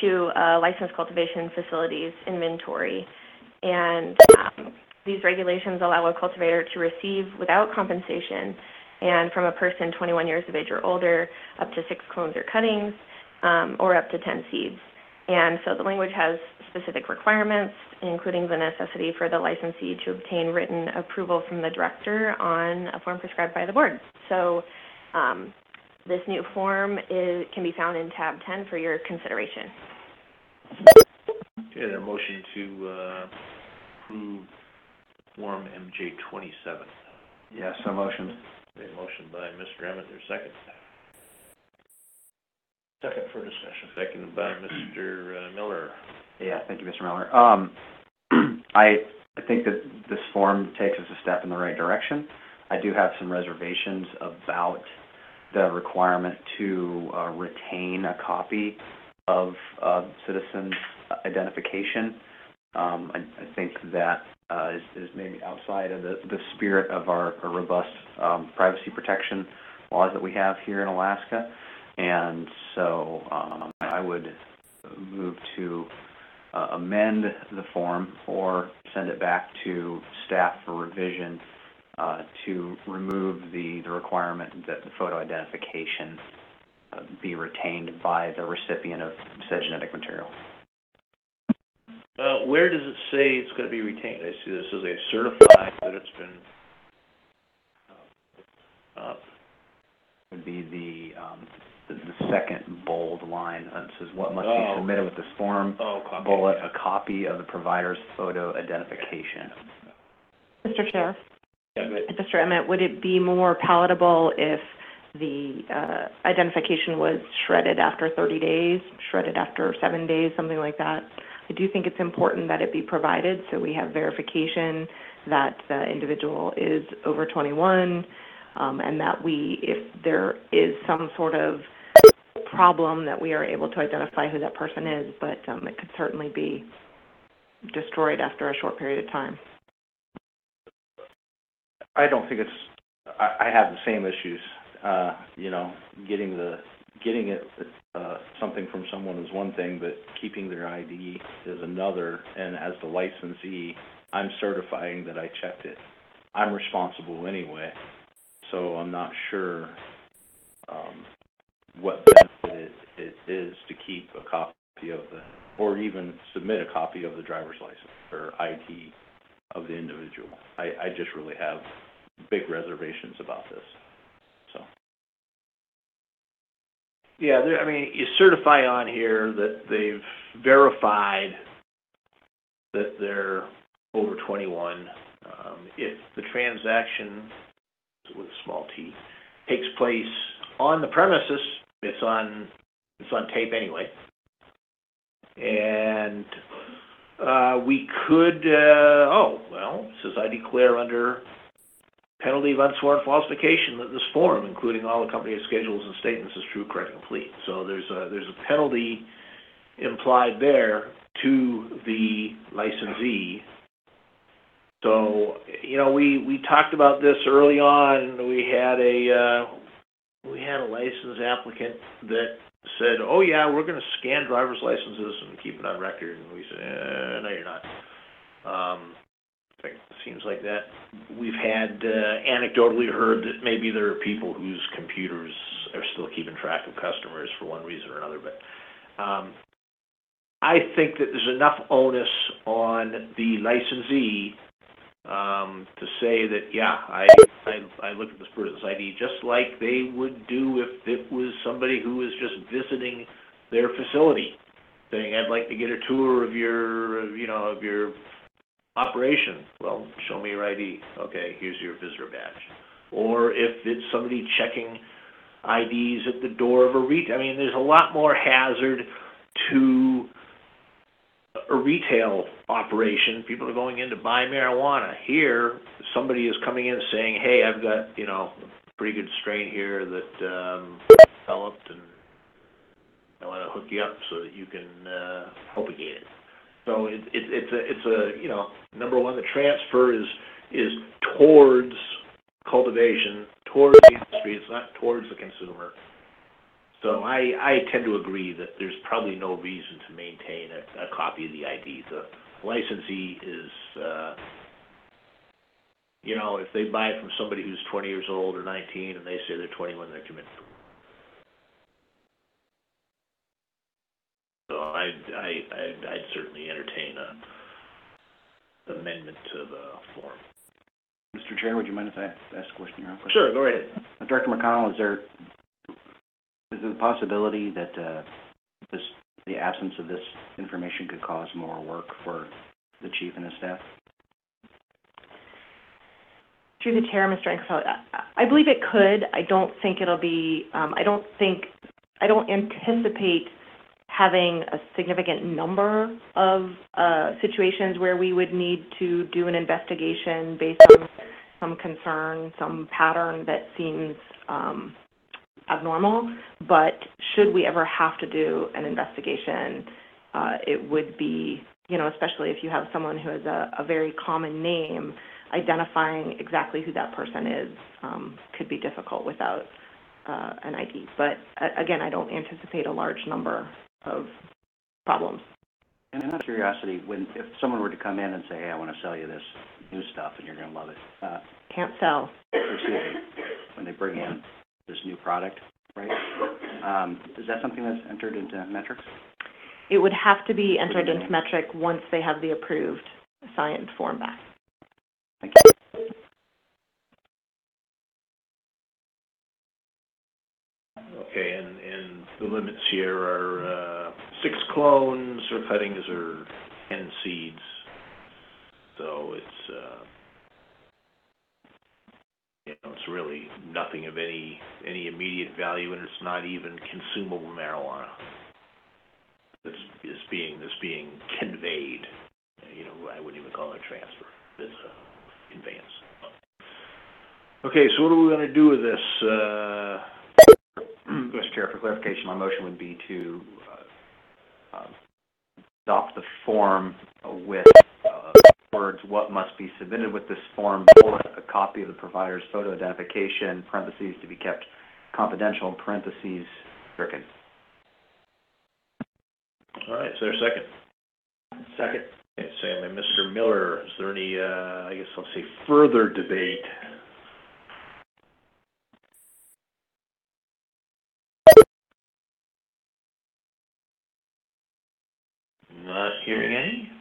to licensed cultivation facilities inventory. And these regulations allow a cultivator to receive without compensation, and from a person 21 years of age or older, up to 6 clones or cuttings, or up to 10 seeds. And so the language has specific requirements, including the necessity for the licensee to obtain written approval from the director on a form prescribed by the board. So this new form can be found in tab 10 for your consideration. Okay, then a motion to approve Form MJ27. Yes, so motion. Okay, motion by Mr. Emmett, there's a second. Second for discussion. Seconded by Mr. Miller. Yeah, thank you, Mr. Miller. I think that this form takes us a step in the right direction. I do have some reservations about the requirement to retain a copy of citizen identification. I think that is maybe outside of the spirit of our robust privacy protection laws that we have here in Alaska. And so I would move to amend the form or send it back to staff for revision to remove the requirement that the photo identification be retained by the recipient of said genetic material. Where does it say it's going to be retained? I see this as a certified that it's been, Would be the second bold line. It says what must be submitted with this form. Bullet, a copy of the provider's photo identification. Mr. Chair? Yeah, go ahead. Mr. Emmett, would it be more palatable if the identification was shredded after 30 days, shredded after 7 days, something like that? I do think it's important that it be provided so we have verification that the individual is over 21, and that if there is some sort of problem, that we are able to identify who that person is, but it could certainly be destroyed after a short period of time. I don't think I have the same issues. Getting it, something from someone is one thing, but keeping their ID is another. And as the licensee, I'm certifying that I checked it. I'm responsible anyway, so I'm not sure what benefit it is to keep a copy of or even submit a copy of the driver's license or ID of the individual. I just really have big reservations about this. So. Yeah, you certify on here that they've verified that they're over 21. If the transaction, with a small t, takes place on the premises, it's on tape anyway. And we could, it says I declare under penalty of unsworn falsification that this form, including all accompanying schedules and statements, is true, correct, and complete. So there's a penalty implied there to the licensee. So, we talked about this early on. We had a license applicant that said, oh yeah, we're going to scan driver's licenses and keep it on record. And we said, no, you're not. It seems like that. We've had anecdotally heard that maybe there are people whose computers are still keeping track of customers for one reason or another. But I think that there's enough onus on the licensee to say that, yeah, I look at this person's ID just like they would do if it was somebody who was just visiting their facility, saying, I'd like to get a tour of your operation. Well, show me your ID. Okay, here's your visitor badge. Or if it's somebody checking IDs at the door of a retail. There's a lot more hazard to a retail operation. People are going in to buy marijuana. Here, somebody is coming in saying, hey, I've got, a pretty good strain here that developed, and I want to hook you up so that you can propagate it. So it's a number one, the transfer is towards cultivation, towards the industry. It's not towards the consumer. So I tend to agree that there's probably no reason to maintain a copy of the ID. The licensee is, if they buy it from somebody who's 20 years old or 19 and they say they're 21, they're committed. So I'd certainly entertain an amendment to the form. Mr. Chair, would you mind if I ask a question real quick? Sure, go right ahead. Director McConnell, is there the possibility that the absence of this information could cause more work for the chief and his staff? Through the chair, Mr. Ankerfeld, I believe it could. I don't think it'll be, I don't anticipate having a significant number of situations where we would need to do an investigation based on some concern, some pattern that seems abnormal. But should we ever have to do an investigation, it would be, especially if you have someone who has a very common name, identifying exactly who that person is could be difficult without an ID. But again, I don't anticipate a large number of problems. And out of curiosity, if someone were to come in and say, hey, I want to sell you this new stuff and you're going to love it. Can't sell. Excuse me. When they bring in this new product, right? Is that something that's entered into metrics? It would have to be entered into metric once they have the approved signed form back. Thank you. Okay, and the limits here are 6 clones or cuttings or 10 seeds. So it's it's really nothing of any immediate value, and it's not even consumable marijuana that's being conveyed. I wouldn't even call it a transfer. It's a conveyance. Okay, so what are we going to do with this? Mr. Chair, for clarification, my motion would be to adopt the form with words, what must be submitted with this form, a copy of the provider's photo identification, parentheses to be kept confidential, parentheses stricken. All right, is there a second? Second. Okay, second by Mr. Miller. Is there any, I guess I'll say, further debate? Not hearing any.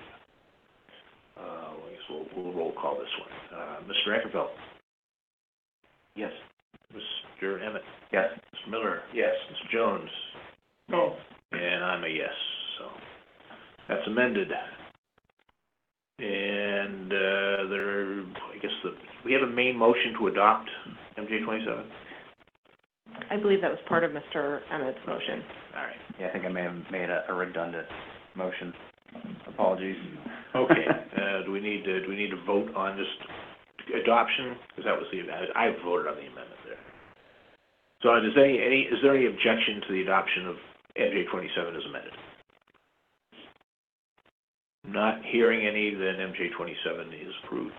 I guess we'll roll call this one. Mr. Ankerfeld? Yes. Mr. Emmett? Yes. Mr. Miller? Yes. Mr. Jones? No. And I'm a yes, so that's amended. And we have a main motion to adopt MJ 27? I believe that was part of Mr. Emmett's motion. All right. Yeah, I think I may have made a redundant motion. Apologies. Okay. Do we need to vote on just adoption? Because that was I voted on the amendment there. So is there any objection to the adoption of MJ 27 as amended? Not hearing any, then MJ 27 is approved.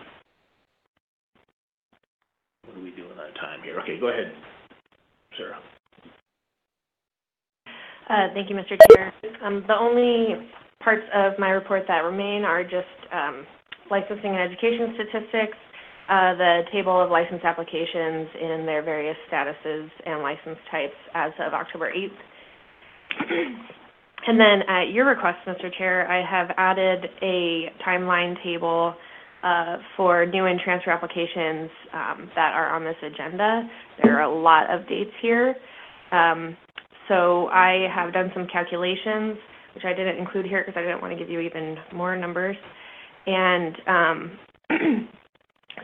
What are we doing on time here? Okay, go ahead, Sarah. Thank you, Mr. Chair. The only parts of my report that remain are just licensing and education statistics, the table of license applications in their various statuses and license types as of October 8th. And then at your request, Mr. Chair, I have added a timeline table for new and transfer applications that are on this agenda. There are a lot of dates here. So I have done some calculations, which I didn't include here because I didn't want to give you even more numbers. And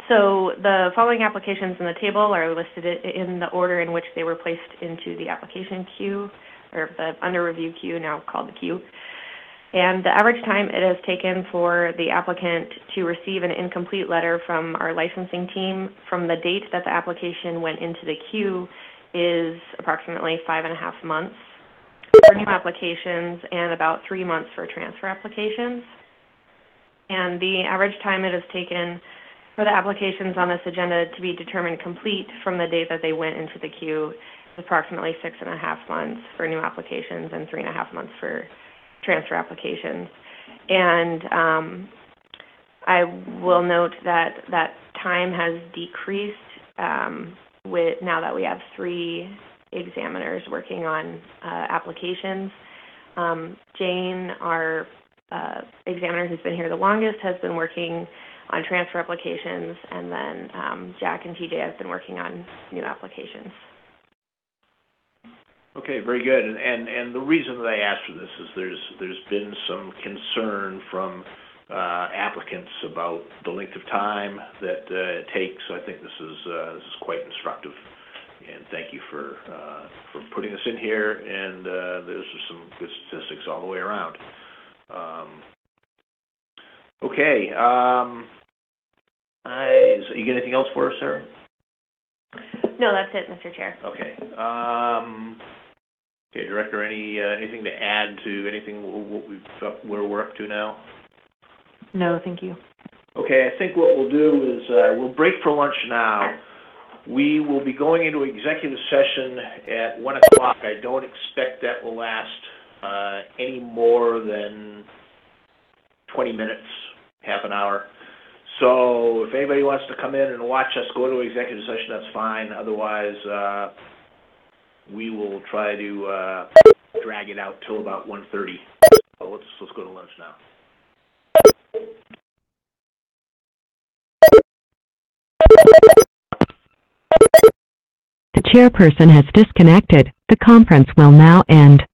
so the following applications in the table are listed in the order in which they were placed into the application queue, or the under review queue, now called the queue. And the average time it has taken for the applicant to receive an incomplete letter from our licensing team from the date that the application went into the queue is approximately 5.5 months for new applications and about 3 months for transfer applications. And the average time it has taken for the applications on this agenda to be determined complete from the date that they went into the queue is approximately 6.5 months for new applications and 3.5 months for transfer applications. And I will note that that time has decreased with now that we have 3 examiners working on applications. Jane, our examiner who's been here the longest, has been working on transfer applications, and then Jack and TJ have been working on new applications. Okay, very good. And the reason that I asked for this is there's been some concern from applicants about the length of time that it takes. So I think this is quite instructive, and thank you for putting this in here. And there's some good statistics all the way around. Okay. You got anything else for us, Sarah? No, that's it, Mr. Chair. Okay. Okay, Director, anything to add to anything where we're up to now? No, thank you. Okay, I think what we'll do is we'll break for lunch now. We will be going into executive session at 1 o'clock. I don't expect that will last any more than 20 minutes, half an hour. So if anybody wants to come in and watch us go to executive session, that's fine. Otherwise, we will try to, drag it out till about 1:30. So let's go to lunch now. The chairperson has disconnected. The conference will now end.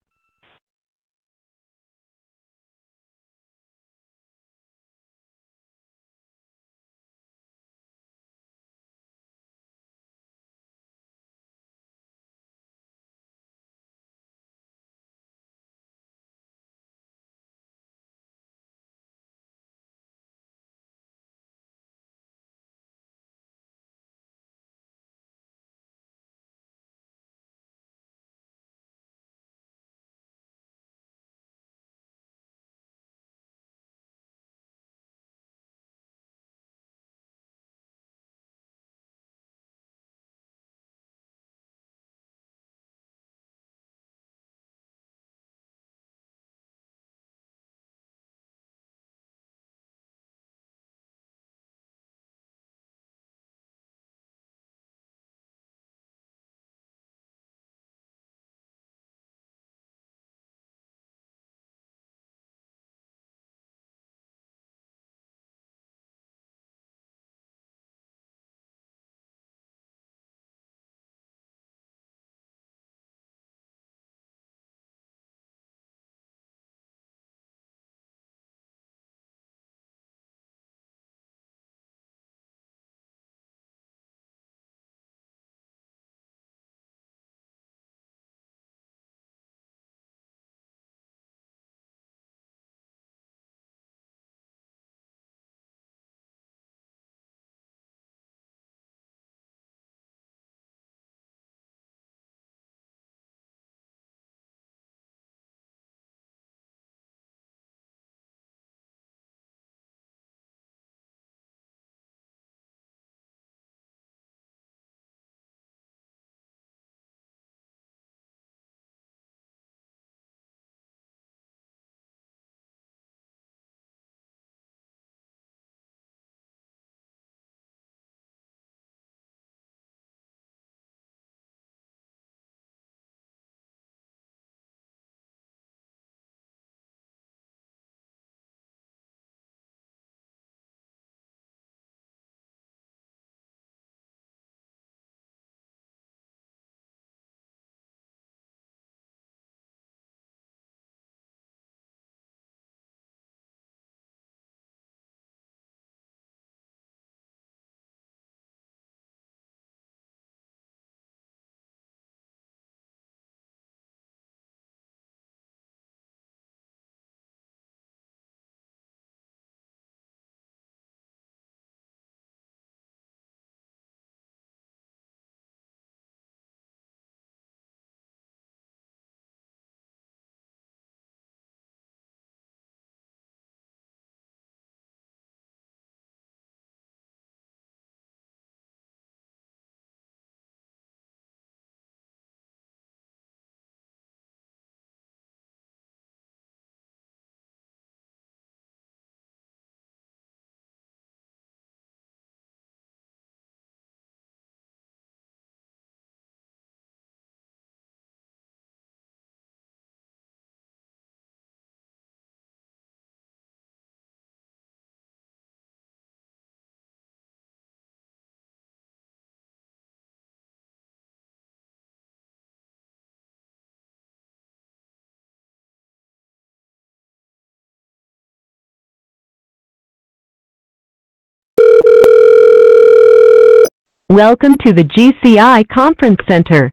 Welcome to the GCI Conference Center.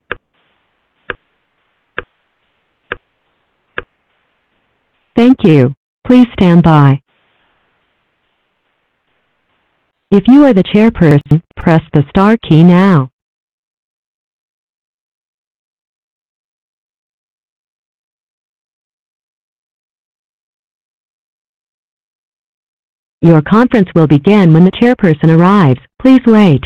Thank you. Please stand by. If you are the chairperson, press the star key now. Your conference will begin when the chairperson arrives. Please wait.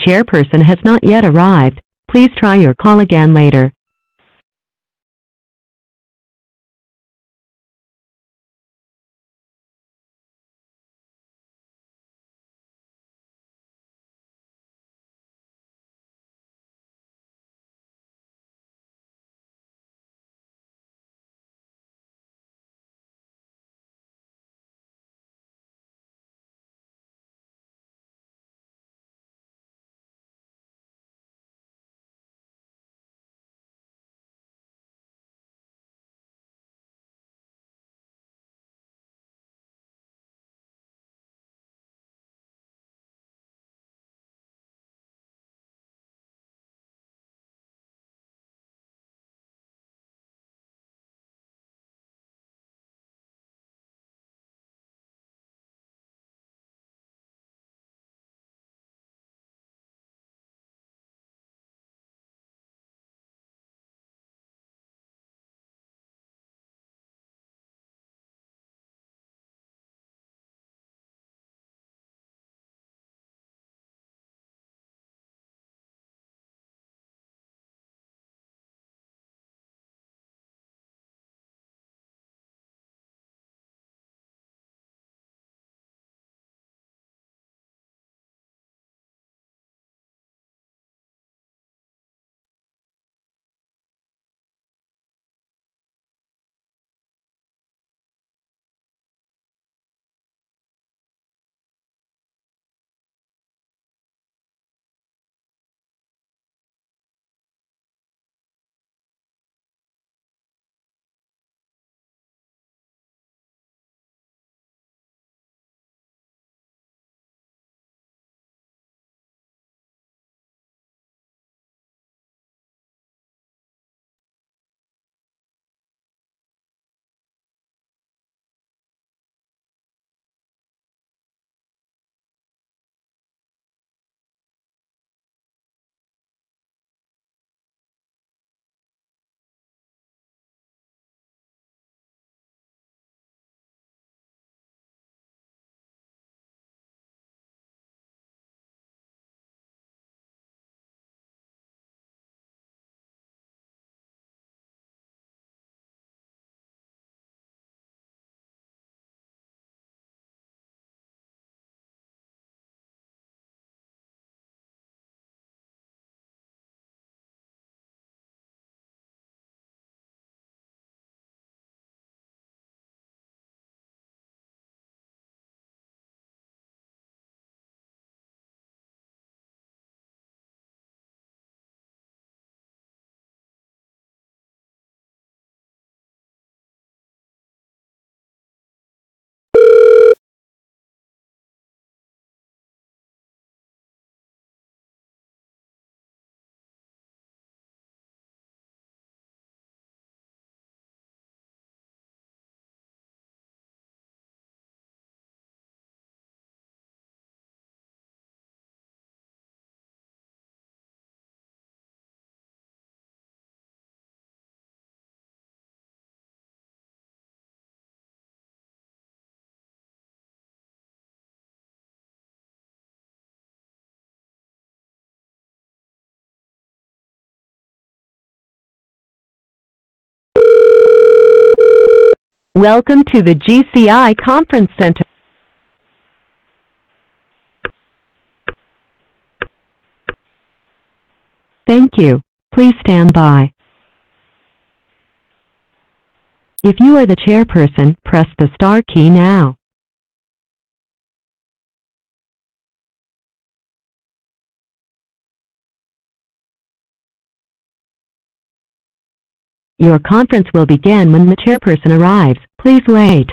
chairperson has not yet arrived, please try your call again later. Welcome to the GCI Conference Center. Thank you. Please stand by. If you are the chairperson, press the star key now. Your conference will begin when the chairperson arrives. Please wait.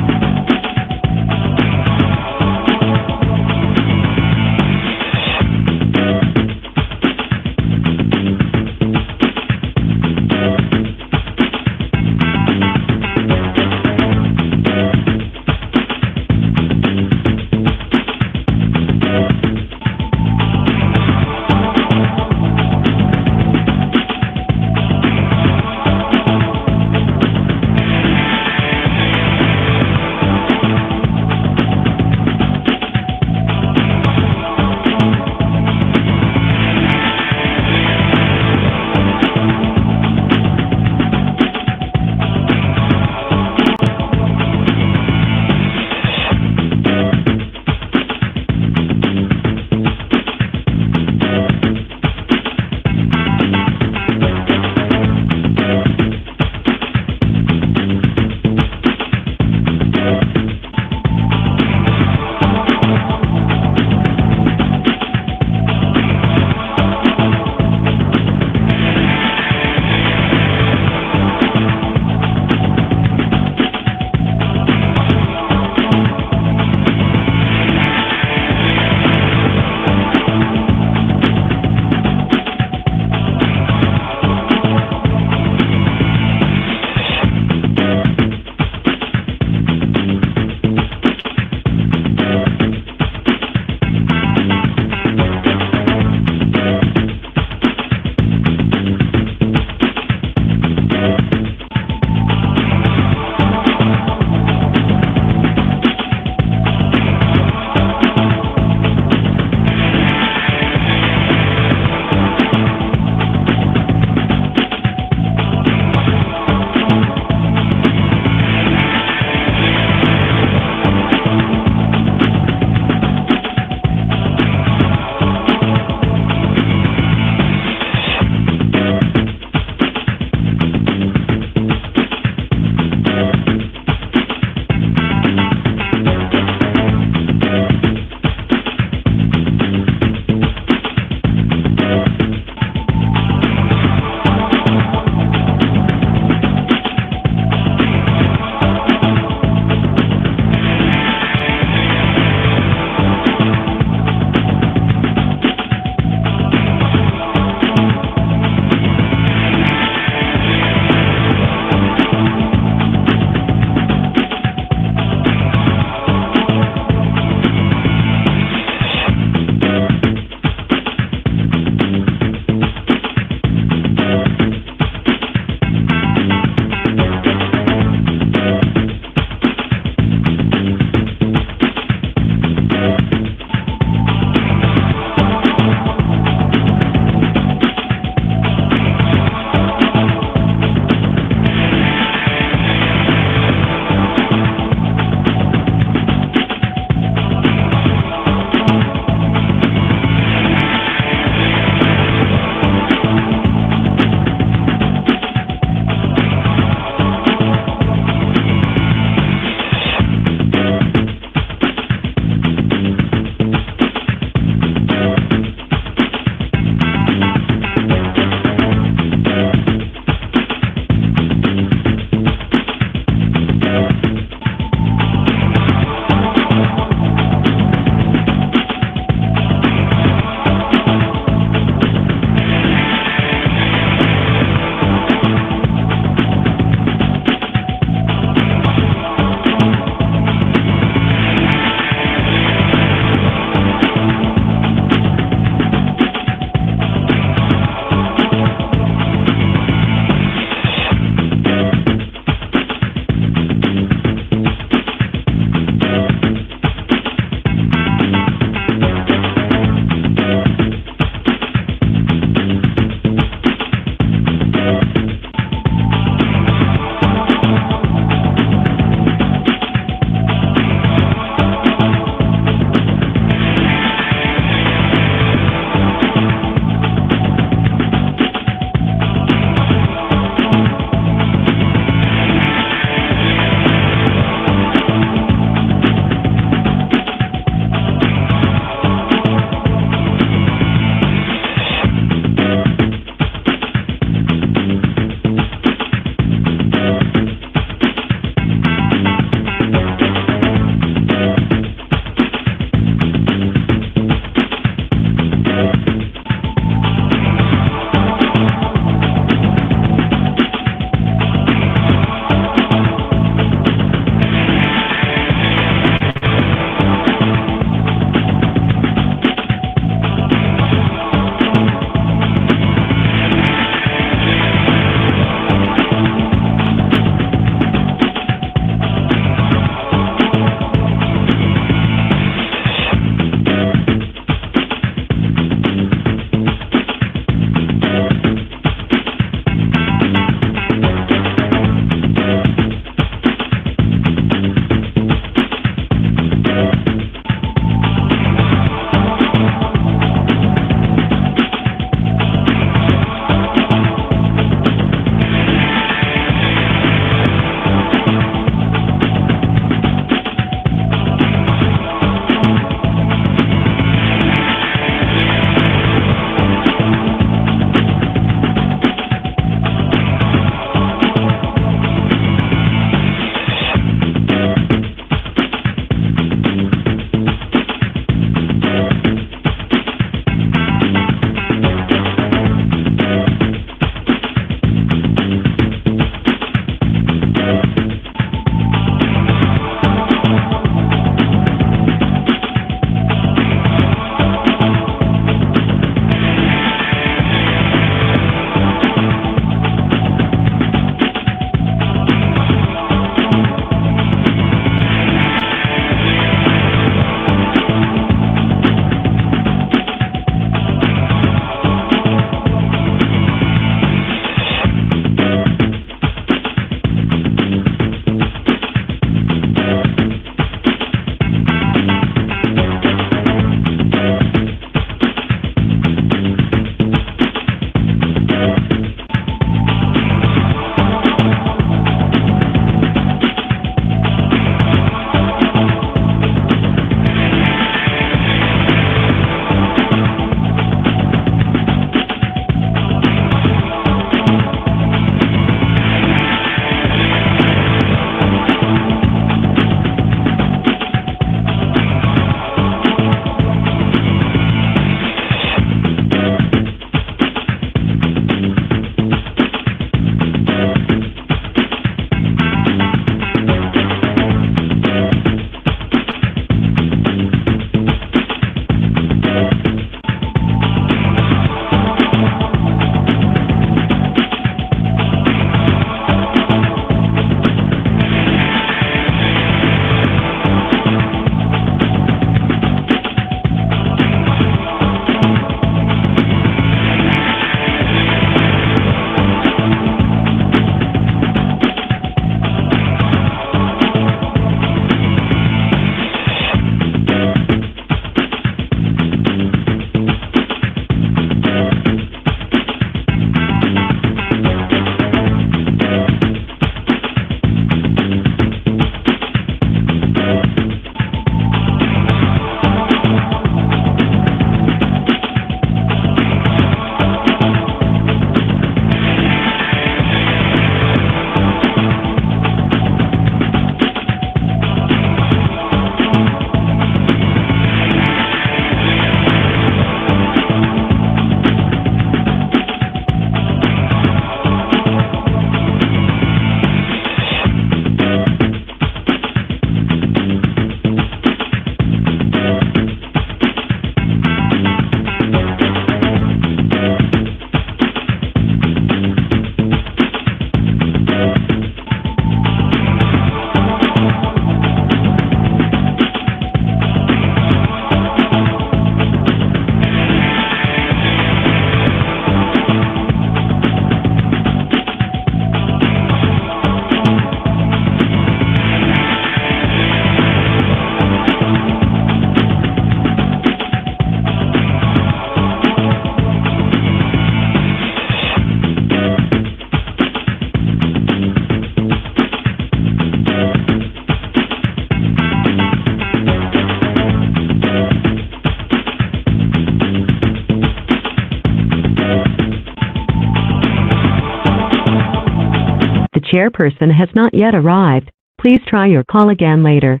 chairperson has not yet arrived, please try your call again later.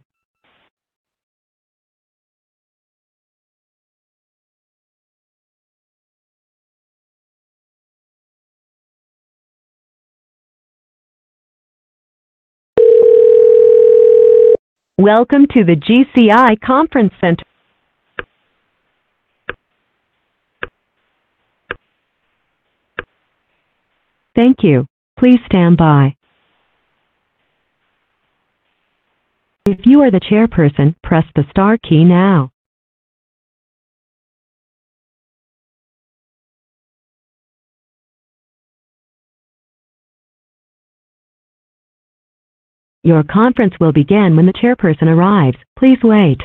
Welcome to the GCI Conference Center. Thank you. Please stand by. If you are the chairperson, press the star key now. Your conference will begin when the chairperson arrives. Please wait.